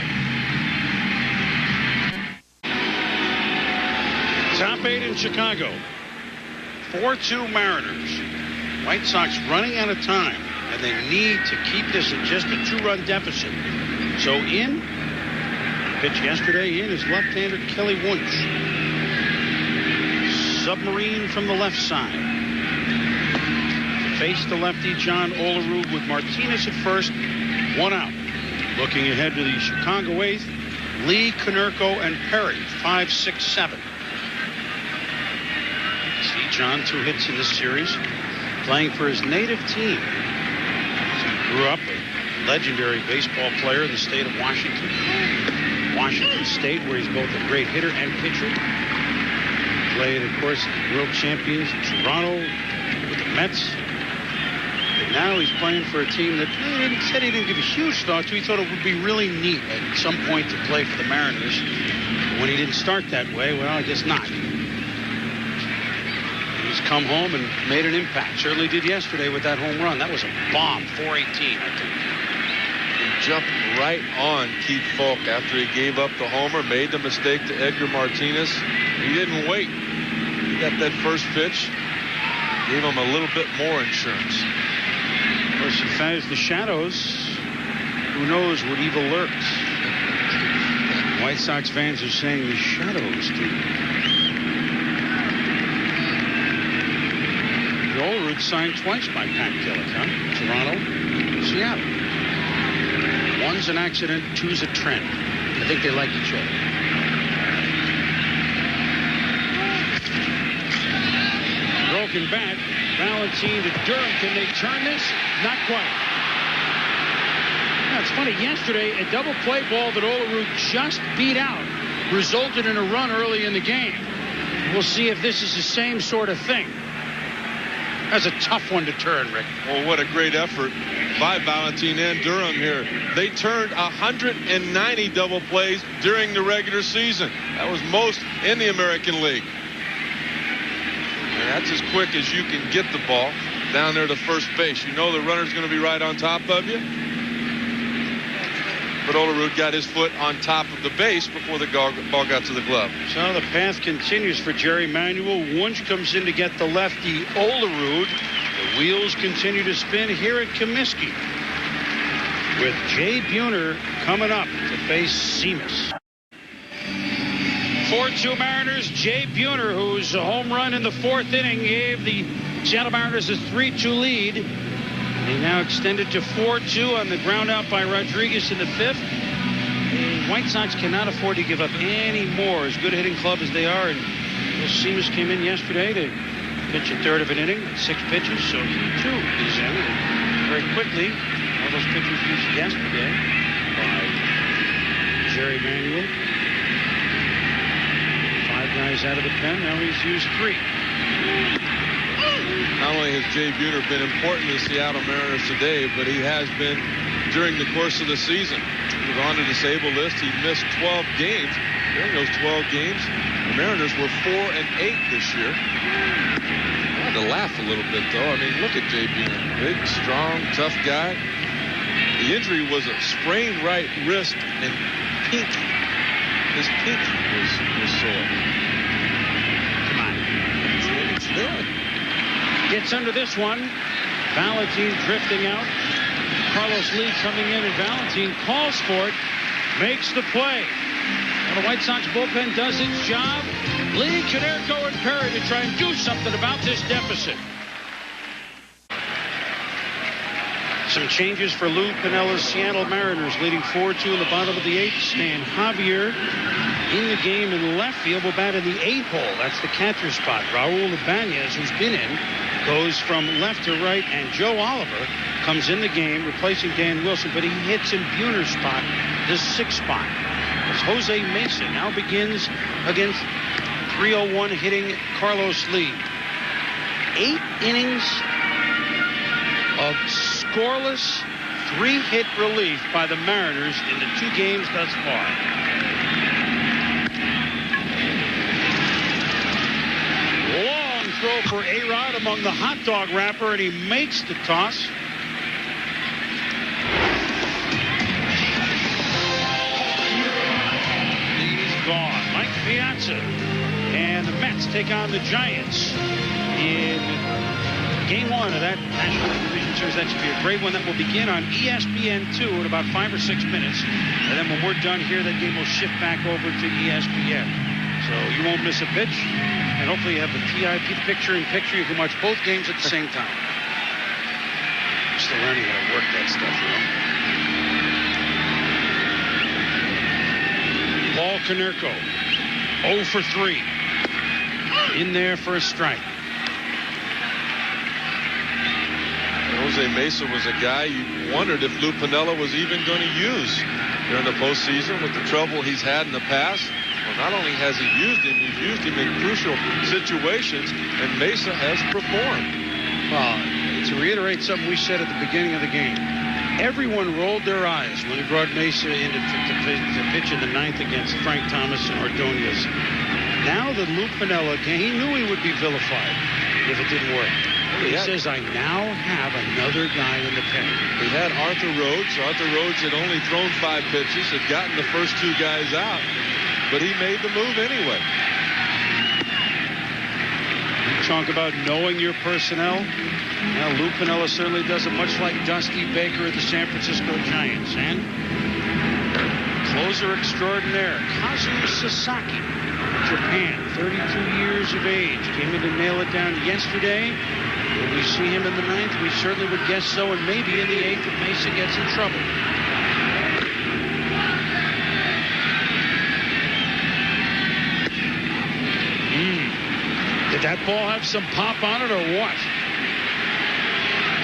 B: Top 8 in Chicago. 4-2 Mariners. White Sox running out of time, and they need to keep this at just a 2-run deficit. So in, pitched yesterday, in is left-hander Kelly Wunsch. Submarine from the left side. Face the lefty John Olerud with Martinez at first, 1 out. Looking ahead to the Chicago 8th, Lee, Konerko, and Perry, 5, 6, 7. See John 2 hits in this series, playing for his native team. He grew up a legendary baseball player in the state of Washington. Washington State, where he's both a great hitter and pitcher. Played, of course, the world champions in Toronto with the Mets. And now he's playing for a team that said he didn't give a huge thought to. He thought it would be really neat at some point to play for the Mariners. When he didn't start that way, well, I guess not. He's come home and made an impact. Certainly did yesterday with that home run. That was a bomb. 418, I think.
C: He jumped right on Keith Falk after he gave up the homer, made the mistake to Edgar Martinez. He didn't wait. He got that first pitch, gave him a little bit more insurance.
B: Of course, he finds the shadows. Who knows what evil lurks? White Sox fans are saying the shadows do. Olerud signed twice by Pat Gillick, huh? Toronto, Seattle. One's an accident, two's a trend. I think they like each other. Broken bat. Valentine to Durham. Can they turn this? Not quite. Now, it's funny. Yesterday, a double play ball that Olerud just beat out resulted in a run early in the game. We'll see if this is the same sort of thing. That's a tough one to turn, Rick.
C: Well, what a great effort by Valentine and Durham here. They turned 190 double plays during the regular season. That was most in the American League. And that's as quick as you can get the ball down there to first base. You know the runner's going to be right on top of you. But Olerud got his foot on top of the base before the ball got to the glove.
B: So the path continues for Jerry Manuel. Wunsch comes in to get the lefty Olerud. The wheels continue to spin here at Comiskey, with Jay Buhner coming up to face Seamus. 4-2 Mariners. Jay Buhner, whose home run in the 4th inning gave the Seattle Mariners a 3-2 lead. They now extended to 4-2 on the ground out by Rodriguez in the 5th. The White Sox cannot afford to give up any more, as good a hitting club as they are. And Seamus came in yesterday to pitch a 1/3 of an inning, 6 pitches, so he too is in. And very quickly, all those pitches used yesterday by Jerry Manuel. 5 guys out of the pen. Now he's used 3.
C: Not only has Jay Buhner been important to the Seattle Mariners today, but he has been during the course of the season. was on the disabled list. He missed 12 games. During those 12 games, the Mariners were 4-8 this year. I had to laugh a little bit, though. I mean, look at JB. Big, strong, tough guy. The injury was a sprained right wrist and pinky. His pinky was sore.
B: Come on.
C: It's there.
B: Gets under this one. Valentin drifting out. Carlos Lee coming in, and Valentin calls for it. Makes the play. Well, the White Sox bullpen does its job. Lee, Konerko, and Perry to try and do something about this deficit. Some changes for Lou Pinella's Seattle Mariners, leading 4-2 in the bottom of the 8th. Stan Javier in the game in left field will bat in the 8 hole. That's the catcher spot. Raul Ibanez, who's been in, goes from left to right, and Joe Oliver comes in the game, replacing Dan Wilson, but he hits in Buhner's spot, the 6th spot. As Jose Mesa now begins against 301 hitting Carlos Lee. 8 innings of scoreless 3-hit relief by the Mariners in the 2 games thus far. Long throw for A-Rod among the hot dog wrapper, and he makes the toss. He's gone. Mike Piazza. And the Mets take on the Giants in Game 1 of that National Division Series. That should be a great one. That will begin on ESPN2 in about 5 or 6 minutes. And then when we're done here, that game will shift back over to ESPN. So you won't miss a pitch. And hopefully you have the PIP picture-in-picture. You can watch both games at the same time. I'm still learning how to work that stuff, you know. Paul Konerko, 0 for 3. In there for a strike.
C: Jose Mesa was a guy you wondered if Lou Piniella was even going to use during the postseason with the trouble he's had in the past. Well, not only has he used him, he's used him in crucial situations, and Mesa has performed.
B: Well, to reiterate something we said at the beginning of the game, everyone rolled their eyes when he brought Mesa in to pitch in the 9th against Frank Thomas and Ordonez. Now that Lou Piniella came, he knew he would be vilified if it didn't work. He says, I now have another guy in the pen.
C: He had Arthur Rhodes. Arthur Rhodes had only thrown 5 pitches, had gotten the first 2 guys out, but he made the move anyway.
B: You talk about knowing your personnel. Now, Lou Piniella certainly does it much like Dusty Baker at the San Francisco Giants. And closer extraordinaire, Kazu Sasaki, Japan, 32 years of age, came in to nail it down yesterday. Will we see him in the 9th? We certainly would guess so, and maybe in the 8th if Mesa gets in trouble. Did that ball have some pop on it or what?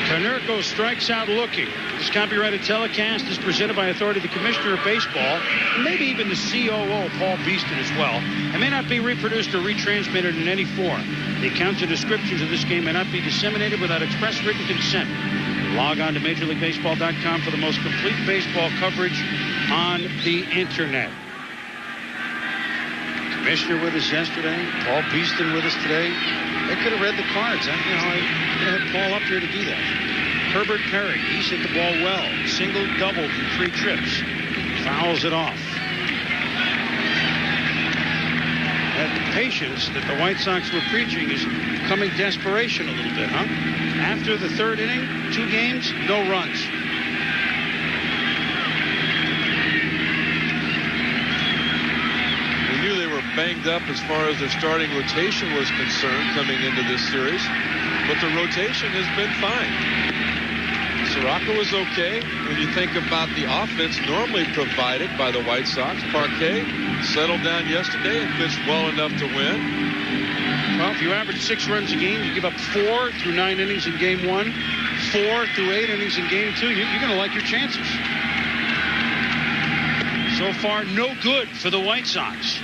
B: Konerko strikes out looking. This copyrighted telecast is presented by authority of the Commissioner of Baseball, and maybe even the COO, Paul Beeston, as well. It may not be reproduced or retransmitted in any form. The accounts and descriptions of this game may not be disseminated without express written consent. Log on to MajorLeagueBaseball.com for the most complete baseball coverage on the Internet. Commissioner with us yesterday, Paul Beeston with us today. They could have read the cards. I had Paul up here to do that. Herbert Perry, he's hit the ball well. Single, doubled in 3 trips. Fouls it off. That patience that the White Sox were preaching is becoming desperation a little bit, huh? After the 3rd inning, 2 games, no runs.
C: We knew they were banged up as far as their starting rotation was concerned coming into this series, but the rotation has been fine. Sirotka was okay. When you think about the offense normally provided by the White Sox, Parquet settled down yesterday and pitched well enough to win.
B: Well, if you average 6 runs a game, you give up 4 through 9 innings in Game 1, 4 through 8 innings in Game 2, you're going to like your chances. So far, no good for the White Sox,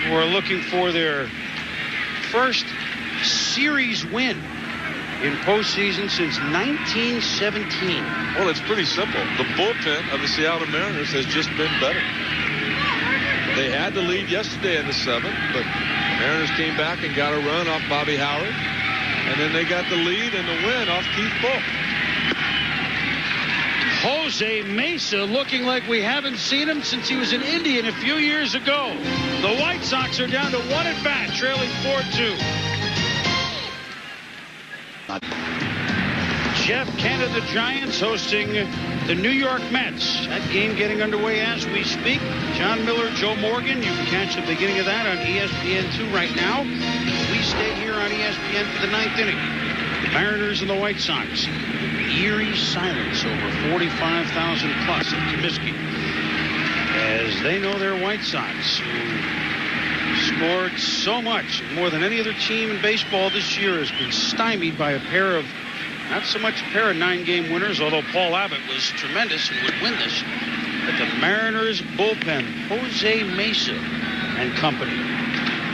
B: who are looking for their first series win in postseason since 1917.
C: Well, it's pretty simple. The bullpen of the Seattle Mariners has just been better. They had the lead yesterday in the 7th, but the Mariners came back and got a run off Bobby Howard. And then they got the lead and the win off Keith Polk.
B: Jose Mesa looking like we haven't seen him since he was an Indian a few years ago. The White Sox are down to 1 at bat, trailing 4-2. Jeff Kent of the Giants hosting the New York Mets. That game getting underway as we speak. John Miller, Joe Morgan. You can catch the beginning of that on ESPN2 right now. We stay here on ESPN for the 9th inning. The Mariners and the White Sox. Eerie silence over 45,000 plus at Comiskey, as they know their White Sox, who scored so much, more than any other team in baseball this year, has been stymied by a pair of, not so much a pair of 9-game winners, although Paul Abbott was tremendous and would win this, but the Mariners bullpen, Jose Mesa and company,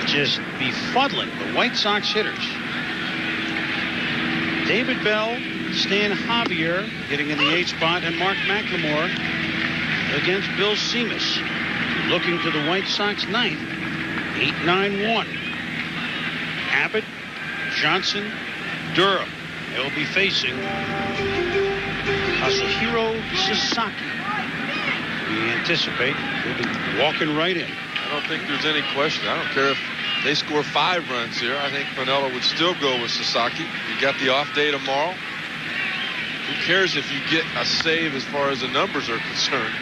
B: just befuddling the White Sox hitters. David Bell, Stan Javier hitting in the 8th spot, and Mark McLemore against Bill Seamus. Looking to the White Sox 9th, 8-9-1. Abbott, Johnson, Durham. They'll be facing Kazuhiro Sasaki. We anticipate he'll be walking right in.
C: I don't think there's any question. I don't care if they score 5 runs here. I think Piniella would still go with Sasaki. You got the off day tomorrow. Who cares if you get a save as far as the numbers are concerned?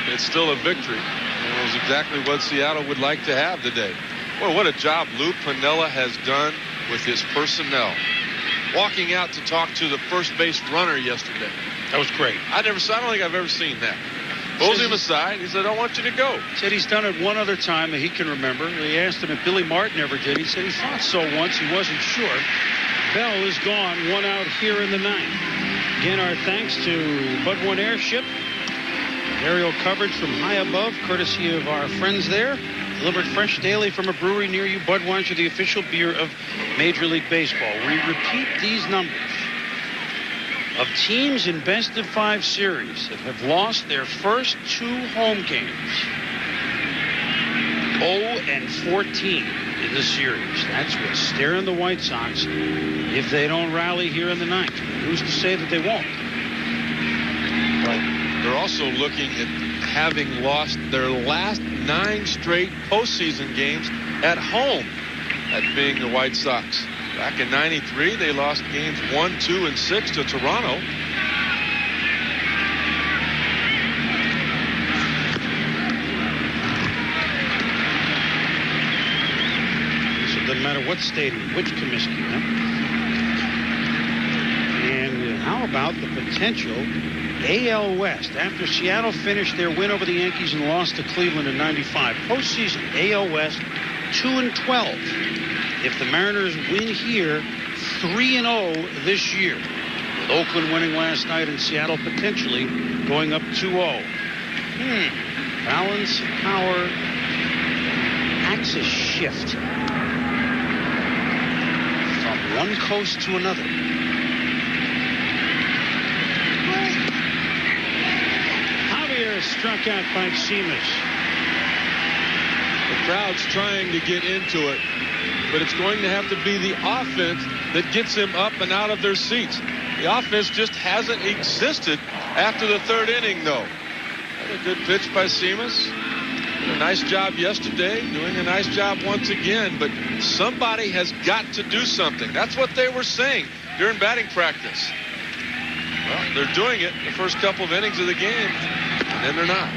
C: It's still a victory. And it was exactly what Seattle would like to have today. Boy, what a job Lou Piniella has done with his personnel. Walking out to talk to the first base runner yesterday.
B: That was great.
C: I don't think I've ever seen that. Pulls him aside. He said, I want you to go.
B: He said he's done it one other time that he can remember. They asked him if Billy Martin ever did. He said he thought so once. He wasn't sure. Bell is gone. 1 out here in the 9th. Again, our thanks to Bud One Airship. Aerial coverage from high above, courtesy of our friends there. Delivered fresh daily from a brewery near you. Budweiser, the official beer of Major League Baseball. We repeat these numbers of teams in best-of-5 series that have lost their first 2 home games. 0-14 in the series. That's what's staring the White Sox if they don't rally here in the 9th. Who's to say that they won't?
C: Well, they're also looking at having lost their last 9 straight postseason games at home, that being the White Sox. Back in '93, they lost games 1, 2, and 6 to Toronto.
B: So it doesn't matter what stadium, which Comiskey, huh? And how about the potential AL West after Seattle finished their win over the Yankees and lost to Cleveland in '95? Postseason AL West 2-12. If the Mariners win here, 3-0 this year. With Oakland winning last night and Seattle potentially going up 2-0. Balance, power, axis shift from one coast to another. Javier struck out by Seamus.
C: The crowd's trying to get into it, but it's going to have to be the offense that gets them up and out of their seats. The offense just hasn't existed after the 3rd inning, though. Had a good pitch by Seamus. Did a nice job yesterday, doing a nice job once again, but somebody has got to do something. That's what they were saying during batting practice. Well, they're doing it the first couple of innings of the game, and then they're not.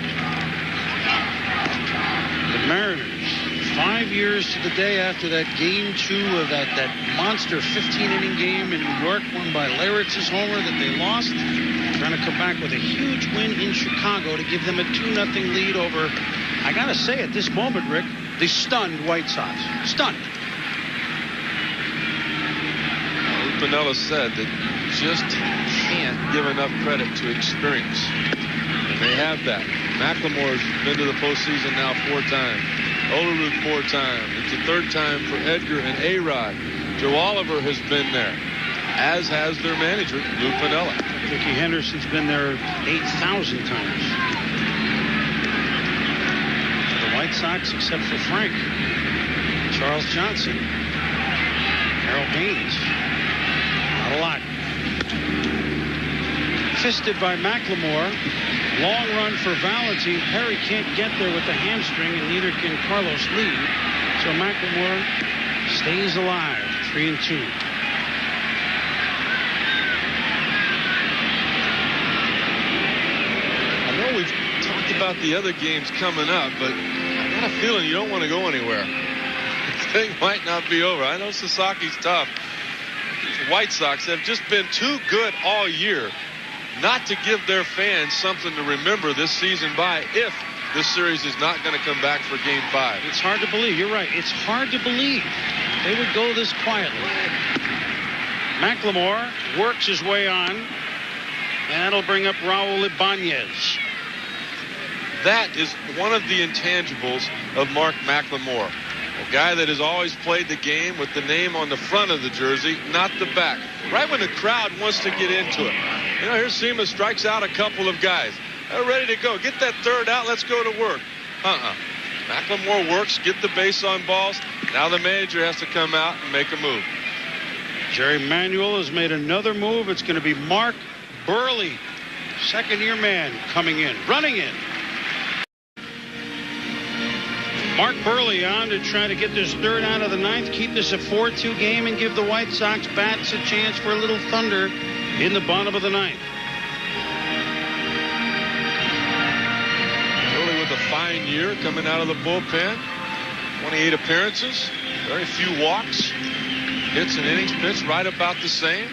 B: The Mariners, 5 years to the day after that game 2 of that monster 15-inning game in New York, won by Laritz's homer that they lost, trying to come back with a huge win in Chicago to give them a 2-0 lead over, I gotta say at this moment, Rick, the stunned White Sox. Stunned.
C: Lou Piniella said that you just can't give enough credit to experience. And they have that. McLemore's been to the postseason now 4 times. Olerud 4 times. It's the 3rd time for Edgar and A-Rod. Joe Oliver has been there. as has their manager, Lou Piniella.
B: Ricky Henderson's been there 8,000 times. For the White Sox, except for Frank, Charles Johnson, Harold Baines. Not a lot. Fisted by McLemore. Long run for Valentine. Perry can't get there with the hamstring, and neither can Carlos Lee. So McLemore stays alive. 3-2.
C: I know we've talked about the other games coming up, but I got a feeling you don't want to go anywhere. This thing might not be over. I know Sasaki's tough. These White Sox have just been too good all year not to give their fans something to remember this season by if this series is not going to come back for Game 5.
B: It's hard to believe. You're right. It's hard to believe they would go this quietly. McLemore works his way on, and that'll bring up Raul Ibanez.
C: That is one of the intangibles of Mark McLemore. A guy that has always played the game with the name on the front of the jersey, not the back. Right when the crowd wants to get into it. You know, here's Sema strikes out a couple of guys. They're ready to go. Get that third out. Let's go to work. McLemore works, get the base on balls. Now the manager has to come out and make a move.
B: Jerry Manuel has made another move. It's going to be Mark Burley, second-year man, coming in, running in. Mark Burley on to try to get this third out of the ninth, keep this a 4-2 game, and give the White Sox bats a chance for a little thunder in the bottom of the ninth.
C: Burley with a fine year coming out of the bullpen. 28 appearances, very few walks. Hits and innings pitched right about the same.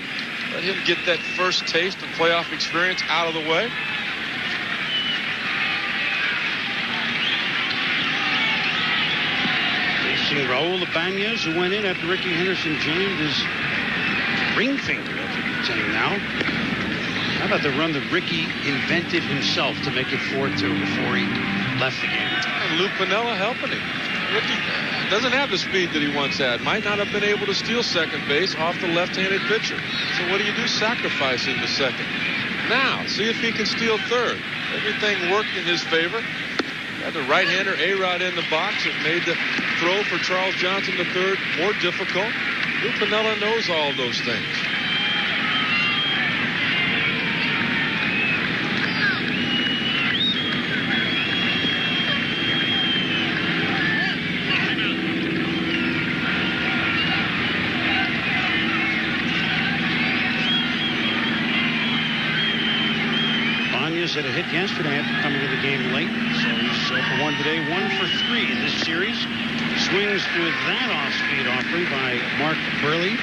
C: Let him get that first taste of playoff experience out of the way.
B: Raul Ibanez, who went in after Ricky Henderson jammed his ring finger, that's what you're saying now. How about the run that Ricky invented himself to make it 4-2 before he left the game?
C: And Lou Piniella helping him. Ricky doesn't have the speed that he once had. Might not have been able to steal second base off the left-handed pitcher. So what do you do? Sacrifice him to second. Now, see if he can steal third. Everything worked in his favor. Had the right-hander A-Rod in the box. It made the throw for Charles Johnson to third more difficult. Lou Piniella knows all those things.
B: Had a hit yesterday after coming to the game late, so he's 0 for 1 today, 1 for 3 in this series. Swings with that off-speed offering by Mark Burley.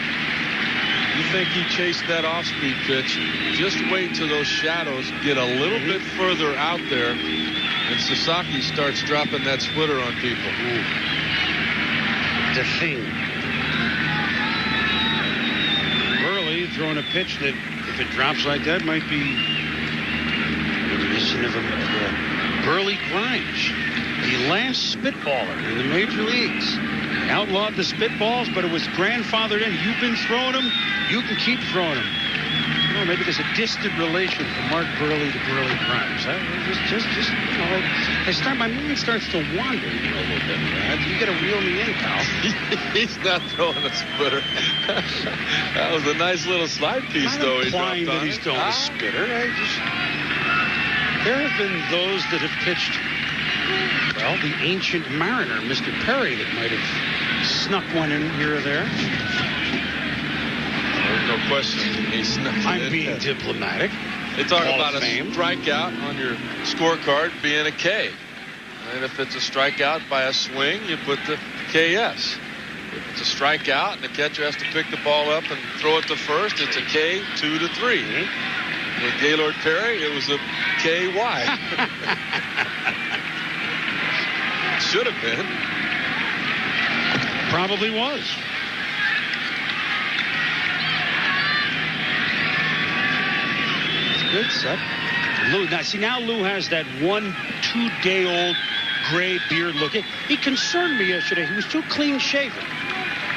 C: You think he chased that off-speed pitch? Just wait till those shadows get a little bit further out there, and Sasaki starts dropping that splitter on people.
B: The thing. Burley throwing a pitch that, if it drops like that, might be Burley Grimes, the last spitballer in the major leagues. Outlawed the spitballs, but it was grandfathered in. You've been throwing them, you can keep throwing them. You know, maybe there's a distant relation from Mark Burley to Burley Grimes. My mind starts to wander a little bit, man. You gotta reel me in, pal.
C: He's not throwing a splitter. That was a nice little slide piece, though.
B: He's implying that he's throwing a spitter. There have been those that have pitched, well, the ancient mariner, Mr. Perry, that might have snuck one in here or there.
C: There's no question. He snuck it.
B: I'm being diplomatic.
C: They talk about a strikeout on your scorecard being a K. And if it's a strikeout by a swing, you put the KS. If it's a strikeout and the catcher has to pick the ball up and throw it to first, it's a K 2 to 3. With Gaylord Perry, it was a KY. Should have been.
B: Probably was. It's a good set. Lou, now Lou has that 1-2-day-old gray beard look. He concerned me yesterday. He was too clean shaven.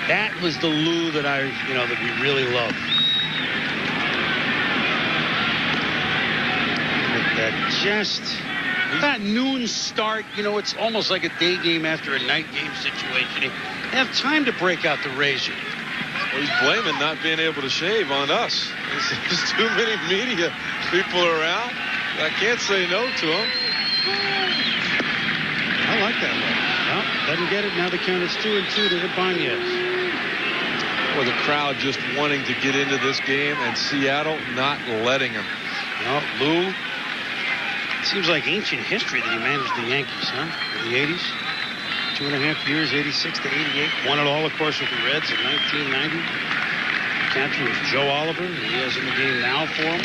B: That was the Lou that that we really love. that noon start, you know, it's almost like a day game after a night game situation. They have time to break out the razor.
C: Well, he's blaming not being able to shave on us. There's too many media people around. I can't say no to him.
B: I like that one. Well, doesn't get it. Now the count is 2-2 to Ibanez.
C: Well, the crowd just wanting to get into this game and Seattle not letting him.
B: No, Lou. It seems like ancient history that he managed the Yankees, huh? In the 80s. 2.5 years, 86 to 88. Won it all, of course, with the Reds in 1990. Catcher was Joe Oliver. He has in the game now for him.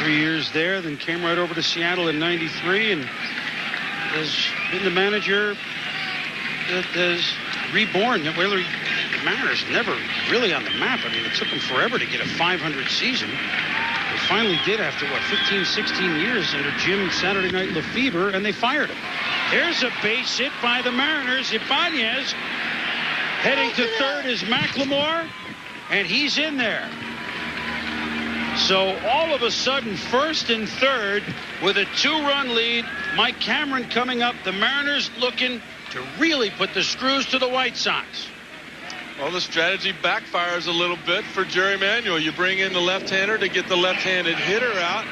B: 3 years there, then came right over to Seattle in 93 and has been the manager that has reborn. Well, the Mariners never really on the map. I mean, it took them forever to get a 500 season. They finally did after, 15, 16 years under Jim Saturday Night Lefebvre, and they fired him. There's a base hit by the Mariners. Ibanez heading to third is McLemore, and he's in there. So all of a sudden, first and third with a 2-run lead. Mike Cameron coming up. The Mariners looking to really put the screws to the White Sox.
C: Well, the strategy backfires a little bit for Jerry Manuel. You bring in the left-hander to get the left-handed hitter out.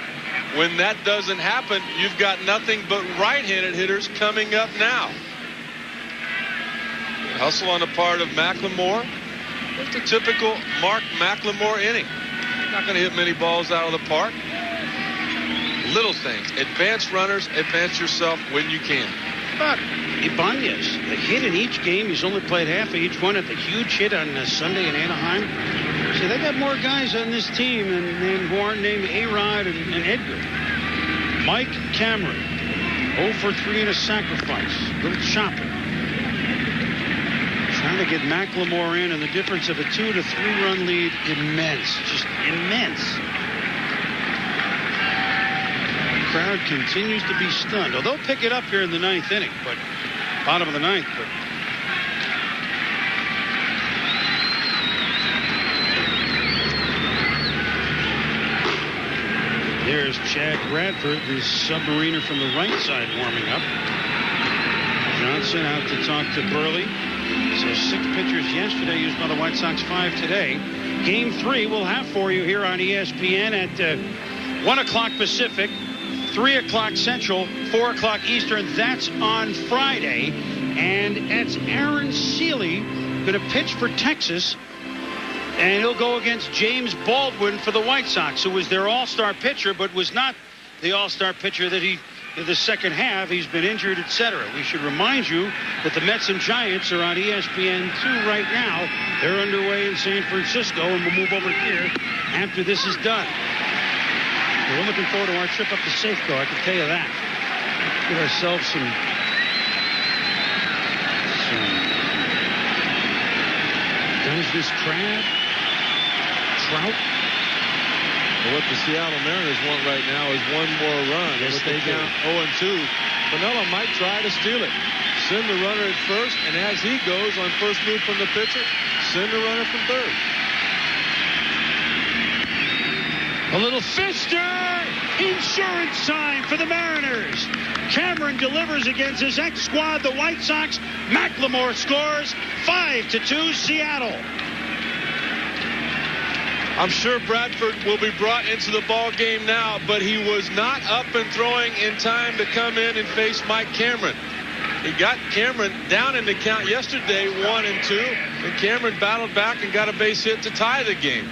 C: When that doesn't happen, you've got nothing but right-handed hitters coming up now. Hustle on the part of McLemore. Just a typical Mark McLemore inning. Not going to hit many balls out of the park. Little things. Advance runners, advance yourself when you can.
B: But Ibanez, the hit in each game, he's only played half of each one at the huge hit on Sunday in Anaheim. See, they got more guys on this team than who aren't named A-Rod and Edgar. Mike Cameron, 0 for 3 in a sacrifice. Little chopper. Trying to get McLemore in, and the difference of a 2 to 3-run lead, immense. Just immense. The crowd continues to be stunned. Oh, they'll pick it up here in the 9th inning, but bottom of the 9th. But there's Chad Bradford, the submariner from the right side, warming up. Johnson out to talk to Burley. So 6 pitchers yesterday used by the White Sox, 5 today. Game 3 we'll have for you here on ESPN at 1 o'clock Pacific, 3 o'clock Central, 4 o'clock Eastern. That's on Friday. And that's Aaron Seeley going to pitch for Texas. And he'll go against James Baldwin for the White Sox, who was their all-star pitcher, but was not the all-star pitcher that in the second half. He's been injured, etc. We should remind you that the Mets and Giants are on ESPN2 right now. They're underway in San Francisco, and we'll move over here after this is done. We're looking forward to our trip up to Safeco, I can tell you that. Get ourselves some Dungeness crab, trout.
C: Well, what the Seattle Mariners want right now is one more run.
B: Yes,
C: they count 0-2. Piniella might try to steal it. Send the runner at first, and as he goes on first move from the pitcher, send the runner from third.
B: A little fister! Insurance time for the Mariners. Cameron delivers against his ex-squad, the White Sox. McLemore scores 5-2 Seattle.
C: I'm sure Bradford will be brought into the ball game now, but he was not up and throwing in time to come in and face Mike Cameron. He got Cameron down in the count yesterday, 1-2, and Cameron battled back and got a base hit to tie the game.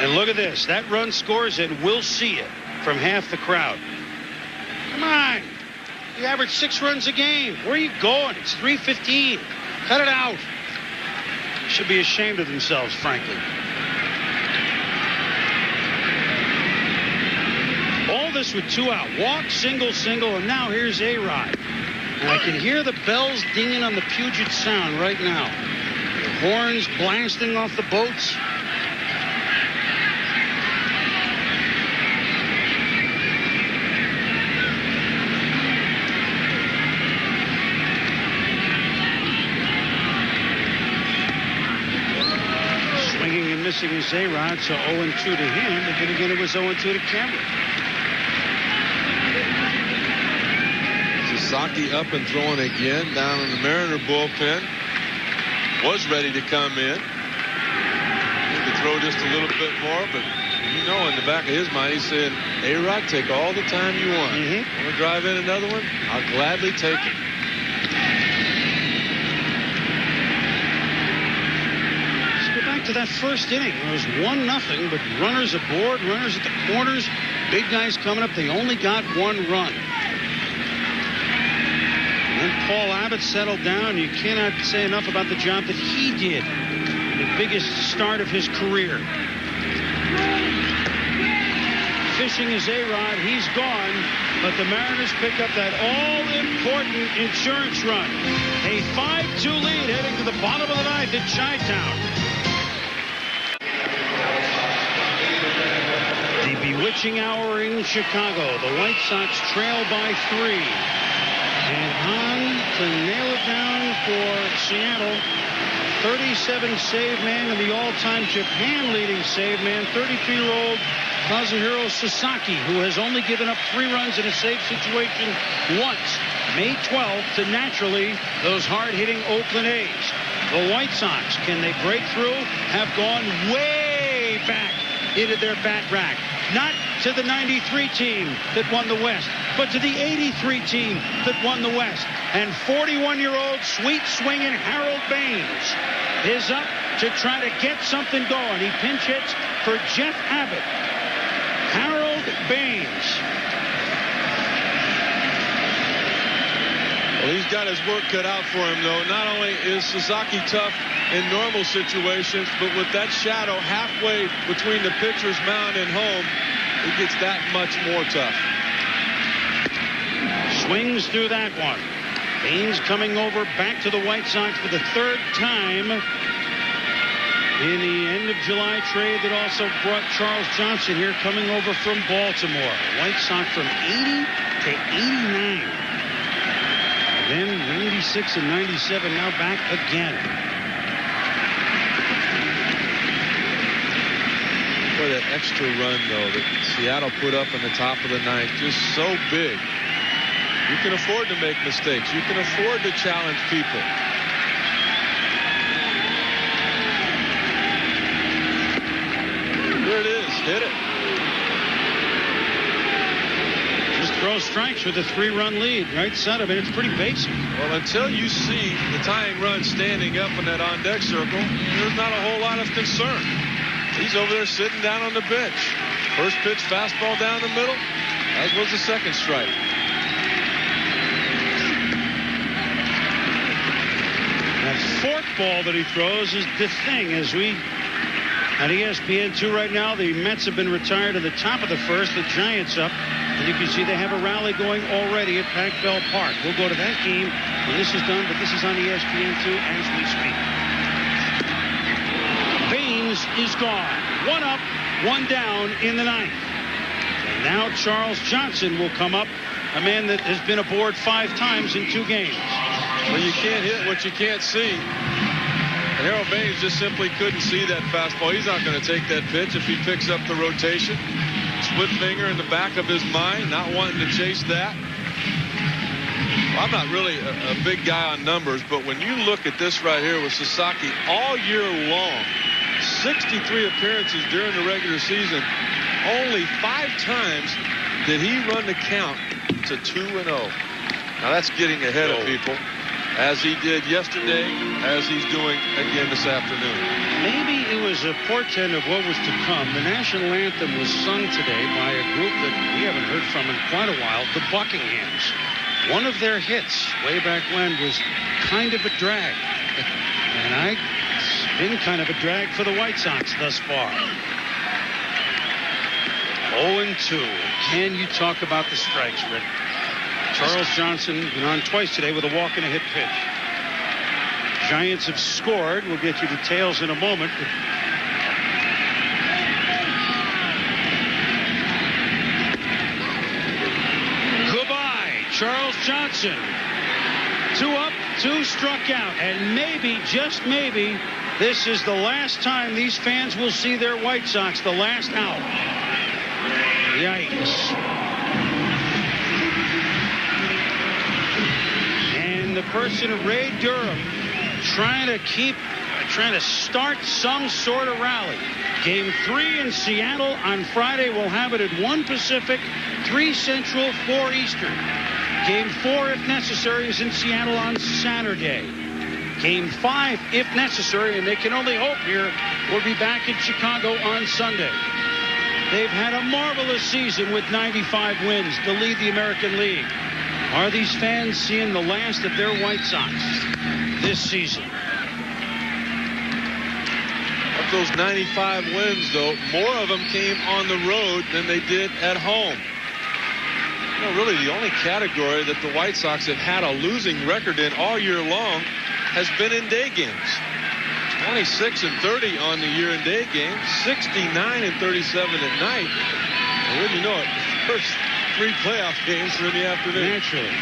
B: And look at this. That run scores, and we'll see it from half the crowd. Come on. You average 6 runs a game. Where are you going? It's 3:15. Cut it out. Should be ashamed of themselves, frankly. All this with 2 out. Walk, single, and now here's A-Rod. And I can hear the bells dinging on the Puget Sound right now. The horns blasting off the boats. facing is A-Rod, so 0-2 to him. But then again, it was 0-2 to Cameron.
C: Sasaki up and throwing again down in the Mariner bullpen. Was ready to come in. He could throw just a little bit more, but you know, in the back of his mind, he said, A-Rod, take all the time you want. Want to drive in another one? I'll gladly take it.
B: Let's go back to that first inning. It was 1-0, but runners aboard, runners at the corners. Big guys coming up. They only got 1 run. And Paul Abbott settled down. You cannot say enough about the job that he did. The biggest start of his career. Fishing is A-Rod. He's gone. But the Mariners pick up that all-important insurance run. A 5-2 lead heading to the bottom of the ninth at Chi-Town. The bewitching hour in Chicago. The White Sox trail by 3. And on to nail it down for Seattle. 37 save man and the all-time Japan leading save man, 33-year-old Kazuhiro Sasaki, who has only given up 3 runs in a save situation once, May 12th, to naturally those hard-hitting Oakland A's. The White Sox, can they break through? Have gone way back into their bat rack. Not to the 93 team that won the West, but to the 83 team that won the West. And 41-year-old sweet swinging Harold Baines is up to try to get something going. He pinch hits for Jeff Abbott. Harold Baines.
C: Well, he's got his work cut out for him, though. Not only is Sasaki tough in normal situations, but with that shadow halfway between the pitcher's mound and home, he gets that much more tough.
B: Swings through that one. Baines coming over back to the White Sox for the 3rd time in the end of July trade that also brought Charles Johnson here coming over from Baltimore. White Sox from 80 to 89. Then 96 and 97, now back again.
C: Boy, that extra run, though, that Seattle put up in the top of the ninth, just so big. You can afford to make mistakes. You can afford to challenge people. There it is. Hit it.
B: Just throw strikes with a 3-run lead. Right side of it. It's pretty basic.
C: Well, until you see the tying run standing up in that on-deck circle, there's not a whole lot of concern. He's over there sitting down on the bench. First pitch fastball down the middle. As was the second strike.
B: That forkball that he throws is the thing. As we at ESPN2 right now, the Mets have been retired at the top of the first. The Giants up. And you can see they have a rally going already at Pac Bell Park. We'll go to that game when this is done, but this is on ESPN2 as we speak. Baines is gone. 1 up, 1 down in the ninth. And now Charles Johnson will come up, a man that has been aboard 5 times in 2 games.
C: Well, you can't hit what you can't see. And Harold Baines just simply couldn't see that fastball. He's not going to take that pitch if he picks up the rotation. Split finger in the back of his mind, not wanting to chase that. Well, I'm not really a big guy on numbers, but when you look at this right here with Sasaki all year long, 63 appearances during the regular season, only 5 times did he run the count to 2-0. Now that's getting ahead of people, as he did yesterday, as he's doing again this afternoon.
B: Maybe it was a portent of what was to come. The national anthem was sung today by a group that we haven't heard from in quite a while, the Buckinghams. One of their hits way back when was Kind of a Drag. And it's been kind of a drag for the White Sox thus far. 0-2. Can you talk about the strikes, Rick? Charles Johnson been on twice today with a walk and a hit pitch. Giants have scored. We'll get you details in a moment. Goodbye, Charles Johnson. 2 up, 2 struck out. And maybe, just maybe, This is the last time these fans will see their White Sox, the last out. Yikes. And the person, Ray Durham, trying to start some sort of rally. Game 3 in Seattle on Friday. We'll have it at 1 Pacific, 3 Central, 4 Eastern. Game 4, if necessary, is in Seattle on Saturday. Game 5, if necessary, and they can only hope here, will be back in Chicago on Sunday. They've had a marvelous season with 95 wins to lead the American League. Are these fans seeing the last of their White Sox this season?
C: Of those 95 wins, though, more of them came on the road than they did at home. You know, really the only category that the White Sox have had a losing record in all year long has been in day games. 26-30 on the year in day games, 69-37 at night. And when you know it, the first 3 playoff games are in the afternoon.
B: Naturally.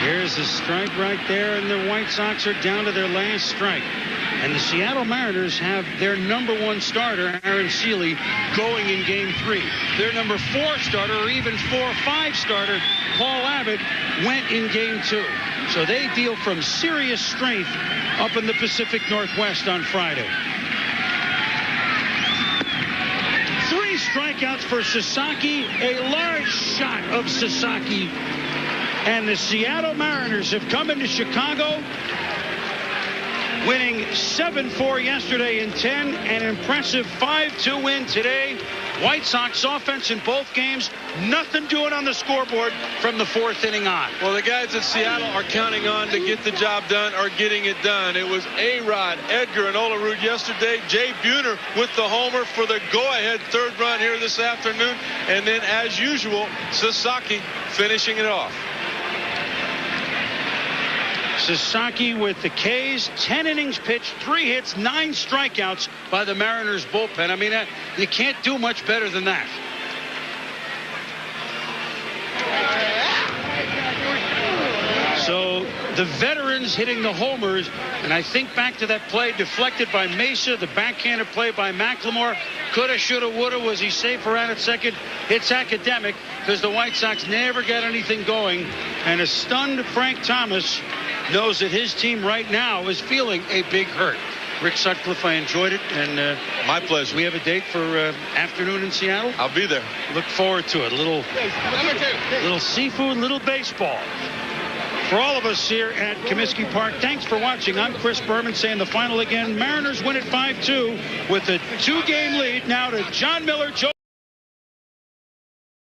B: Here's a strike right there, and the White Sox are down to their last strike. And the Seattle Mariners have their #1 starter, Aaron Seeley, going in Game 3. Their #4 starter, or even 4 or 5 starter, Paul Abbott, went in Game 2. So they deal from serious strength up in the Pacific Northwest on Friday. 3 strikeouts for Sasaki, a large shot of Sasaki. And the Seattle Mariners have come into Chicago, winning 7-4 yesterday in 10, an impressive 5-2 win today. White Sox offense in both games, nothing doing on the scoreboard from the 4th inning on.
C: Well, the guys at Seattle are counting on to get the job done are getting it done. It was A-Rod, Edgar, and Olerud yesterday. Jay Buhner with the homer for the go-ahead 3rd run here this afternoon. And then, as usual, Sasaki finishing it off.
B: Sasaki with the K's, 10 innings pitched, 3 hits, 9 strikeouts by the Mariners bullpen. I mean, you can't do much better than that. So the veterans hitting the homers, and I think back to that play deflected by Mesa, the backhanded play by McLemore. Coulda, shoulda, woulda. Was he safe around at second? It's academic because the White Sox never got anything going, and a stunned Frank Thomas knows that his team right now is feeling a big hurt. Rick Sutcliffe, I enjoyed it, and
C: my pleasure.
B: We have a date for afternoon in Seattle.
C: I'll be there.
B: Look forward to it. Little seafood, little baseball. For all of us here at Comiskey Park, thanks for watching. I'm Chris Berman saying the final again. Mariners win at 5-2 with a 2-game lead now to John Miller, Joe